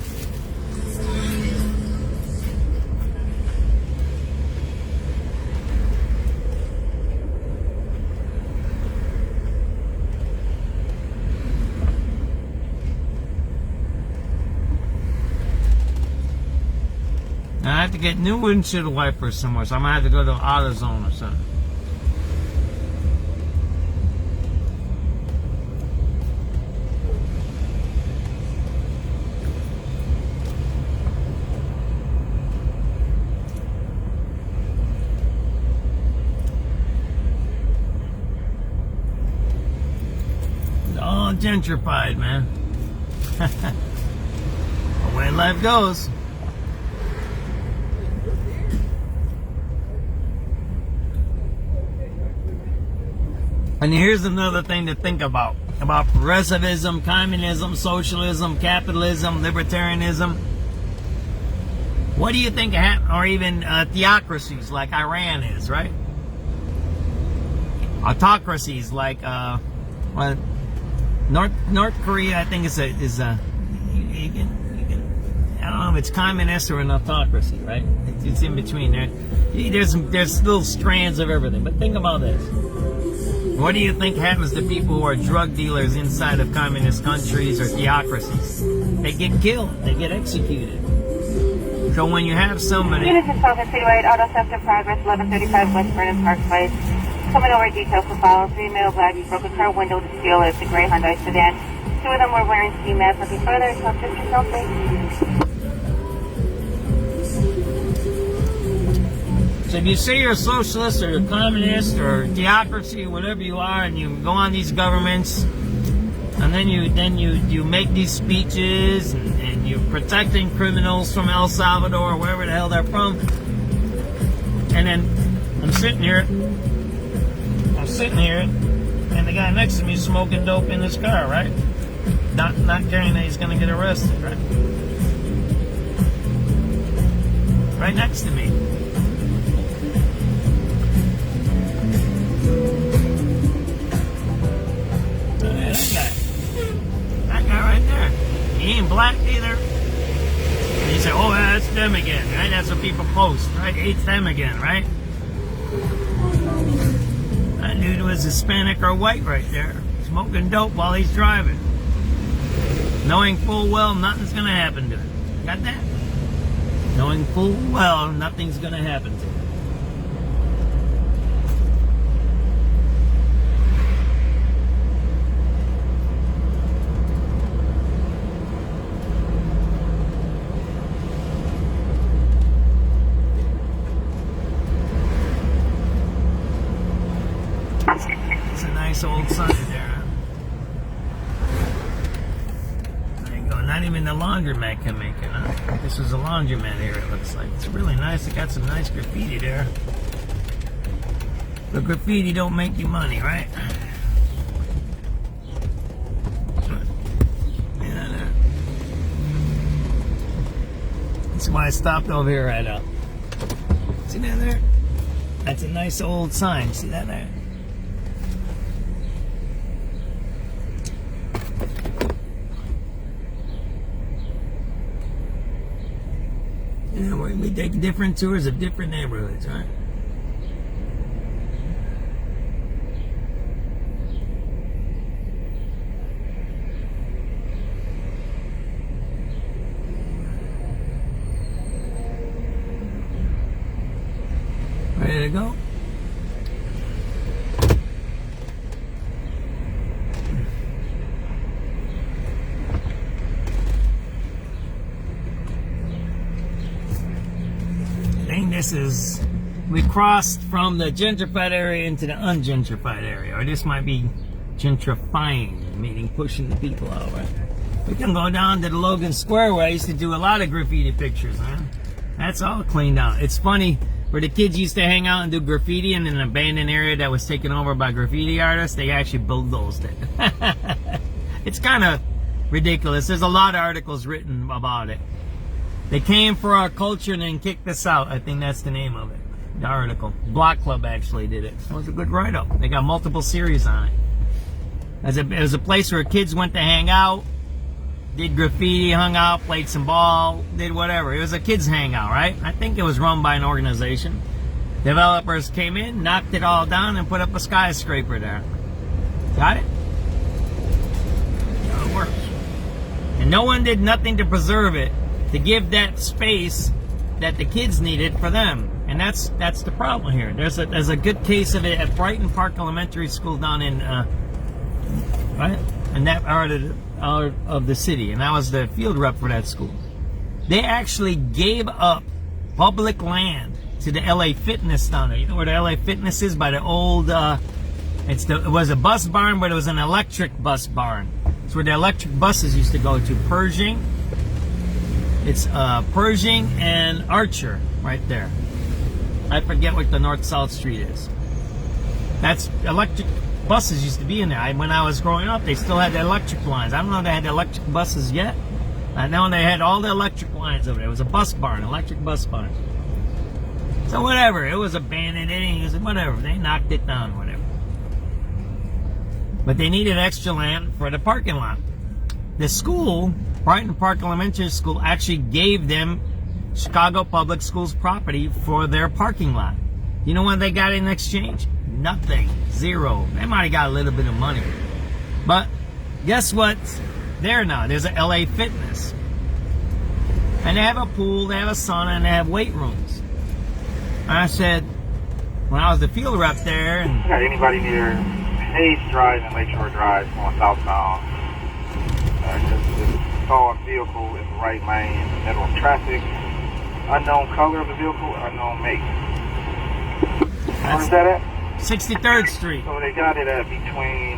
have to get new windshield wipers somewhere, so I'm gonna have to go to AutoZone or something. It's all gentrified, man. The way life goes. And here's another thing to think about progressivism, communism, socialism, capitalism, libertarianism. What do you think happened, or even theocracies like Iran is, right? Autocracies like North Korea, I think is I don't know if it's communist or an autocracy, right? It's in between there. There's little strands of everything. But think about this. What do you think happens to people who are drug dealers inside of communist countries or theocracies? They get killed. They get executed. So when you have somebody... Unit 6,000 Citywide, Auto Theft in Progress, 1135 West Vernon Parkway. Coming over details to follow. 3 male bladdies broke a car window to steal it. It's a gray Hyundai sedan. 2 of them were wearing ski masks. Nothing further. Something. So if you say you're a socialist or a communist or theocracy, whatever you are, and you go on these governments, and then you make these speeches, and you're protecting criminals from El Salvador or wherever the hell they're from, and then I'm sitting here, and the guy next to me is smoking dope in his car, right? Not caring that he's going to get arrested, right? Right next to me. That guy right there. He ain't black either. And you say, oh, that's them again, right? That's what people post, right? It's them again, right? That dude was Hispanic or white right there. Smoking dope while he's driving. Knowing full well nothing's going to happen to him. Got that? Knowing full well nothing's going to happen to him. Old sign there. There you go. Not even the laundromat can make it, huh? This is a laundromat here, it looks like. It's really nice. It got some nice graffiti there. But graffiti don't make you money, right? Yeah, that's why I stopped over here right up. See that there? That's a nice old sign. See that there? Yeah, we take different tours of different neighborhoods, right? Ready to go? We crossed from the gentrified area into the ungentrified area, or this might be gentrifying, meaning pushing the people out, right? We can go down to the Logan Square where I used to do a lot of graffiti pictures, man. That's all cleaned out. It's funny, where the kids used to hang out and do graffiti in an abandoned area that was taken over by graffiti artists, they actually bulldozed it. It's kind of ridiculous. There's a lot of articles written about it. They came for our culture and then kicked us out. I think that's the name of it. The article. Block Club actually did it. It was a good write-up. They got multiple series on it. It was a place where kids went to hang out, did graffiti, hung out, played some ball, did whatever. It was a kids hangout, right? I think it was run by an organization. Developers came in, knocked it all down, and put up a skyscraper there. Got it? How it works. And no one did nothing to preserve it, to give that space that the kids needed for them. And that's the problem here. There's a good case of it at Brighton Park Elementary School down in right in that part of the city, and I was the field rep for that school. They actually gave up public land to the LA Fitness down there. You know where the LA Fitness is? By the old it was a bus barn, but it was an electric bus barn. It's where the electric buses used to go to. Pershing. It's Pershing and Archer right there. I forget what the North-South Street is. That's electric buses used to be in there. When I was growing up, they still had the electric lines. I don't know if they had the electric buses yet. I know they had all the electric lines over there. It was a bus barn, electric bus barn. So whatever, it was abandoned. Whatever, they knocked it down, whatever. But they needed extra land for the parking lot. The school, Brighton Park Elementary School, actually gave them Chicago Public Schools property for their parking lot. You know what they got in exchange? Nothing. Zero. They might have got a little bit of money. But guess what's there now? There's a LA Fitness. And they have a pool, they have a sauna, and they have weight rooms. And I said, when I was the field rep there, and got anybody near Hayes Drive and Lakeshore Drive going southbound? Just saw a vehicle in the right lane, in the middle of traffic. Unknown color of the vehicle, unknown make. Where's that at? 63rd Street. So they got it at between.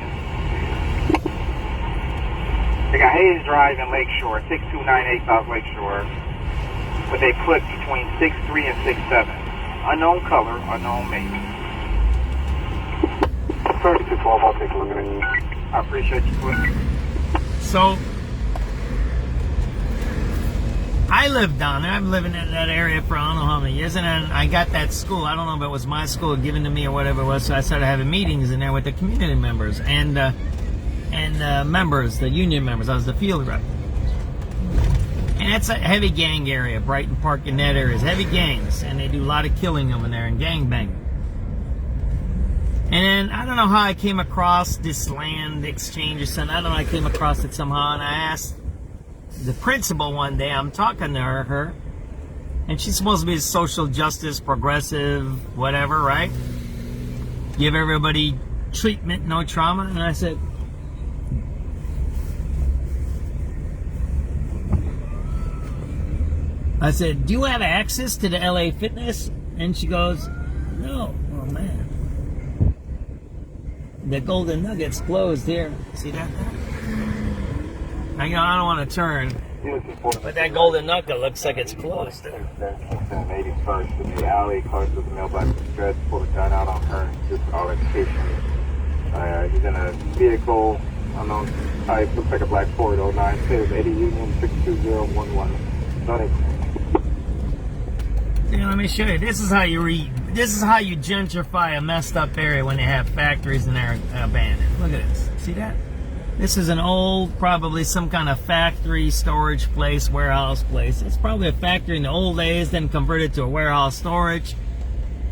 They got Hayes Drive and Lakeshore, 6298 South Lakeshore. But they put between 63 and 67. Unknown color, unknown make. 3212, I'll take a look at it. I appreciate you, Cliff. So I lived down there. I've lived in that area for I don't know how many years, and then I got that school. I don't know if it was my school given to me or whatever it was. So I started having meetings in there with the community members and members, the union members. I was the field rep, and it's a heavy gang area. Brighton Park in that area is heavy gangs, and they do a lot of killing over there and gang banging. And then I don't know how I came across this land exchange or something. I don't know. I came across it somehow, and I asked the principal one day. I'm talking to her, and she's supposed to be social justice, progressive, whatever, right? Give everybody treatment, no trauma. And I said, do you have access to the LA Fitness? And she goes, no. Oh, man. The Golden Nugget's closed here. See that? I don't want to turn, but that Golden Nugget looks like it's closed. Kingston 81st in the alley, close to the mailbox address, pulled a gun out on her, just all education. He's in a vehicle, unknown type, looks like a black Ford 092, 80 Union 62011. Let me show you. This is how you gentrify a messed up area when they have factories and they're abandoned. Look at this. See that? This is an old, probably some kind of factory, storage place, warehouse place. It's probably a factory in the old days, then converted to a warehouse storage.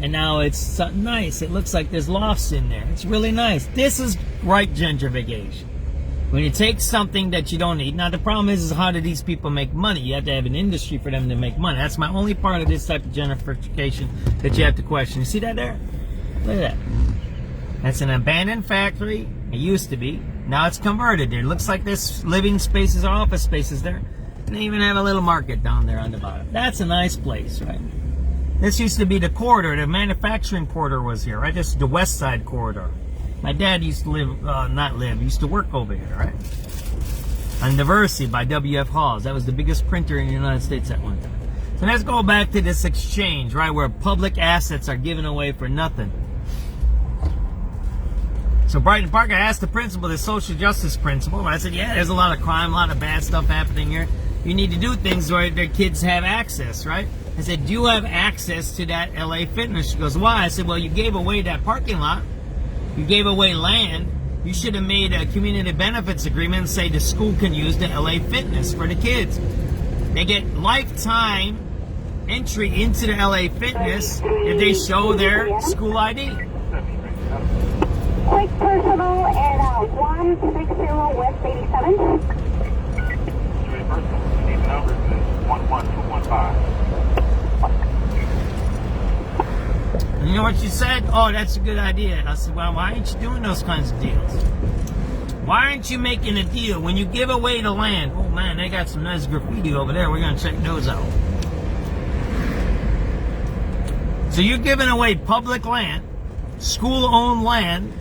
And now it's something nice. It looks like there's lofts in there. It's really nice. This is right gentrification. When you take something that you don't need. Now, the problem is how do these people make money? You have to have an industry for them to make money. That's my only part of this type of gentrification that you have to question. You see that there? Look at that. That's an abandoned factory. It used to be. Now it's converted. There looks like there's living spaces or office spaces there. And they even have a little market down there on the bottom. That's a nice place, right? This used to be the corridor. The manufacturing corridor was here, right? This is the West Side corridor. My dad used to used to work over here, right? On Diversity by W.F. Halls. That was the biggest printer in the United States at one time. So let's go back to this exchange, right? Where public assets are given away for nothing. So Brighton Park, I asked the principal, the social justice principal. I said, yeah, there's a lot of crime, a lot of bad stuff happening here. You need to do things where their kids have access, right? I said, do you have access to that LA Fitness? She goes, why? I said, well, you gave away that parking lot. You gave away land. You should have made a community benefits agreement and say the school can use the LA Fitness for the kids. They get lifetime entry into the LA Fitness if they show their school ID. Quick personal at 160 West 87. These numbers is 11215. oh, that's a good idea. I said, well, why aren't you doing those kinds of deals? Why aren't you making a deal when you give away the land? Oh man, they got some nice graffiti over there. We're gonna check those out. So you're giving away public land, school-owned land,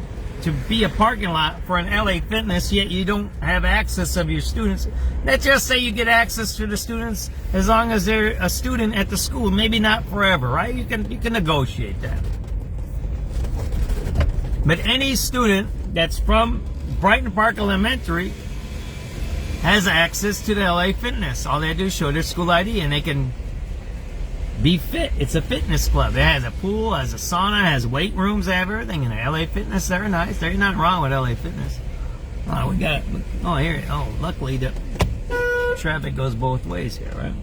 to be a parking lot for an LA Fitness, yet you don't have access of your students. Let's just say you get access to the students as long as they're a student at the school. Maybe not forever, right? You can negotiate that. But any student that's from Brighton Park Elementary has access to the LA Fitness. All they do is show their school ID and they can be fit. It's a fitness club. It has a pool, has a sauna, has weight rooms, they have everything in there. LA Fitness, they're nice. There's nothing wrong with LA Fitness. Oh, we got, oh, here, oh, luckily the traffic goes both ways here, right?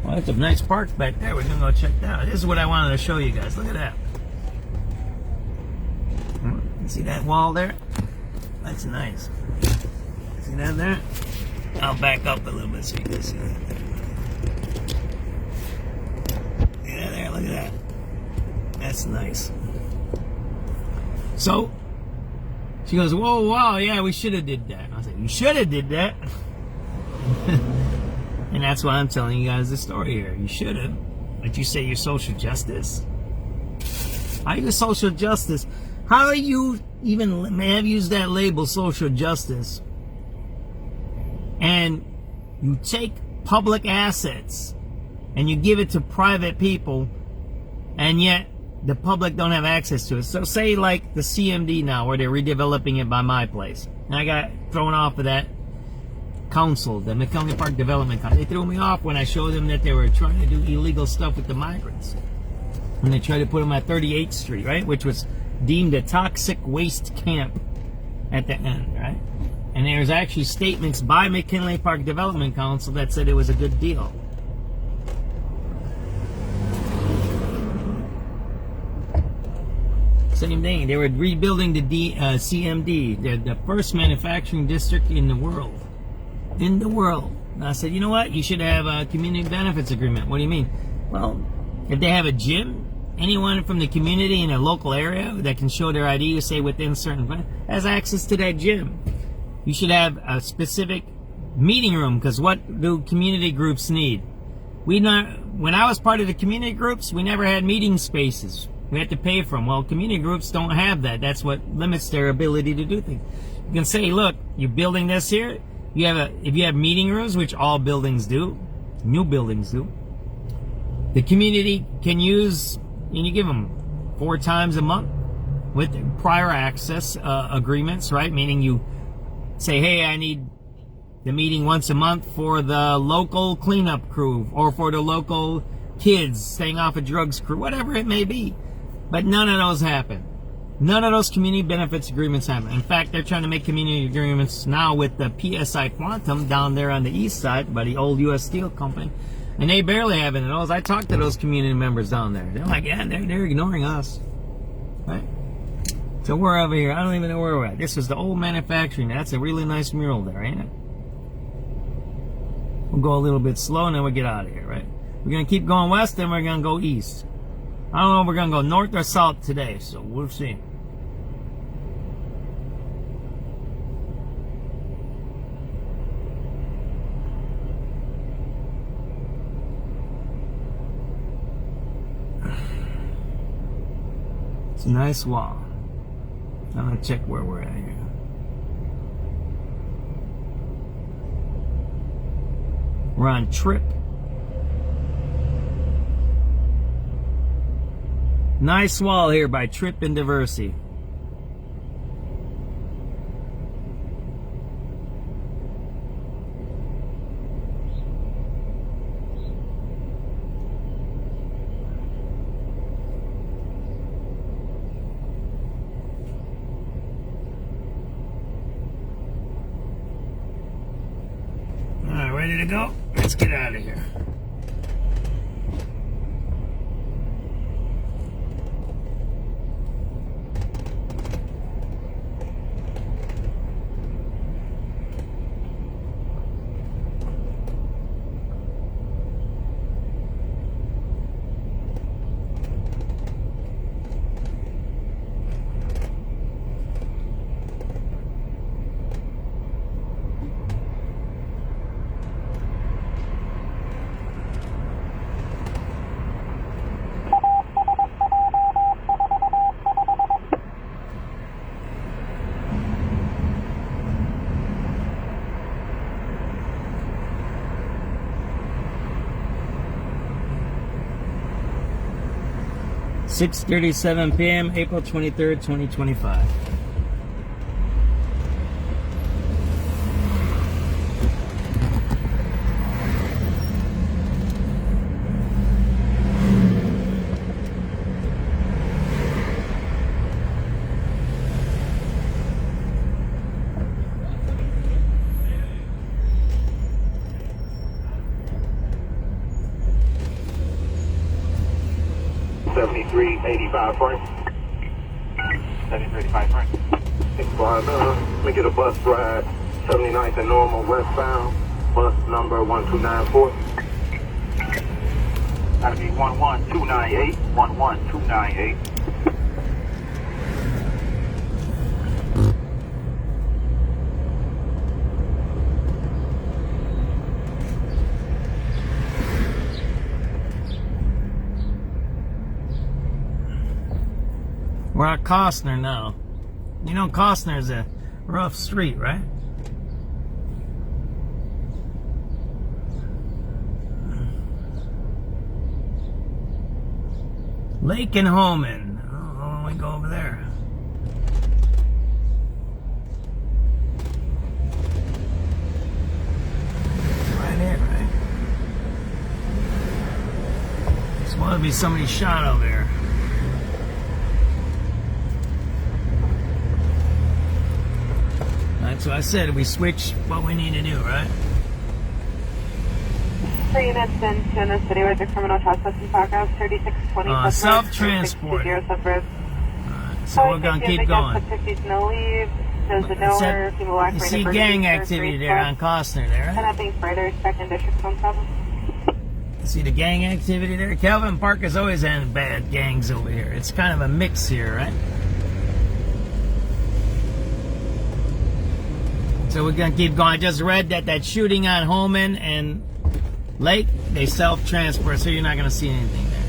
Well, that's a nice park back there. We're going to go check that out. This is what I wanted to show you guys. Look at that. See that wall there? That's nice. See that there? I'll back up a little bit so you can see that there. Yeah, there, look at that. That's nice. So, she goes, whoa, wow, yeah, we should have did that. I said, you should have did that. And that's why I'm telling you guys the story here. You should have. But you say you're social justice. How are you social justice? How are you even have used that label, social justice, and you take public assets and you give it to private people, and yet the public don't have access to it? So say like the CMD now, where they're redeveloping it by my place. And I got thrown off of that council, the McKinley Park Development Council. They threw me off when I showed them that they were trying to do illegal stuff with the migrants. And they tried to put them at 38th Street, right? Which was deemed a toxic waste camp at the end, right? And there's actually statements by McKinley Park Development Council that said it was a good deal. Same thing. They were rebuilding the CMD, the first manufacturing district in the world. In the world. And I said, you know what? You should have a community benefits agreement. What do you mean? Well, if they have a gym, anyone from the community in a local area that can show their ID, say within certain, has access to that gym. You should have a specific meeting room, because what do community groups need? When I was part of the community groups, we never had meeting spaces. We had to pay for them. Well, community groups don't have that. That's what limits their ability to do things. You can say, look, you're building this here. If you have meeting rooms, which all buildings do, new buildings do, the community can use, and you give them 4 times a month with prior access agreements, right? Meaning you say, hey, I need the meeting once a month for the local cleanup crew or for the local kids staying off of drugs crew, whatever it may be. But none of those happen. None of those community benefits agreements happen. In fact, they're trying to make community agreements now with the PSI Quantum down there on the east side by the old U.S. Steel Company. And they barely have any of those. I talked to those community members down there. They're like, yeah, they're ignoring us. Right? So we're over here. I don't even know where we're at. This is the old manufacturing. That's a really nice mural there, ain't it? We'll go a little bit slow and then we'll get out of here, right? We're going to keep going west, then we're going to go east. I don't know if we're going to go north or south today, so we'll see. It's a nice wall. I'm going to check where we're at here. We're on Trip. Nice wall here by Trip and Diversity. Alright, ready to go? Let's get out of here. 6:37 p.m., April 23rd, 2025. $73.85 frame. 7385 frame. Let me get a bus ride. 79th and normal westbound. Bus number 1294. That'll be 11298. 11298. We're at Costner now. You know Costner's a rough street, right? Lake and Holman. Oh, we go over there. Right here, right? There's supposed to be somebody shot over here. That's what I said. We switch what we need to do, right? 3 units in the city with the criminal trespass in progress, 3620. Self-transport. So we're going to keep going. No leave. There's a nowhere. You see gang activity there on Costner there, right? Nothing further. Second District 17. See the gang activity there? Calvin Park has always had bad gangs over here. It's kind of a mix here, right? So we're going to keep going. I just read that shooting on Holman and Lake, they self-transport, so you're not going to see anything there.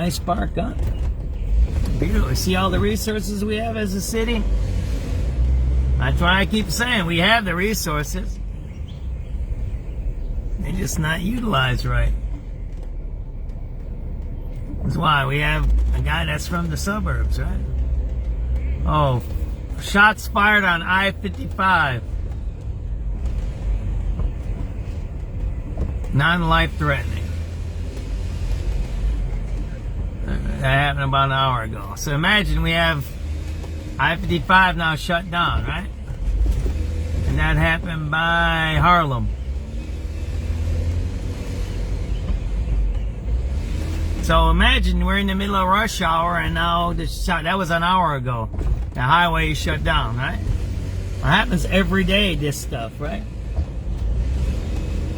Nice park, huh? Beautiful. See all the resources we have as a city? That's why I keep saying we have the resources. They're just not utilized right. That's why we have a guy that's from the suburbs, right? Oh, shots fired on I-55. Non-life-threatening. That happened about an hour ago. So imagine we have I-55 now shut down, right? And that happened by Harlem. So imagine we're in the middle of rush hour and now that was an hour ago. The highway is shut down, right? It happens every day, this stuff, right?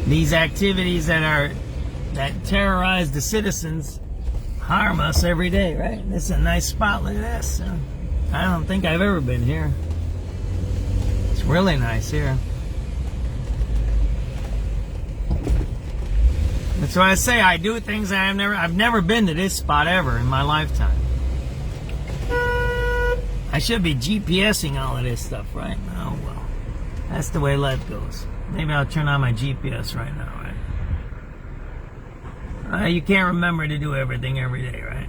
These activities that terrorize the citizens harm us every day, right? This is a nice spot. Look at this. I don't think I've ever been here. It's really nice here. That's why I say I do things I've never been to this spot ever in my lifetime. I should be GPSing all of this stuff, right? Oh well. That's the way life goes. Maybe I'll turn on my GPS right now, right? You can't remember to do everything every day, right?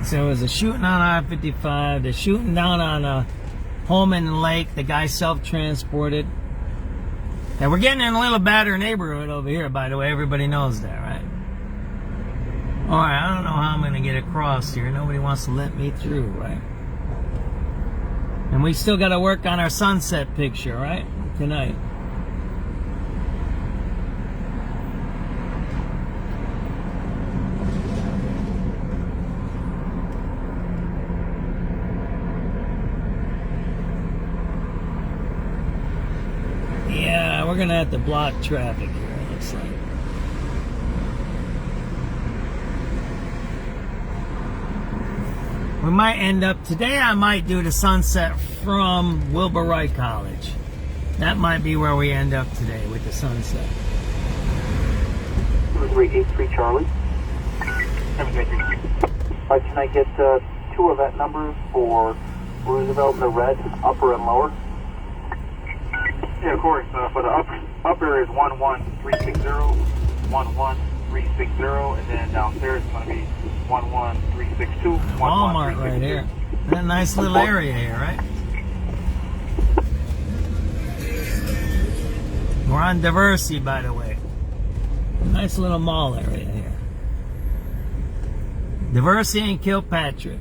So it was a shooting on I-55, the shooting down on Holman Lake, the guy self-transported. And we're getting in a little better neighborhood over here, by the way. Everybody knows that, right? Alright, I don't know how I'm going to get across here. Nobody wants to let me through, right? And we still got to work on our sunset picture, right? Tonight. Yeah, we're gonna have to block traffic here, it looks like. We might end up, today I might do the sunset from Wilbur Wright College. That might be where we end up today with the sunset. 7383 Charlie. 783. Can I get 2 event numbers for Roosevelt in the red, upper and lower? Yeah, of course. For the upper is 11360, 11360, and then downstairs is going to be 11362. Walmart right here. That nice little area here, right? We're on Diversity, by the way. Nice little mall area here. Diversity and Kilpatrick.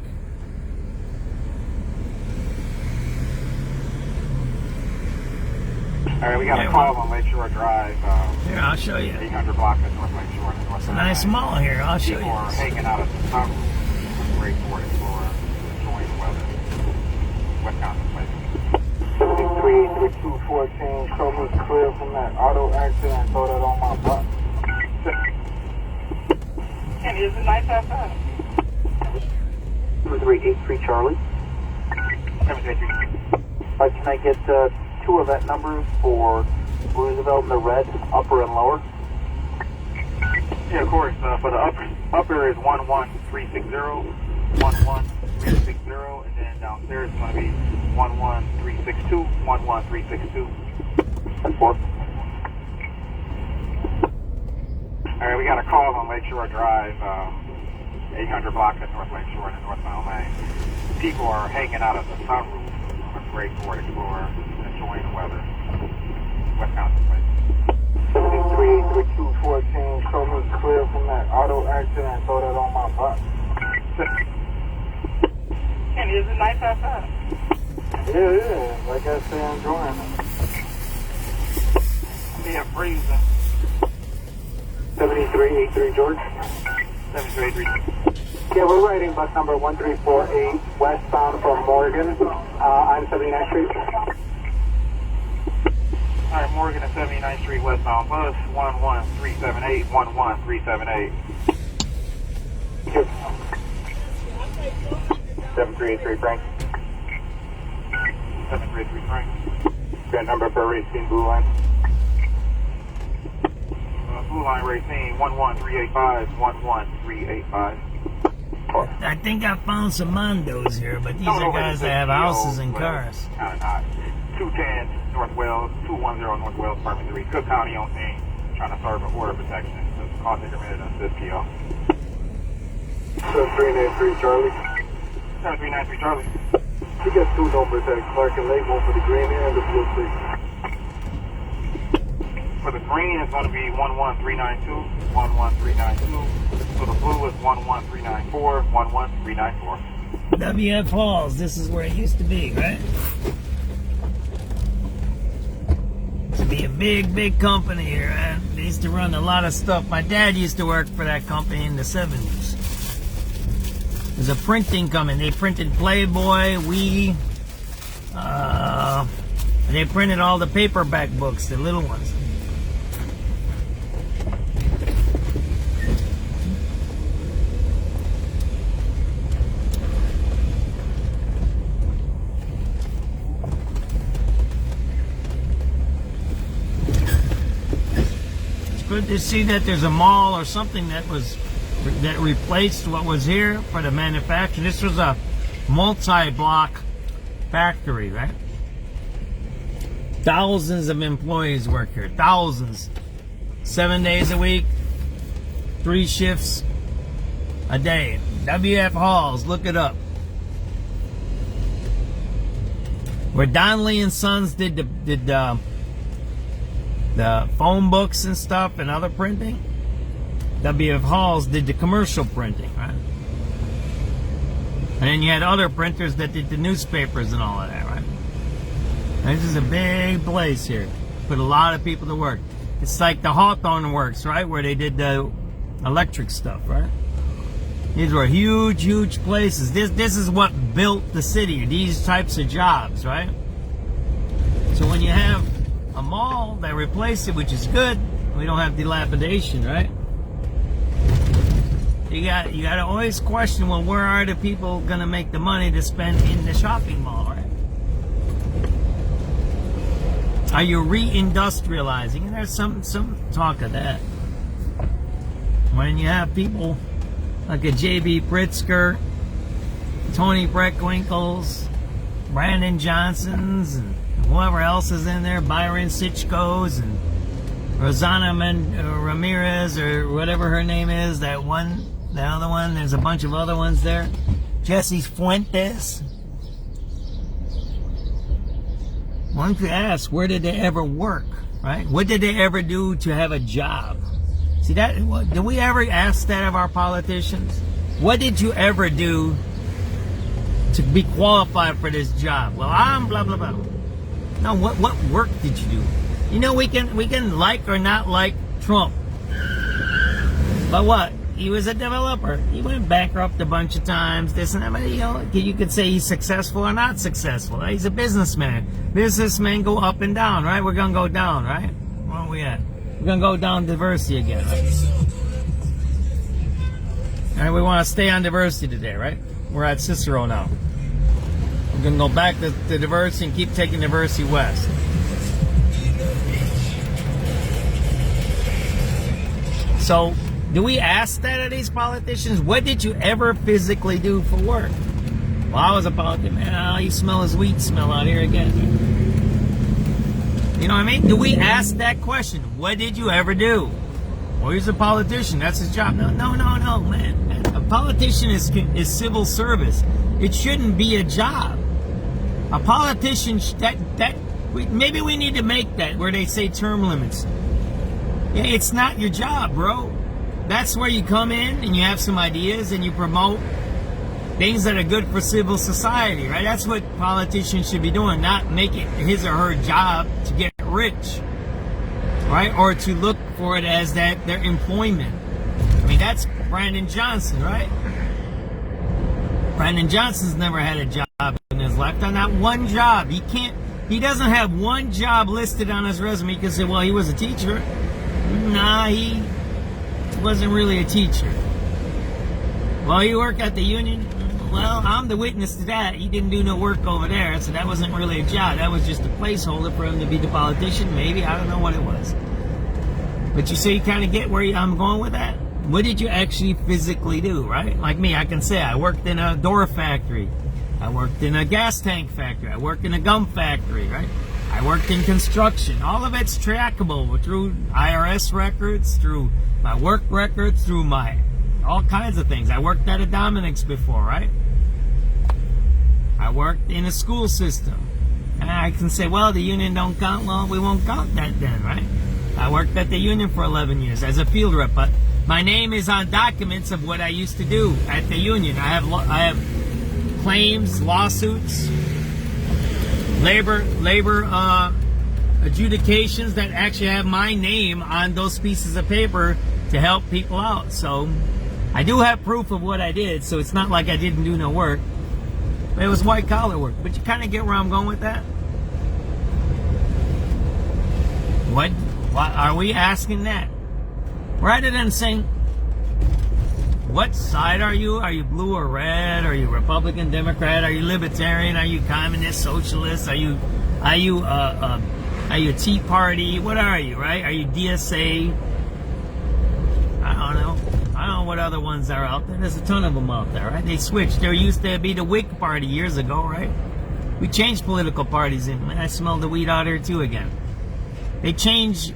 All right, we got a call on Lakeshore Drive. Here, I'll show you. 800 block of North Lakeshore. It's a nice mall here. I'll show you. People are hanging out at the sunroof. Great for Explorer, enjoying the weather. Wisconsin place. 733214, show me clear from that auto accident, throw that on my butt. And is it nice outside? 7383 Charlie. 783. Can I get 2 event numbers for Roosevelt in the red, upper and lower? Yeah, of course. For the upper is 11360, 11360, and then downstairs is going to be 11362, 11362. And 4. All right, we got a call on Lakeshore Drive, 800 block of North Lakeshore in the northbound lane. People are hanging out at the sunroof on a great Ford Explorer, enjoying the weather. Wisconsin place. 733214, show me clear from that auto accident, throw that on my butt. And is it nice outside? Yeah, like I say, I'm enjoying it. Yeah, freezing. 7383 George. 783. Yeah, we're riding bus number 1348 westbound from Morgan on 79th Street. All right, Morgan at 79th Street westbound bus 11378, 11378. 7383 Frank. 733 Frank. Got number for Racine Blue Line. Blue Line Racine 11385, 11385. I think I found some Mondos here, but these are guys that have houses and cars. Kind of not. 210 North Wales, 210 North Wales, Department 3, Cook County on scene, trying to serve an order protection. So call take a minute on this PO. 7393 Charlie. 7393 Charlie. She got 2 numbers at Clark and Lake, one for the green and the blue, please. For the green, it's going to be 11392, 11392. So the blue is 11394, 11394. WF Halls, this is where it used to be, right? Used to be a big company here, man. They used to run a lot of stuff. My dad used to work for that company in the 70s. There's a printing company. They printed Playboy, they printed all the paperback books, the little ones. Good to see that there's a mall or something that replaced what was here for the manufacturing. This was a multi-block factory, right? Thousands of employees work here. Thousands. 7 days a week, 3 shifts a day. WF Halls, look it up. Where Donnelly and Sons did the phone books and stuff and other printing, WF Halls did the commercial printing, right? And then you had other printers that did the newspapers and all of that, right? And this is a big place here. Put a lot of people to work. It's like the Hawthorne Works, right? Where they did the electric stuff, right? These were huge places. This is what built the city, these types of jobs, right? So when you have a mall that replaced it, which is good, we don't have dilapidation, right? You got to always question, well, where are the people going to make the money to spend in the shopping mall, right? Are you reindustrializing? And there's some talk of that. when you have people like a J.B. Pritzker, Tony Breckwinkles, Brandon Johnsons, and whoever else is in there, Byron Sitchkos, and Rosanna Ramirez, or whatever her name is, that one, the other one, there's a bunch of other ones there. Jesse Fuentes. One could ask, where did they ever work, right? What did they ever do to have a job? See, that, did we ever ask that of our politicians? What did you ever do to be qualified for this job? Well, I'm blah, blah, blah. No, what work did you do? You know, we can like or not like Trump. But what? He was a developer. He went bankrupt a bunch of times, this and that. But, you know, you could say he's successful or not successful. He's a businessman. Businessmen go up and down, right? We're going to go down, right? Where are we at? We're going to go down diversity again, right? All right, we want to stay on diversity today, right? We're at Cicero now. We're going to go back to diversity and keep taking diversity west. So, do we ask that of these politicians? What did you ever physically do for work? Well, I was a politician. Man, oh, you smell his weed smell out here again. You know what I mean? Do we ask that question? What did you ever do? Well, he's a politician. That's his job. No, man. A politician is civil service. It shouldn't be a job. A politician, maybe we need to make that where they say term limits. Yeah, it's not your job, bro. That's where you come in and you have some ideas and you promote things that are good for civil society, right? That's what politicians should be doing, not make it his or her job to get rich, right? Or to look for it as that their employment. I mean, that's Brandon Johnson, right? Brandon Johnson's never had a job in his lifetime, not one job. He doesn't have one job listed on his resume because, well, he was a teacher. Nah, he wasn't really a teacher. Well, you work at the union? Well, I'm the witness to that. He didn't do no work over there, so that wasn't really a job. That was just a placeholder for him to be the politician, maybe. I don't know what it was. But you see, you kind of get where I'm going with that? What did you actually physically do, right? Like me, I can say I worked in a door factory. I worked in a gas tank factory. I worked in a gum factory, right? I worked in construction. All of it's trackable through IRS records, through my work records, through my all kinds of things. I worked at a Dominic's before, right? I worked in a school system. And I can say, well, the union don't count. Well, we won't count that then, right? I worked at the union for 11 years as a field rep, but my name is on documents of what I used to do at the union. I have claims, lawsuits, labor adjudications that actually have my name on those pieces of paper to help people out. So I do have proof of what I did, so it's not like I didn't do no work. But it was white collar work. But you kind of get where I'm going with that? What are we asking that? Rather than saying, what side are you? Are you blue or red? Are you Republican, Democrat? Are you Libertarian? Are you Communist, Socialist? Are you Tea Party? What are you, right? Are you DSA? I don't know what other ones are out there. There's a ton of them out there, right? They switched. There used to be the Whig Party years ago, right? We changed political parties, and I smell the weed out here too again. They change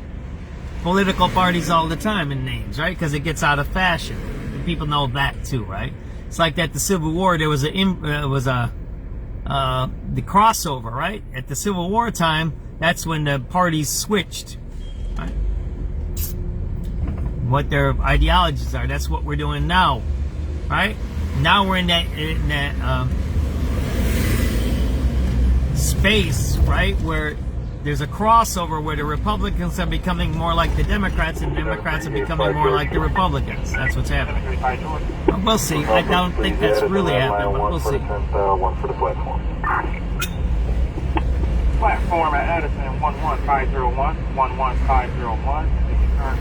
political parties all the time in names, right? Because it gets out of fashion. People know that too, right? It's like that the Civil War, there was the crossover, right? At the Civil War time, that's when the parties switched, right? What their ideologies are. That's what we're doing now, right? Now we're in that space, right, where there's a crossover where the Republicans are becoming more like the Democrats and the Democrats are becoming more like the Republicans. That's what's happening. But we'll see. I don't think that's really happening, but we'll see. One for the platform. Platform at Edison 11501, 11501. The current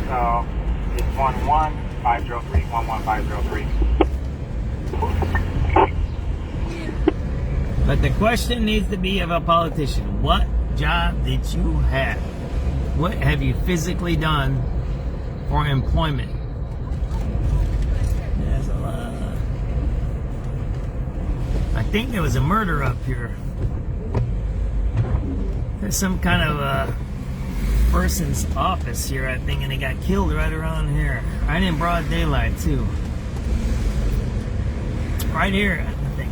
is 11503, 11503. But the question needs to be of a politician. What job did you have? What have you physically done for employment? think there was a murder up here. There's some kind of person's office here, I think, and they got killed right around here. Right in broad daylight, too. Right here, I think.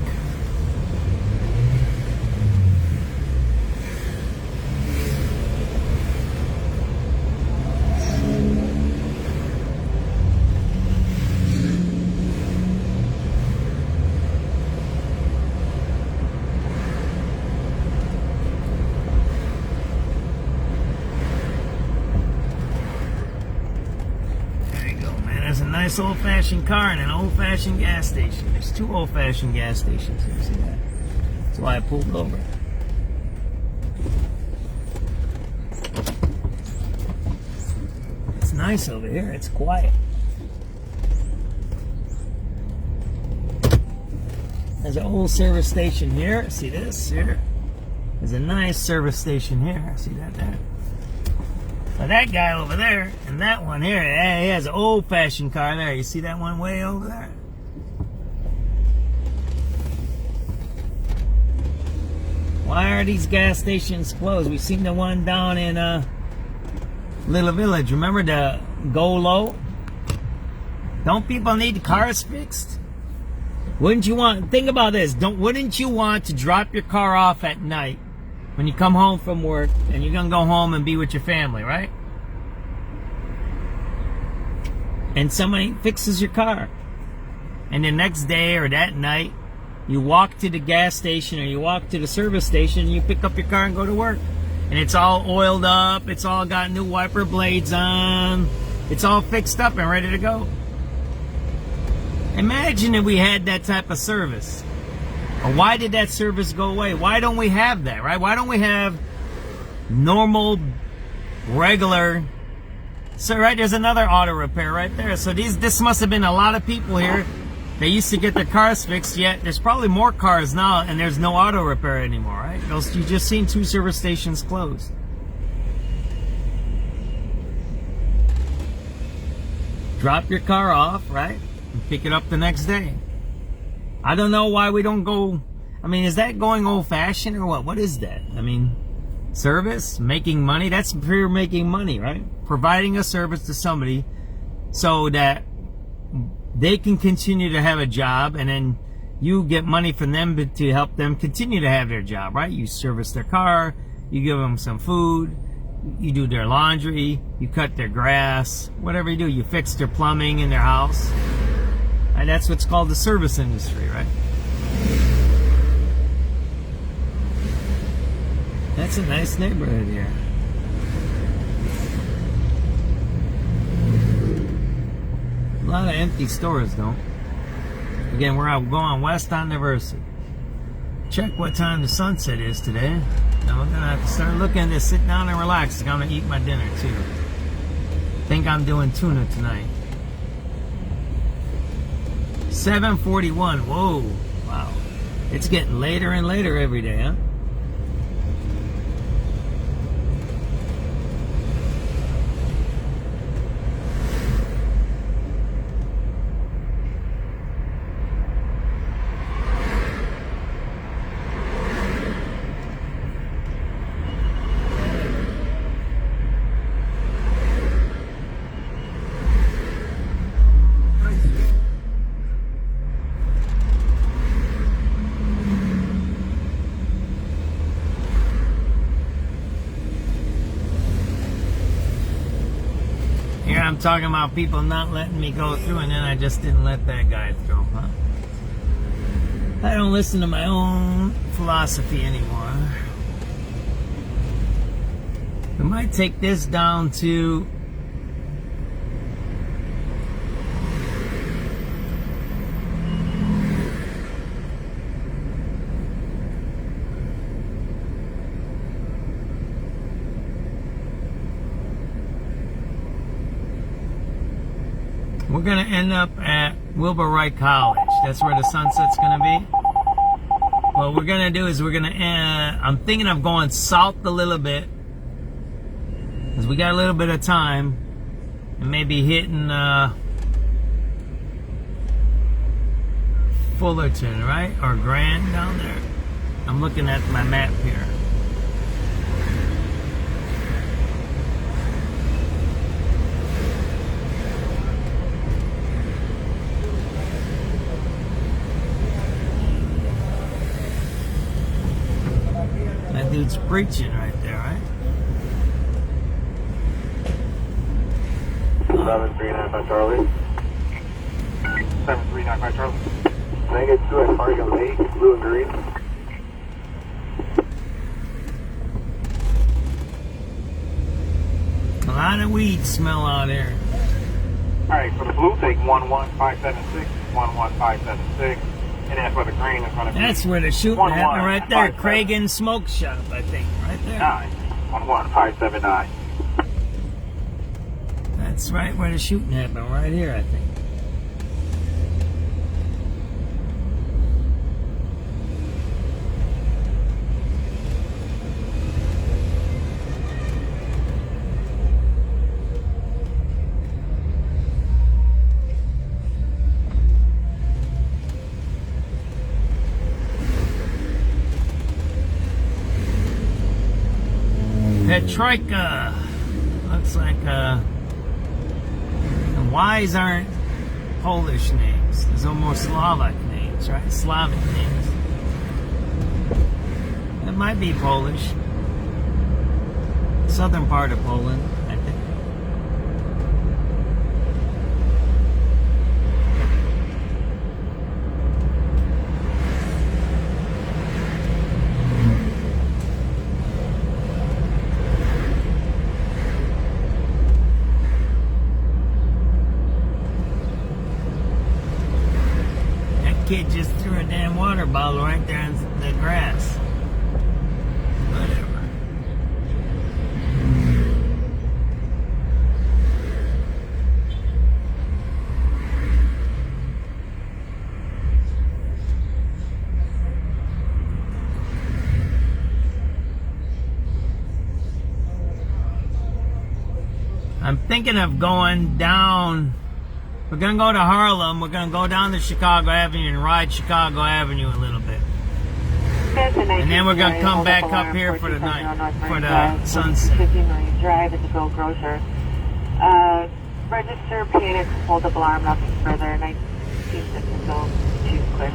There's a nice old-fashioned car and an old-fashioned gas station. There's two old-fashioned gas stations here. See that? That's why I pulled over. It's nice over here. It's quiet. There's an old service station here. See this here? There's a nice service station here. See that there? But that guy over there and that one here, he has an old-fashioned car there. You see that one way over there? Why are these gas stations closed? We've seen the one down in Little Village. Remember the Go Low? Don't people need cars fixed? Wouldn't you want, think about this, wouldn't you want to drop your car off at night when you come home from work and you're going to go home and be with your family, right? And somebody fixes your car. And the next day or that night, you walk to the gas station or you walk to the service station and you pick up your car and go to work. And it's all oiled up, it's all got new wiper blades on, it's all fixed up and ready to go. Imagine if we had that type of service. Or why did that service go away? Why don't we have that, right? Why don't we have normal, regular... So, right, there's another auto repair right there. So this must have been a lot of people here. They used to get their cars fixed, yet there's probably more cars now, and there's no auto repair anymore, right? You just seen two service stations closed. Drop your car off, right? And pick it up the next day. I don't know why we don't go... I mean, is that going old-fashioned or what? What is that? I mean, service? Making money? That's pure making money, right? Providing a service to somebody so that they can continue to have a job, and then you get money from them to help them continue to have their job, right? You service their car, you give them some food, you do their laundry, you cut their grass, whatever you do, you fix their plumbing in their house. And that's what's called the service industry, right? That's a nice neighborhood here. A lot of empty stores, though. Again, we're out going west on University. Check what time the sunset is today. Now we're gonna have to start looking to sit down and relax. I'm gonna eat my dinner too. Think I'm doing tuna tonight. 7:41. Whoa, wow! It's getting later and later every day, huh? I'm talking about people not letting me go through, and then I just didn't let that guy through, huh? I don't listen to my own philosophy anymore. We might take this down to... We're going to end up at Wilbur Wright College. That's where the sunset's going to be. What we're going to do is we're going to I'm thinking of going south a little bit, because we got a little bit of time, and maybe hitting Fullerton, right? Or Grand down there. I'm looking at my map here. That dude's preaching right there, right? 739 Charlie. 7395 Charlie. Can I get 2 at Fargan Lake, blue and green? A lot of weed smell out here. Alright, for the blue, take 11576, 11576. And then for the green, it's going to be... That's where the shooting happened right there. Cragen Smoke Shop, I think. Right there. 11579. That's right where the shooting happened. Right here, I think. Petrojka. Looks like the Y's aren't Polish names. These are more Slavic names, right? Slavic names. It might be Polish. Southern part of Poland, I think. Kid just threw a damn water bottle right there in the grass. Whatever. I'm thinking of going down. We're going to go to Harlem. We're going to go down to Chicago Avenue and ride Chicago Avenue a little bit. And then we're going to come back up here for the night, for the sunset. 50 Million Drive at the Go Grocer. Register, panic, hold up alarm, nothing further. 19 to go, choose quick.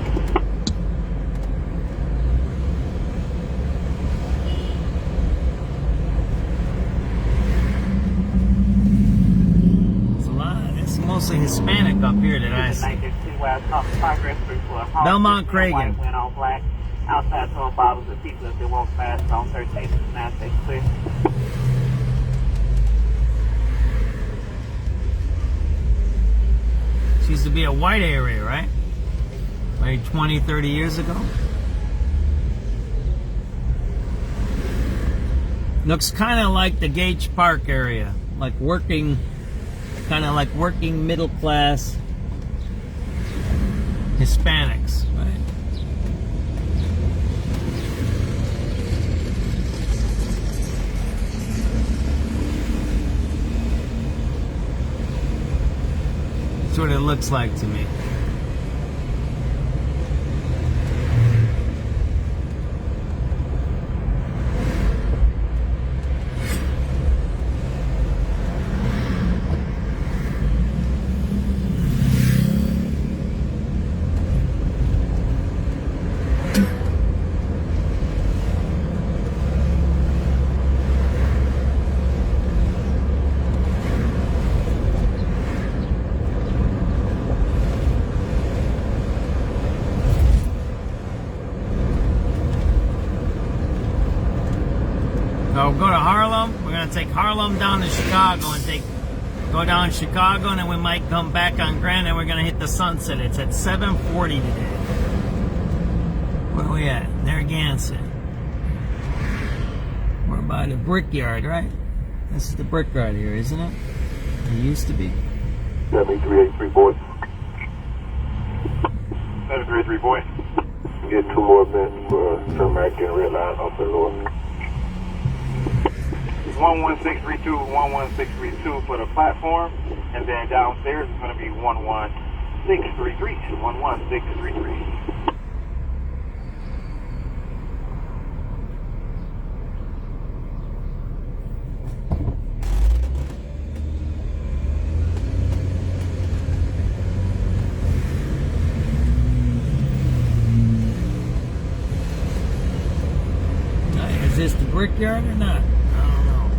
Mostly Hispanic up here that I see. Belmont Cragen. Went all black. Outside throwing bottles of people if they walk fast on 13th and Mass clear. This used to be a white area, right? Like 20, 30 years ago. Looks kind of like the Gage Park area. Like working... Kind of like working middle class Hispanics, right? That's what it looks like to me. So we'll go to Harlem. We're going to take Harlem down to Chicago and go down Chicago, and then we might come back on Grand, and we're going to hit the sunset. It's at 7:40 today. Where are we at? Narragansett. We're by the Brickyard, right? This is the Brickyard here, isn't it? It used to be. 7383 boy. 733 boy. Get 2 more minutes for American Red Line off the north. 11632, 11632 for the platform, and then downstairs is going to be 11 11633. 11633. Is this the brickyard or not? I don't know.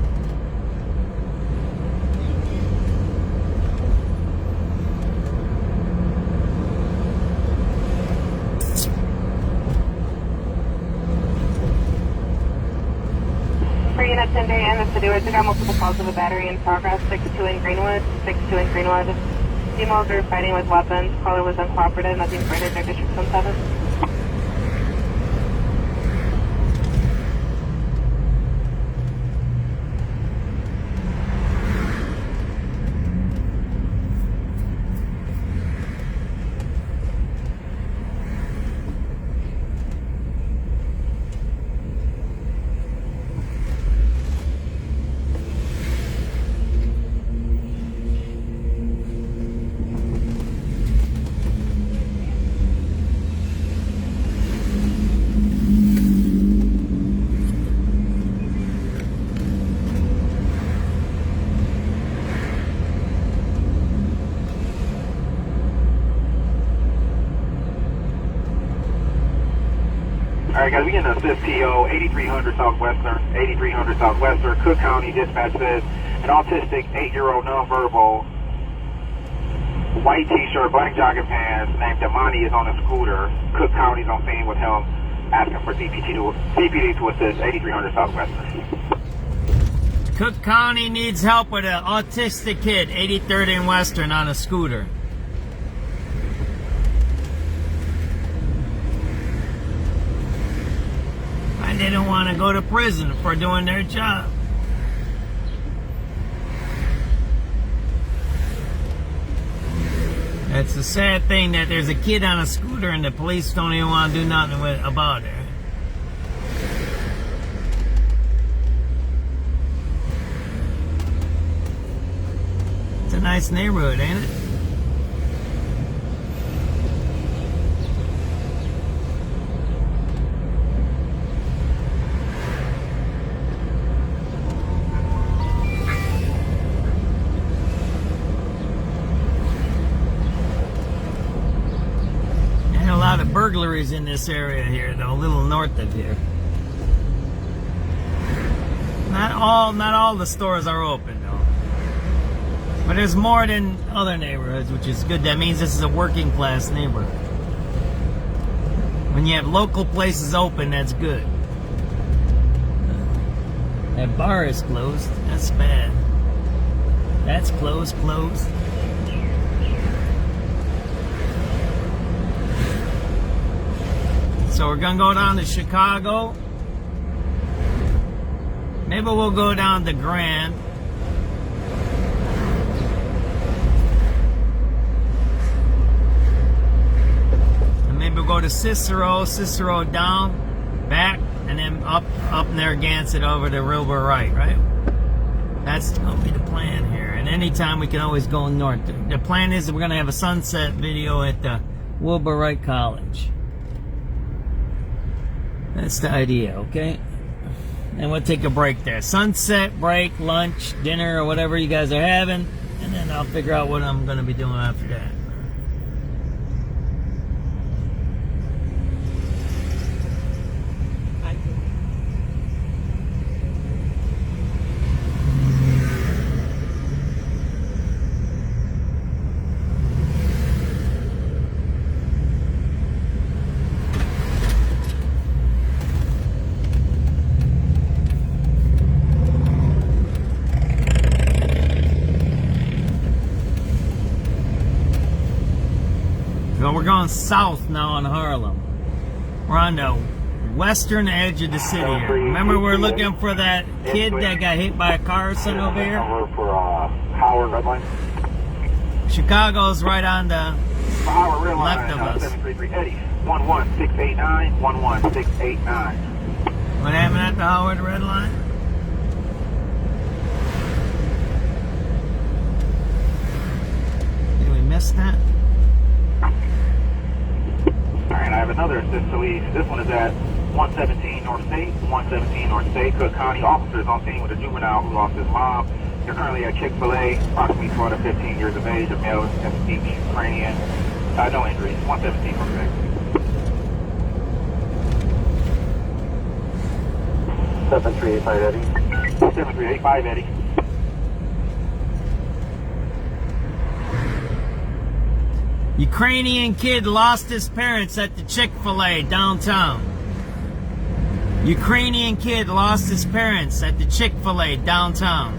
For units in day and the city, we got multiple calls of a battery in progress. 6-2 in Greenwood. 6-2 in Greenwood. Females are fighting with weapons. Caller was uncooperative. Nothing further. Their district 17. Alright guys, we getting a assist PO, 8300 Southwestern, 8300 Southwestern, Cook County dispatch says an autistic 8-year-old nonverbal, white t-shirt, black jogging pants, named Damani is on a scooter. Cook County's on scene with him, asking for DPD to assist, 8300 Southwestern. Cook County needs help with an autistic kid, 83rd and Western, on a scooter. And they don't want to go to prison for doing their job. It's a sad thing that there's a kid on a scooter and the police don't even want to do nothing about it. It's a nice neighborhood, ain't it? A lot of burglaries in this area here, though, a little north of here. Not all the stores are open, though. But there's more than other neighborhoods, which is good. That means this is a working class neighborhood. When you have local places open, that's good. That bar is closed. That's bad. That's closed. So we're gonna go down to Chicago. Maybe we'll go down to Grand. And maybe we'll go to Cicero down, back, and then up Narragansett over to Wilbur Wright, right? That's gonna be the plan here. And anytime we can always go north. The plan is that we're gonna have a sunset video at the Wilbur Wright College. That's the idea, okay? And we'll take a break there. Sunset, break, lunch, dinner, or whatever you guys are having. And then I'll figure out what I'm going to be doing after that. Well, we're going south now on Harlem. We're on the western edge of the city here. Remember, we're looking for that kid that got hit by a car or something over here? For Howard Red Line. Chicago's right on the left of us. 733 Eddie, 11689, 11689. What happened at the Howard Red Line? Did we miss that? I have another assist to lead. This one is at 117 North State, 117 North State, Cook County. Officers on scene with a juvenile who lost his mom. They're currently at Chick-fil-A, approximately 12 to 15 years of age, a male, speech, Ukrainian. No injuries, 117 North State. 7385 Eddie. 7385 Eddie. Ukrainian kid lost his parents at the Chick-fil-A downtown. Ukrainian kid lost his parents at the Chick-fil-A downtown.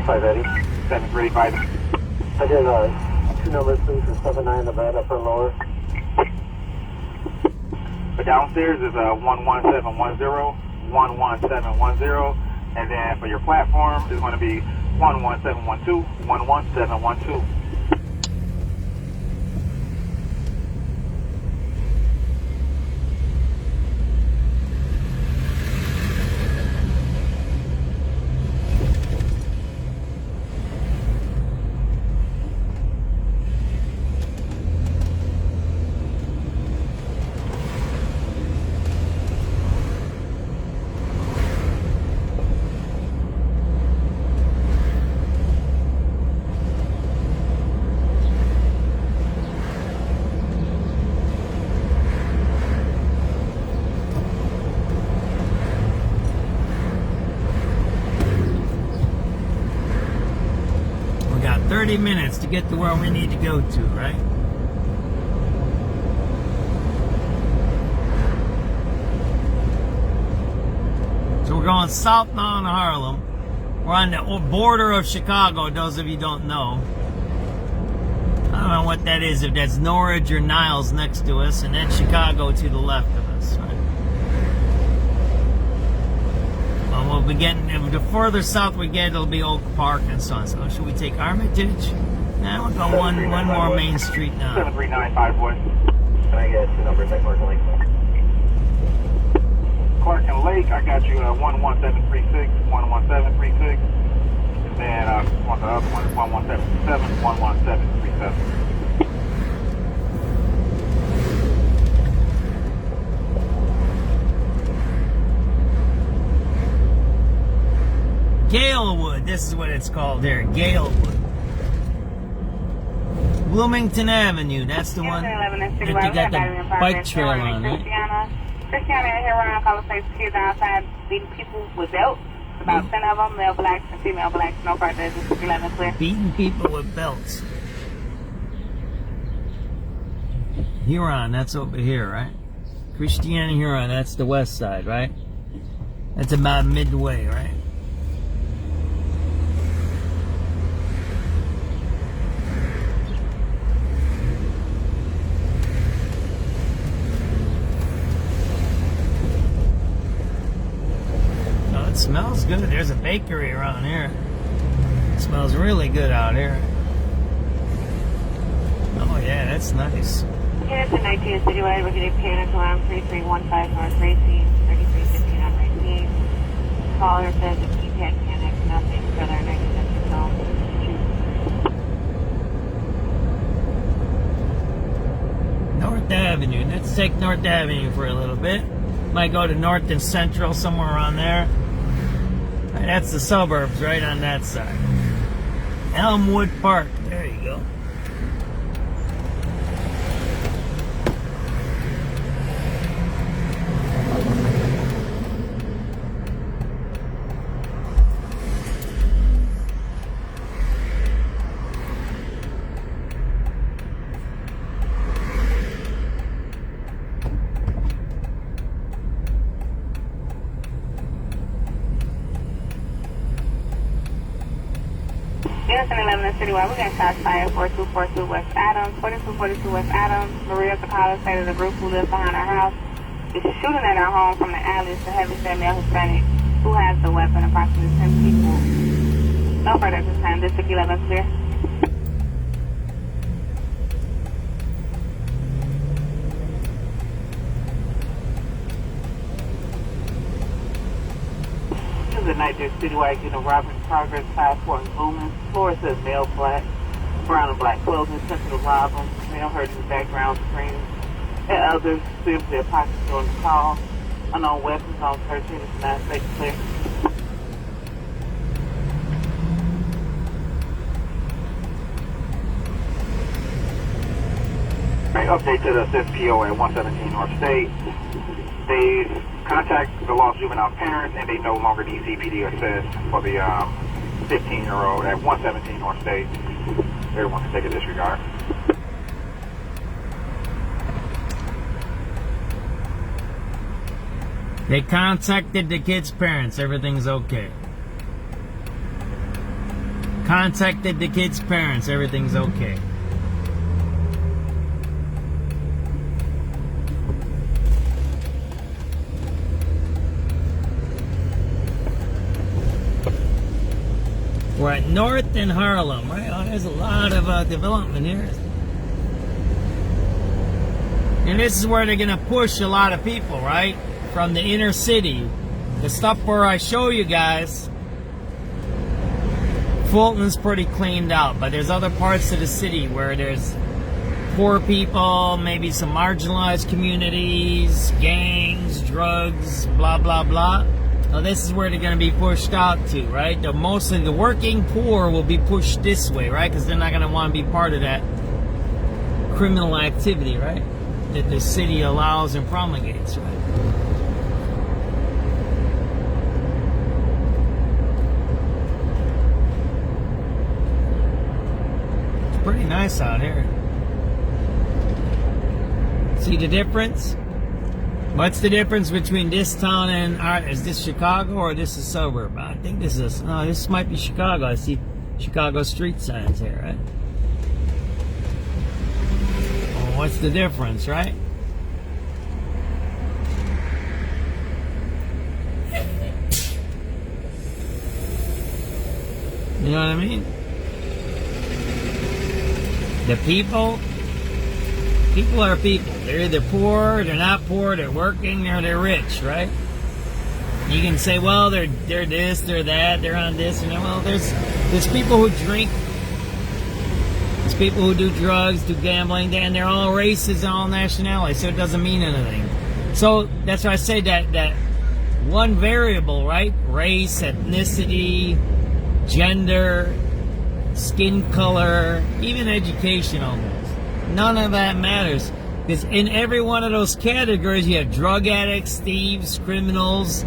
Eddie. 7385. I did 2 numbers please for 79 Nevada upper and lower. But downstairs is 11710, 11710, and then for your platform is going to be 11712, 11712. We got 30 minutes to get to where we need to go to, right? So we're going south now in Harlem. We're on the border of Chicago, those of you don't know. I don't know what that is, if that's Norwich or Niles next to us, and then Chicago to the left of us, right? Well, we'll be getting, the further south we get, it'll be Oak Park and so on. So should we take Armitage? Nah, we'll go one more main street now. 7395, boys. Can I get 2 numbers at Clark and Lake? Clark and Lake, I got you 11736, 11736. And then on the other one is 11727, 11737. Galewood, this is what it's called here, Galewood. Bloomington Avenue, that's the one that you got the bike trail on, right? Christiana here around Colosseum kids outside beating people with belts. About 10 of them, male blacks and female blacks. No further, just 11 clear. Beating people with belts. Huron, that's over here, right? Christiana Huron, that's the west side, right? That's about midway, right? It smells good. There's a bakery around here. It smells really good out here. Oh yeah, that's nice. Units in 19 Citywide, we're getting panic alarm 3315 North Racine, 3315 on Racine. Caller says the keypad panic, nothing further, 19 zone. North Avenue. Let's take North Avenue for a little bit. Might go to North and Central, somewhere around there. That's the suburbs right on that side. Elmwood Park. There you go. Units in 11 in Citywide, we got shots fired 4242 West Adams, 4242 West Adams. Maria Sakala stated the group who lives behind our house is shooting at our home from the alleys. The heavy-set male Hispanic who has the weapon, approximately 10 people. No further at this time. District 11 clear. Citizens at night, there's citywide getting a robbery in progress, 5-4 in Bowman. Floor says male black, brown and black clothing, attempting to rob them. Male heard in the background screams. And others seem to their pockets during the call. Unknown weapons on 13 is not safe clear. Update to the SPO at 117 North State. They've contacted the lost juvenile parents and they no longer need CPD assist for the 15-year-old at 117 North State. Everyone can take a disregard. They contacted the kid's parents. Everything's okay. Contacted the kid's parents. Everything's okay. We're at North in Harlem, right? Oh, there's a lot of development here. And this is where they're going to push a lot of people, right? From the inner city. The stuff where I show you guys, Fulton's pretty cleaned out, but there's other parts of the city where there's poor people, maybe some marginalized communities, gangs, drugs, blah, blah, blah. Now this is where they're going to be pushed out to, right? Mostly the working poor will be pushed this way, right? Because they're not going to want to be part of that criminal activity, right? That the city allows and promulgates, right? It's pretty nice out here. See the difference? What's the difference between this town and is this Chicago or this is suburb? I think this is. No, this might be Chicago. I see Chicago street signs here, right? Well, what's the difference, right? You know what I mean? The people are people. They're either poor, they're not poor, they're working, or they're rich, right? You can say, well, they're this, they're that, they're on this, and well, there's people who drink, there's people who do drugs, do gambling, and they're all races and all nationalities, so it doesn't mean anything. So that's why I say that one variable, right? Race, ethnicity, gender, skin color, even education almost. None of that matters. Because in every one of those categories, you have drug addicts, thieves, criminals,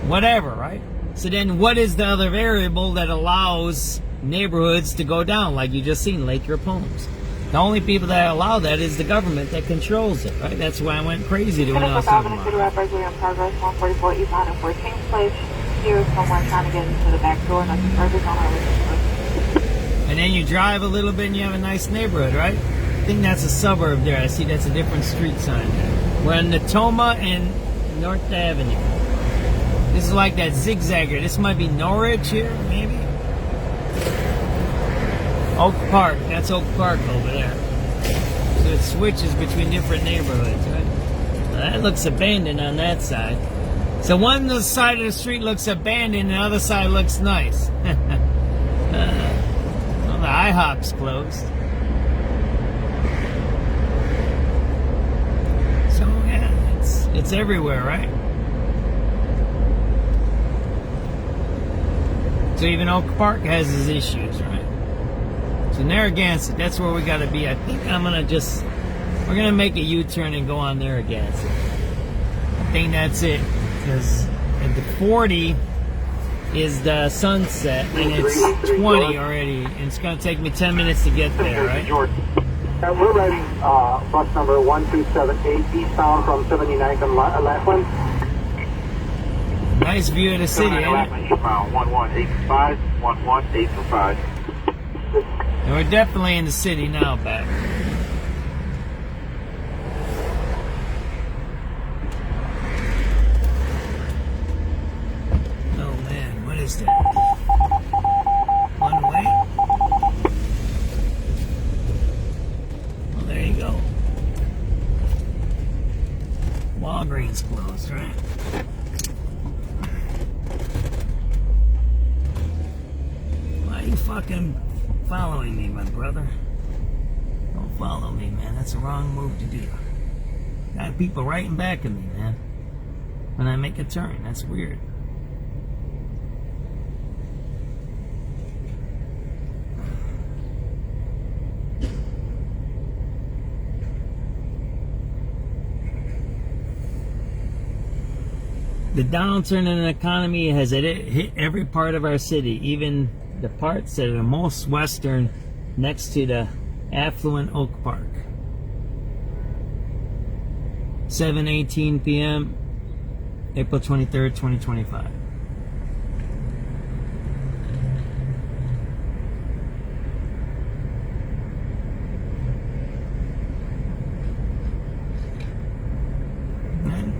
whatever, right? So then what is the other variable that allows neighborhoods to go down, like you just seen, Lake Your Poems? The only people that allow that is the government that controls it, right? That's why I went crazy to when I was talking about it. In progress, 144 Eastbound and 14th Place. Here is someone trying to get into the back door, nothing further on our list. And then you drive a little bit and you have a nice neighborhood, right? I think that's a suburb there. I see that's a different street sign there. We're on Natoma and North Avenue. This is like that zigzagger. This might be Norwich here, maybe? Oak Park. That's Oak Park over there. So it switches between different neighborhoods, right? Now that looks abandoned on that side. So one side of the street looks abandoned and the other side looks nice. Well, the IHOP's closed. So yeah, it's everywhere, right? So even Oak Park has its issues, right? So Narragansett, that's where we got to be. I think we're going to make a U-turn and go on Narragansett. I think that's it. Because at the 40 is the sunset, and it's 20 already. And it's going to take me 10 minutes to get there, right? We're riding bus number 1278 eastbound from 79th and Lackland. Nice view of the city, ain't it? Eastbound 1185, 11825. And we're definitely in the city now, back. Oh man, what is that? One way? Well, there you go. Walgreens closed, right? fucking following me, my brother. Don't follow me, man. That's the wrong move to do. Got people right in back of me, man. When I make a turn, that's weird. The downturn in the economy has hit every part of our city, even the parts that are most western, next to the affluent Oak Park. 7:18 p.m., April 23rd, 2025.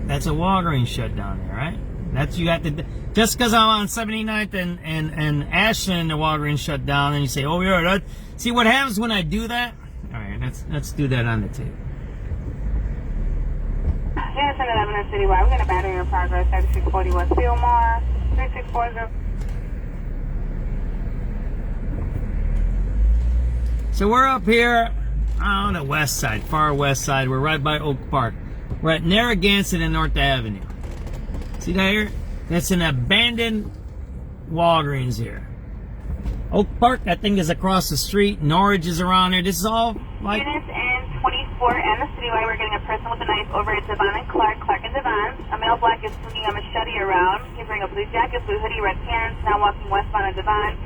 That's a Walgreens shutdown there, right? That's you got to just because I'm on 79th and Ashland, the Walgreens shut down, and you say, "Oh, yeah." That, see what happens when I do that? All right, let's do that on the tape. Unison 11 in Citywide. We're going to battery in progress. 3640 West Fillmore. 3640. So we're up here on the west side, far west side. We're right by Oak Park. We're at Narragansett and North Avenue. See that here? That's an abandoned Walgreens here. Oak Park, I think, is across the street. Norwich is around there. This is all like... Units and 24 and the Citywide. We're getting a person with a knife over at Devon and Clark. Clark and Devon. A male black is swinging a machete around. He's wearing a blue jacket, blue hoodie, red pants. Now walking westbound on Devon.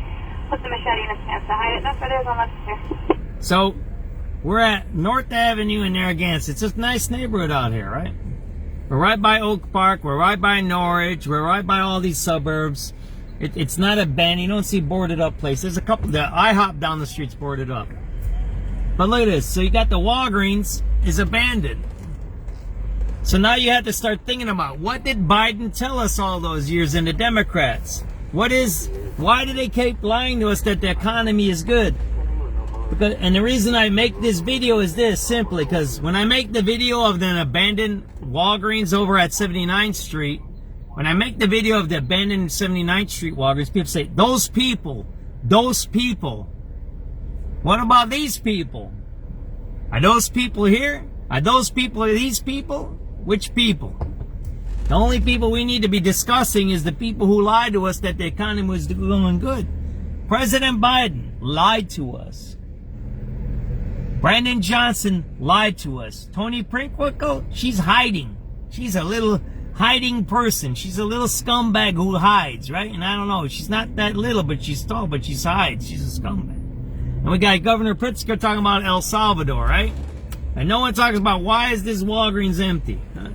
Puts the machete in his pants to hide it. No further on left here. So... we're at North Avenue in Narragansett. It's a nice neighborhood out here, right? We're right by Oak Park. We're right by Norwich. We're right by all these suburbs. It's not abandoned. You don't see boarded up places. There's a couple. The IHOP down the street's boarded up. But look at this. So you got the Walgreens is abandoned. So now you have to start thinking about, what did Biden tell us all those years and the Democrats? Why do they keep lying to us that the economy is good? And the reason I make this video is this, simply because when I make the video of the abandoned Walgreens over at 79th Street, when I make the video of the abandoned 79th Street Walgreens, people say, those people. What about these people? Are those people here? Are those people these people? Which people? The only people we need to be discussing is the people who lied to us that the economy was going good. President Biden lied to us. Brandon Johnson lied to us. Tony Prinkwinkle, she's hiding. She's a little hiding person. She's a little scumbag who hides, right? And I don't know, she's not that little, but she's tall, but she hides. She's a scumbag. And we got Governor Pritzker talking about El Salvador, right? And no one talks about, why is this Walgreens empty? Huh?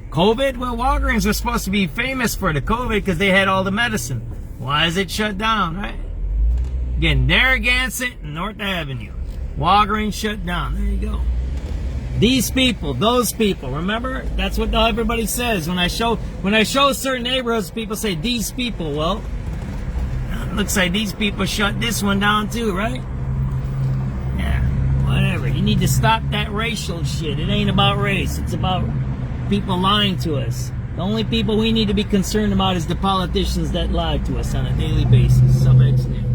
COVID? Well, Walgreens was supposed to be famous for the COVID because they had all the medicine. Why is it shut down, right? Again, Narragansett and North Avenue. Walgreens shut down. There you go. These people, those people. Remember, that's what everybody says. When I show certain neighborhoods, people say these people. Well, it looks like these people shut this one down too, right? Yeah, whatever. You need to stop that racial shit. It ain't about race. It's about people lying to us. The only people we need to be concerned about is the politicians that lie to us on a daily basis. SubX.News.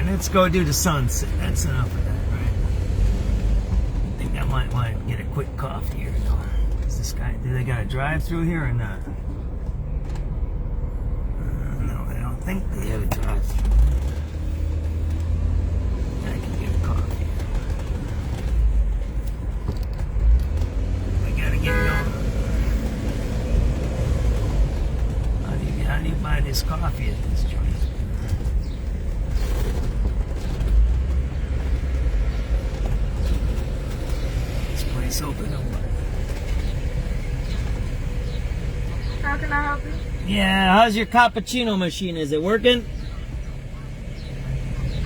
Let's go do the sunset. That's enough of that, right? I think I might want to get a quick coffee here, though. Is this guy, do they got a drive-through here or not? No, I don't think they have a drive-through. I can get a coffee. We gotta get going. How do you buy this coffee at this joint? Open up. How can I help you? Yeah, how's your cappuccino machine? Is it working?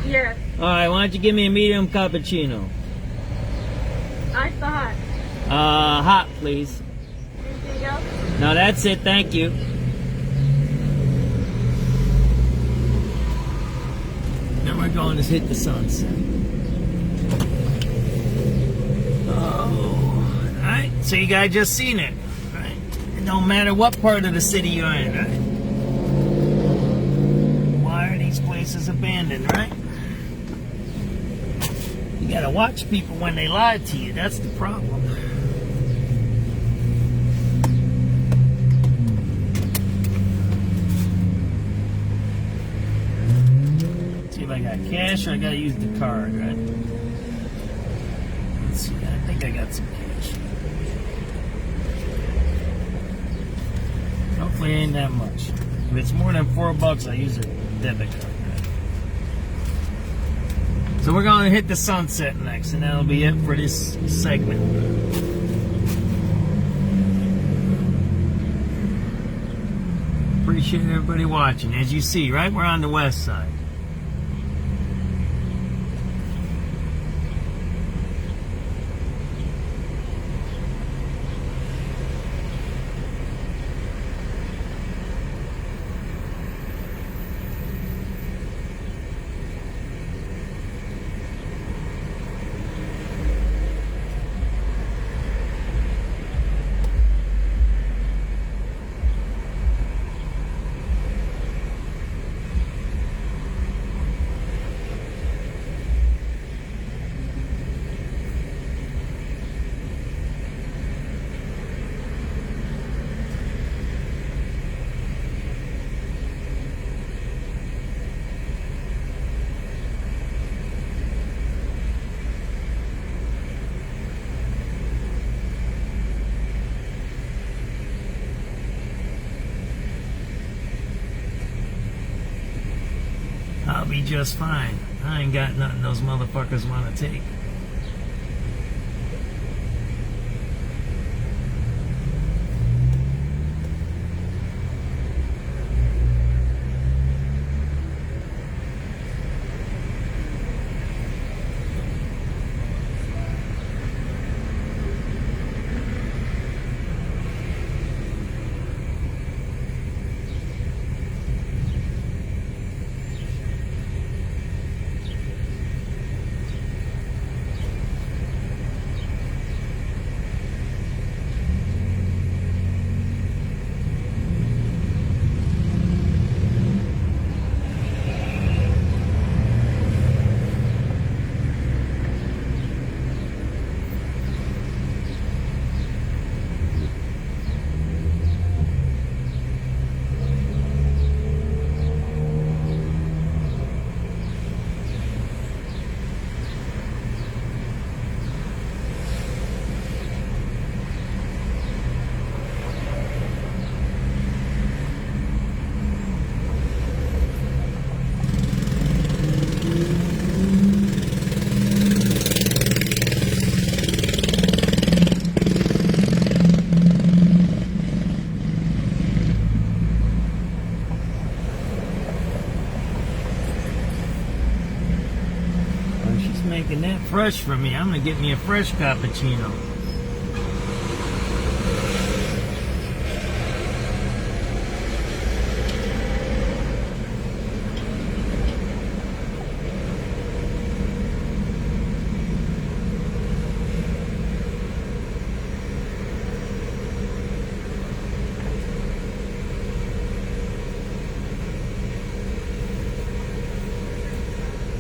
Yes. Alright, why don't you give me a medium cappuccino? Ice or hot? Hot, please. Anything else? No, that's it. Thank you. Then we're going to hit the sunset. Oh, all right. So you guys just seen it, right? It don't matter what part of the city you're in, right? Why are these places abandoned, right? You gotta watch people when they lie to you. That's the problem. See if I got cash or I gotta use the card, right? Let's see. I think I got some cash. Hopefully it ain't that much. If it's more than $4, I use a debit card. So we're going to hit the sunset next, and that'll be it for this segment. Appreciate everybody watching. As you see, right, we're on the west side. I'll be just fine. I ain't got nothing those motherfuckers want to take. Making that fresh for me. I'm gonna get me a fresh cappuccino.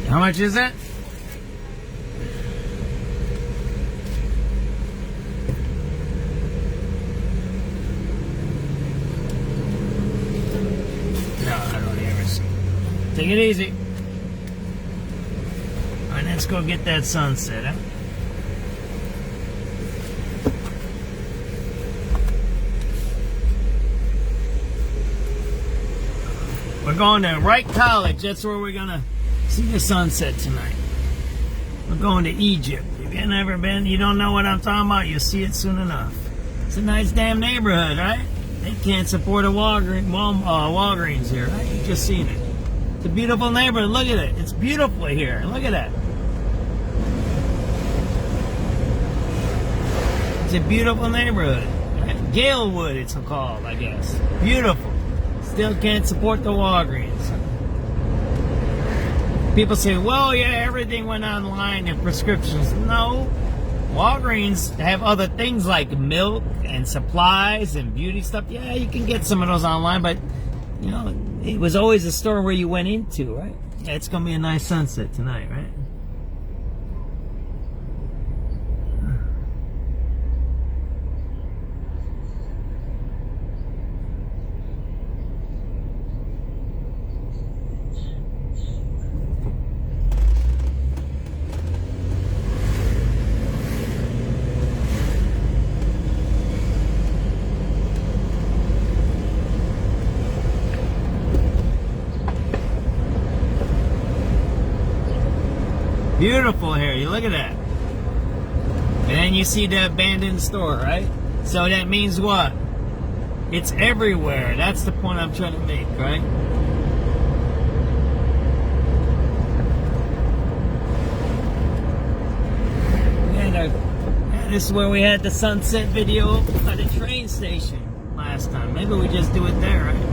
How much is that? Take it easy. All right, let's go get that sunset, huh? We're going to Wright College. That's where we're going to see the sunset tonight. We're going to Egypt. If you've never been, you don't know what I'm talking about, you'll see it soon enough. It's a nice damn neighborhood, right? They can't support a Walgreens here, right? You just seen it. It's a beautiful neighborhood. Look at it. It's beautiful here. Look at that. It's a beautiful neighborhood. Galewood, it's called, I guess. Beautiful. Still can't support the Walgreens. People say, well, yeah, everything went online and prescriptions. No. Walgreens have other things like milk and supplies and beauty stuff. Yeah, you can get some of those online, but, you know, it was always a store where you went into, right? Yeah, it's going to be a nice sunset tonight, right? Beautiful here. You look at that. And then you see the abandoned store, right? So that means what? It's everywhere. That's the point I'm trying to make, right? And this is where we had the sunset video at the train station last time. Maybe we just do it there, right?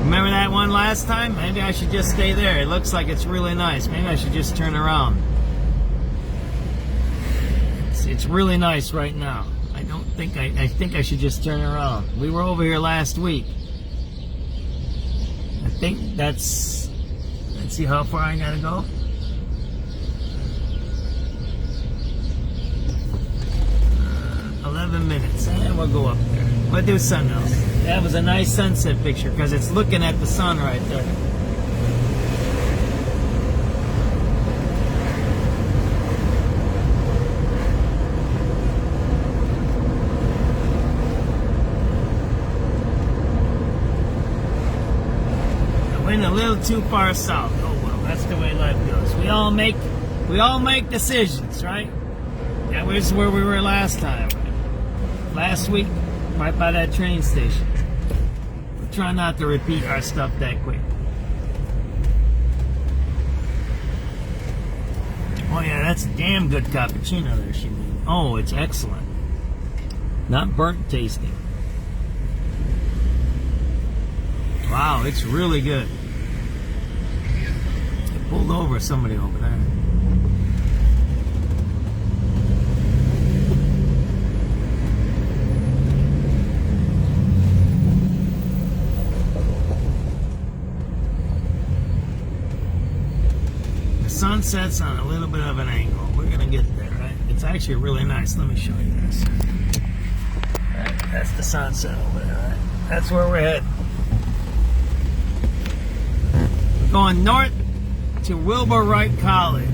Remember that one last time? Maybe I should just stay there. It looks like it's really nice. Maybe I should just turn around. It's really nice right now. I think I should just turn around. We were over here last week. I think that's... Let's see how far I gotta go. Uh, 11 minutes. And we'll go up there. We'll do something else. That was a nice sunset picture because it's looking at the sun right there. I went a little too far south. Oh well, that's the way life goes. We all make decisions, right? That was where we were last time. Last week, right by that train station. Try not to repeat our stuff that quick. Oh yeah, that's a damn good cappuccino there she made. Oh, it's excellent. Not burnt tasting. Wow, it's really good. I pulled over somebody over there. Sunset's on a little bit of an angle. We're gonna get there, right? It's actually really nice. Let me show you this. Right, that's the sunset over there, right? That's where we're heading. We're going north to Wilbur Wright College.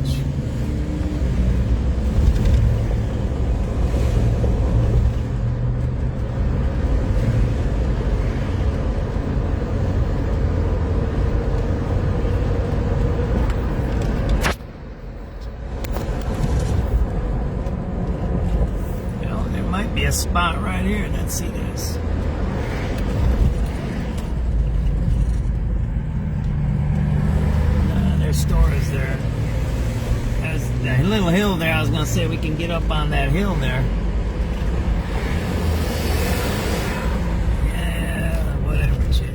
A spot right here. Let's see this. There's stores there. There's that little hill there. I was gonna say we can get up on that hill there. Yeah, whatever, chick.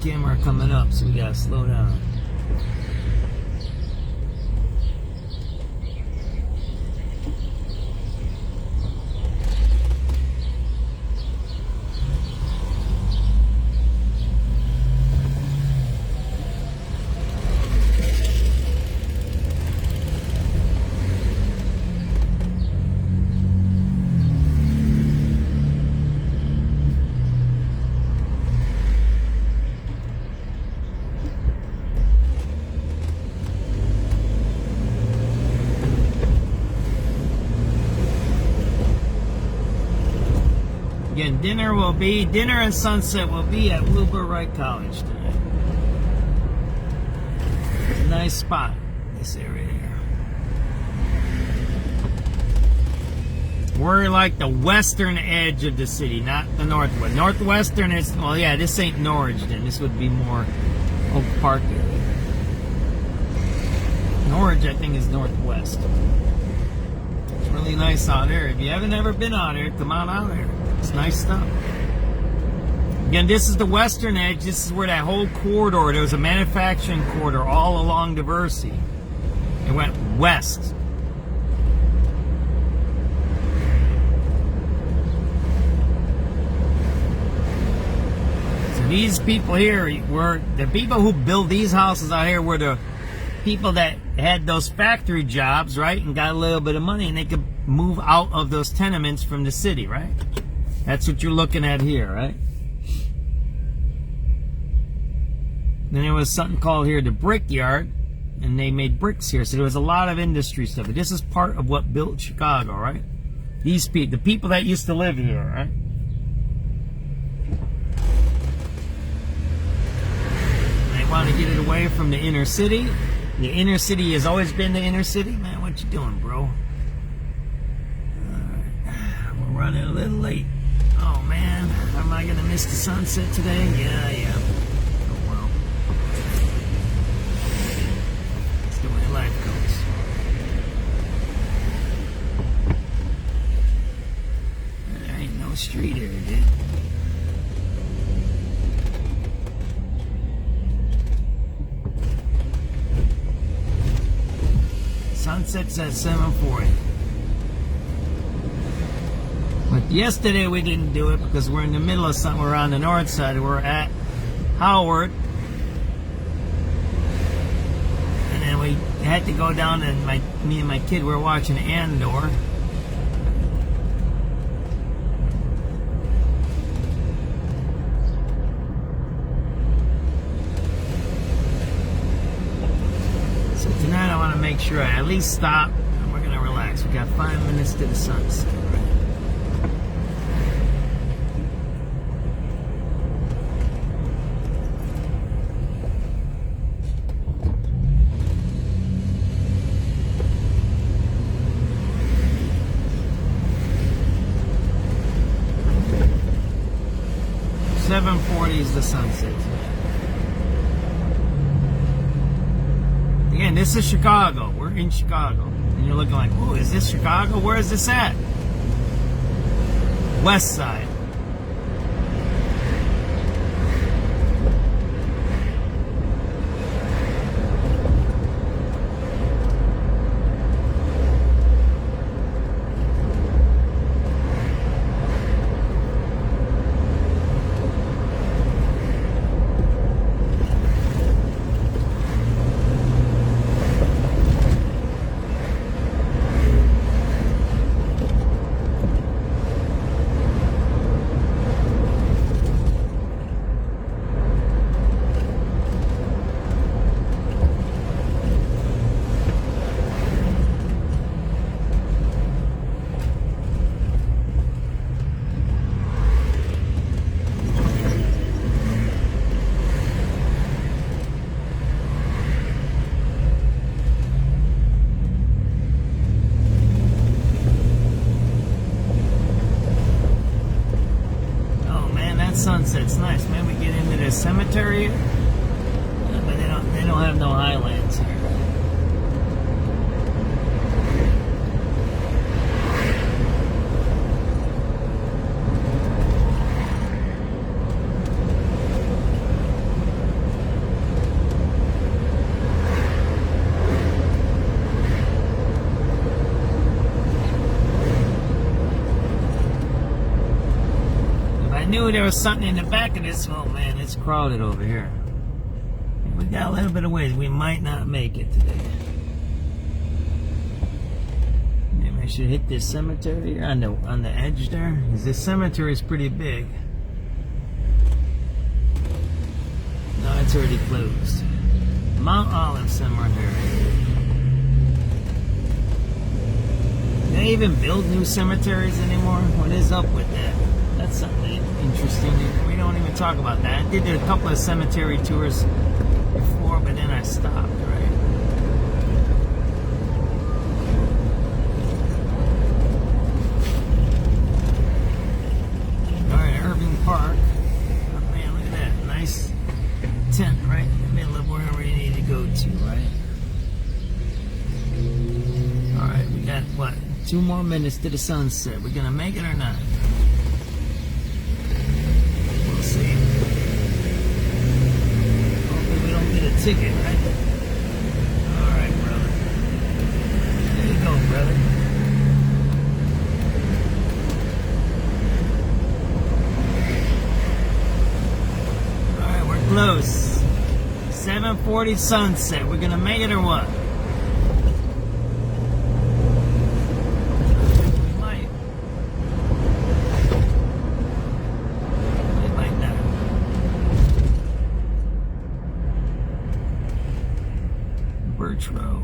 Camera coming up, so we gotta slow down. Again, dinner and sunset will be at Wilbur Wright College tonight. It's a nice spot, this area here. We're like the western edge of the city, not the northwest. Northwestern is, well, yeah, this ain't Norwich then. This would be more Oak Park area. Norwich, I think, is northwest. It's really nice out there. If you haven't ever been out here, come on out here. It's nice stuff. Again, this is the western edge. This is where that whole corridor, there was a manufacturing corridor all along Diversey. It went west. So these people here were, the people who built these houses out here were the people that had those factory jobs, right? And got a little bit of money and they could move out of those tenements from the city, right? That's what you're looking at here, right? Then there was something called here the brickyard, and they made bricks here. So there was a lot of industry stuff. But this is part of what built Chicago, right? These people, the people that used to live here, right? They want to get it away from the inner city. The inner city has always been the inner city. Man, what you doing, bro? Alright, we're running a little late. Oh, man. Am I going to miss the sunset today? Yeah. Life goes. There ain't no street here, dude. Sunset's at 7:40. But yesterday we didn't do it because we're in the middle of something. We're on the north side. We're at Howard. We had to go down and me and my kid were watching Andor. So tonight I want to make sure I at least stop and we're going to relax. We got 5 minutes to the sunset, right? Is the sunset. Again, this is Chicago. We're in Chicago. And you're looking like, oh, is this Chicago? Where is this at? West side. Sunset's nice, man. We get into the cemetery, but they don't have no highlands here. Knew there was something in the back of this. Oh man, it's crowded over here. We got a little bit of ways. We might not make it today. Maybe I should hit this cemetery on the edge there. Because this cemetery is pretty big. No, it's already closed. Mount Olive somewhere there. Do they even build new cemeteries anymore? What is up with that? That's something interesting. We don't even talk about that. I did a couple of cemetery tours before, but then I stopped, right? 2 more minutes to the sunset. We're gonna make it or not? We'll see. Hopefully we don't get a ticket, right? Alright, brother. There you go, brother. Alright, we're close. 7:40 sunset. We're gonna make it or what? Birch Row.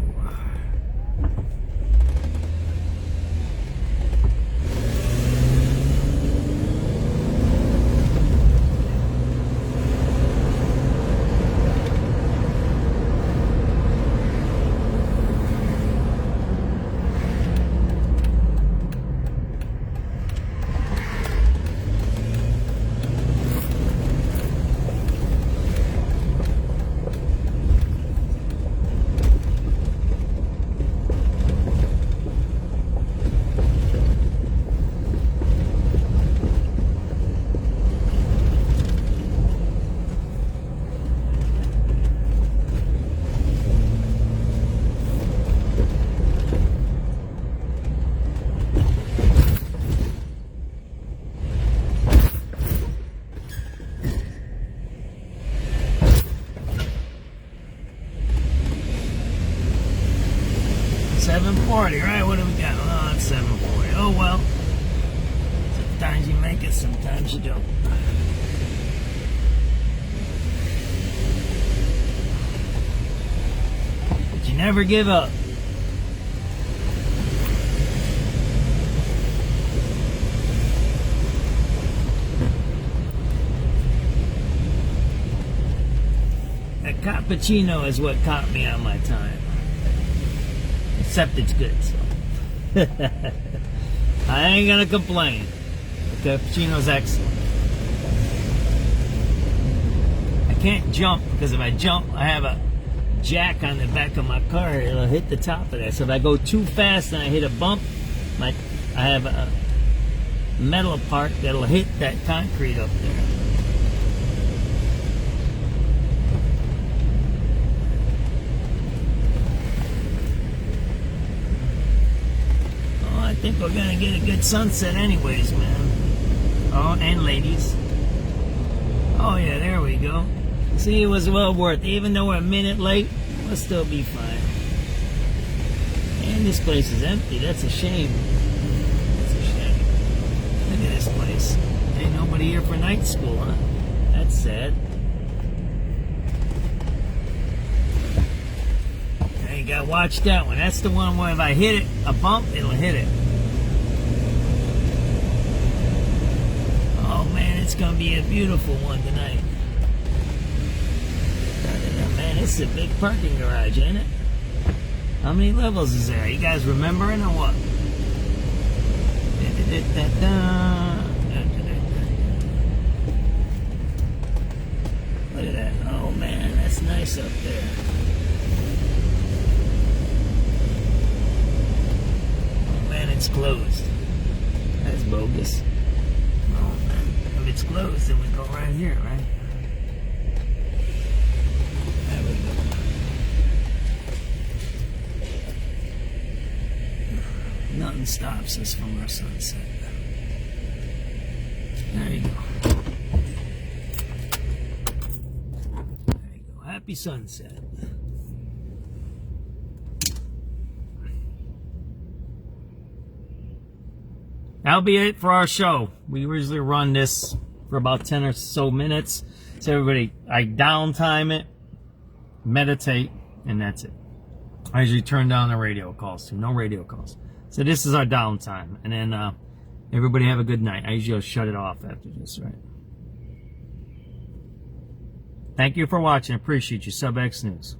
Right, what do we got? Oh, it's 7:40. Oh well. Sometimes you make it, sometimes you don't. But you never give up. That cappuccino is what caught me on my time. Except it's good, so I ain't gonna complain. The cappuccino's excellent. I can't jump because if I jump, I have a jack on the back of my car. It'll hit the top of that. So if I go too fast and I hit a bump, I have a metal part that'll hit that concrete up there. I think we're gonna get a good sunset anyways, man. Oh, and ladies. Oh yeah, there we go. See, it was well worth it. Even though we're a minute late, we'll still be fine. And this place is empty. That's a shame. That's a shame. Look at this place. Ain't nobody here for night school, huh? That's sad. Hey, you gotta watch that one. That's the one where if I hit it, a bump, it'll hit it. Oh man, it's gonna be a beautiful one tonight. Man, it's a big parking garage, ain't it? How many levels is there? You guys remembering or what? Look at that. Oh man, that's nice up there. Oh man, it's closed. That's bogus. Oh man, if it's closed, then we go right here, right? There we go. Nothing stops us from our sunset. There you go. There you go. Happy sunset. That'll be it for our show. We usually run this for about 10 or so minutes. So everybody, I downtime it, meditate, and that's it. I usually turn down the radio calls too. No radio calls. So this is our downtime. And then everybody have a good night. I usually shut it off after this, right? Thank you for watching. Appreciate you. SubX.News.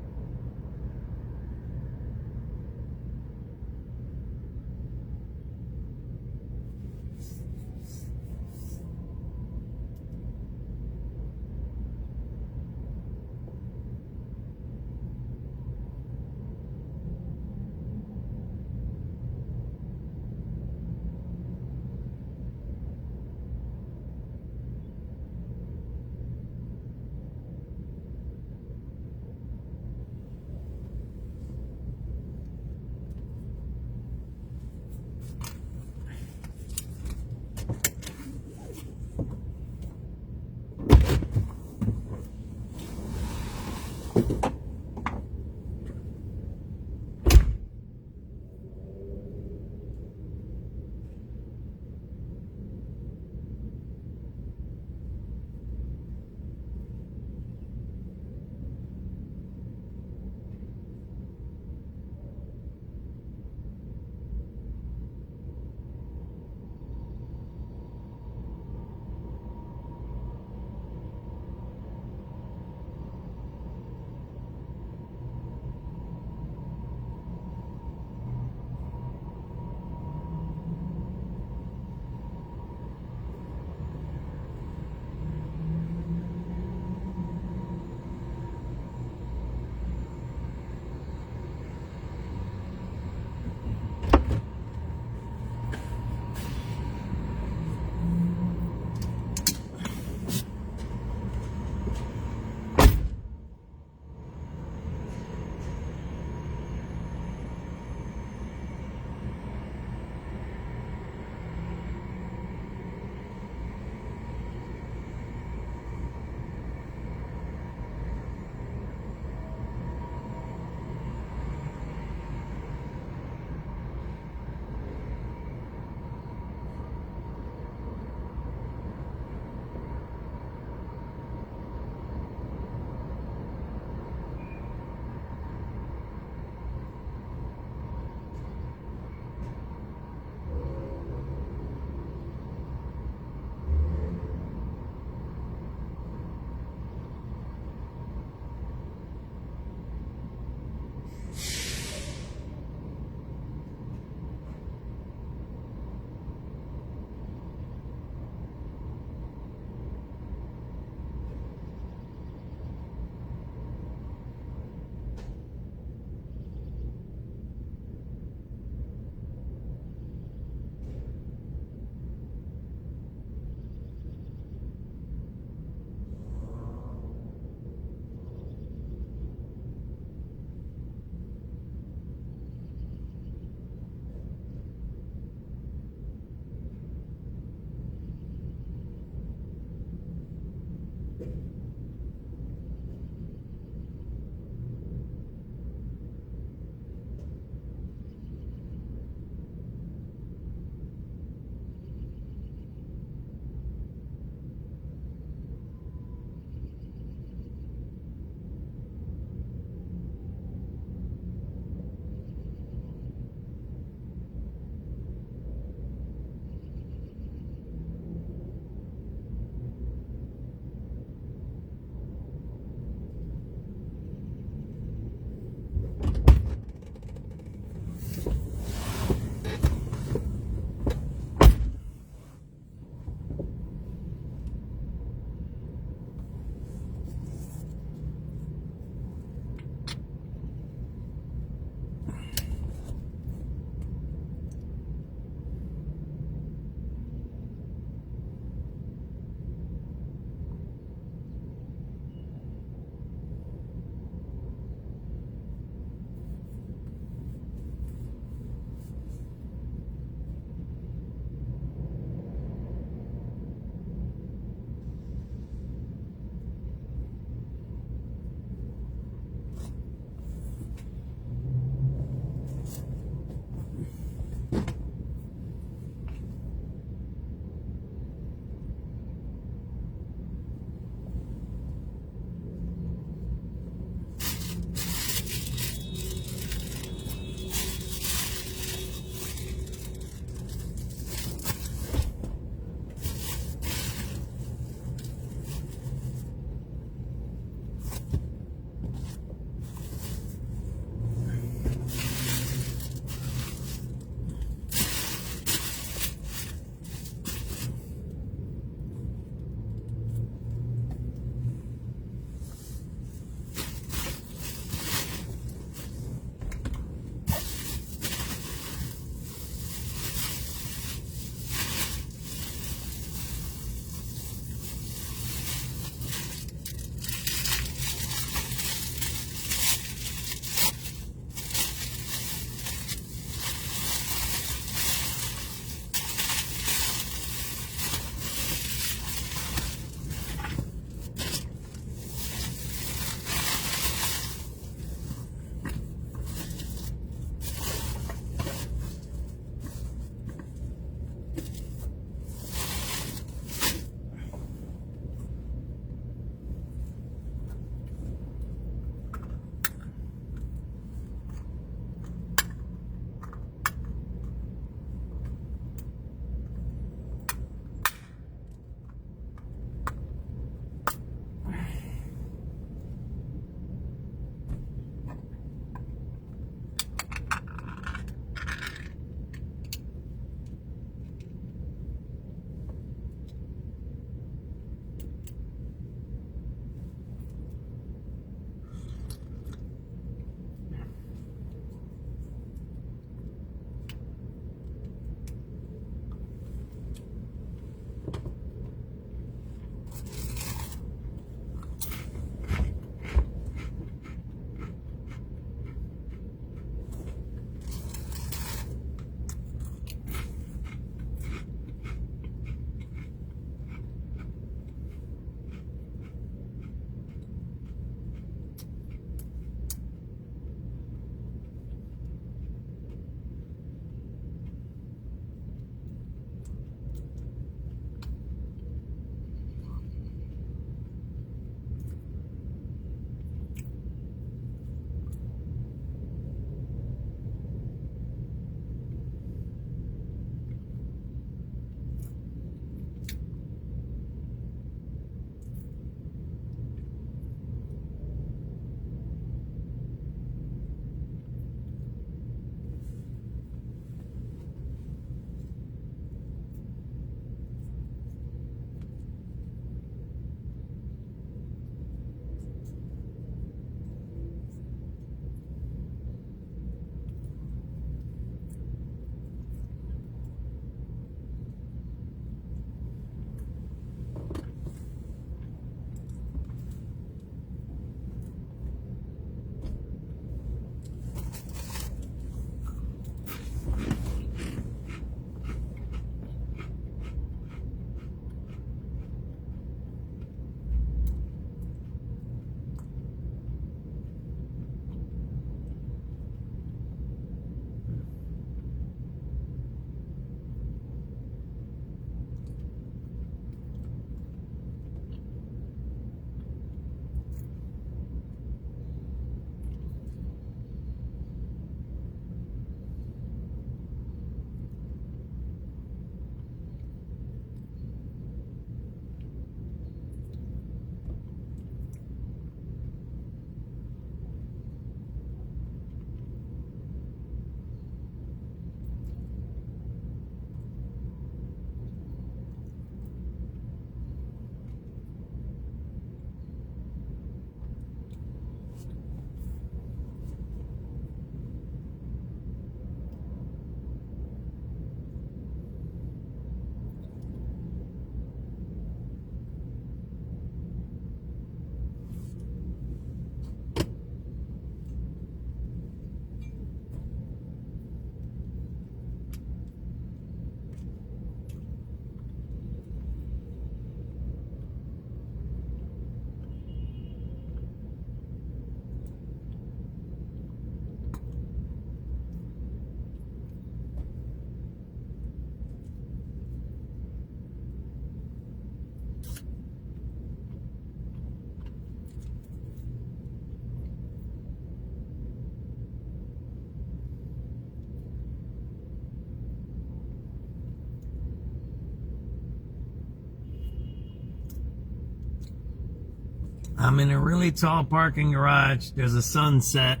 I'm in a really tall parking garage. There's a sunset.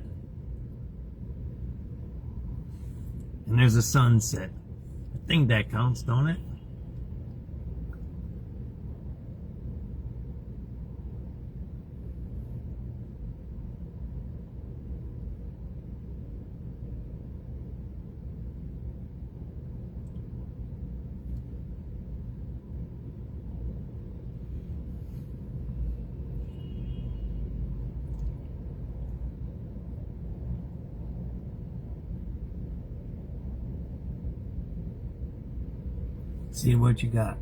And there's a sunset. I think that counts, don't it? See what you got.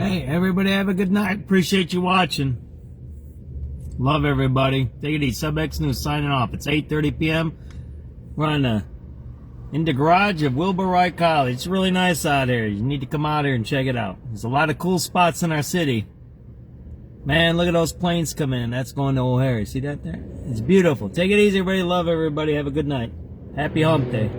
Hey, everybody have a good night. Appreciate you watching. Love everybody. Take it easy. SubX.News signing off. It's 8:30 p.m. We're in the garage of Wilbur Wright College. It's really nice out here. You need to come out here and check it out. There's a lot of cool spots in our city. Man, look at those planes coming in. That's going to O'Hare. See that there? It's beautiful. Take it easy, everybody. Love everybody. Have a good night. Happy hump day.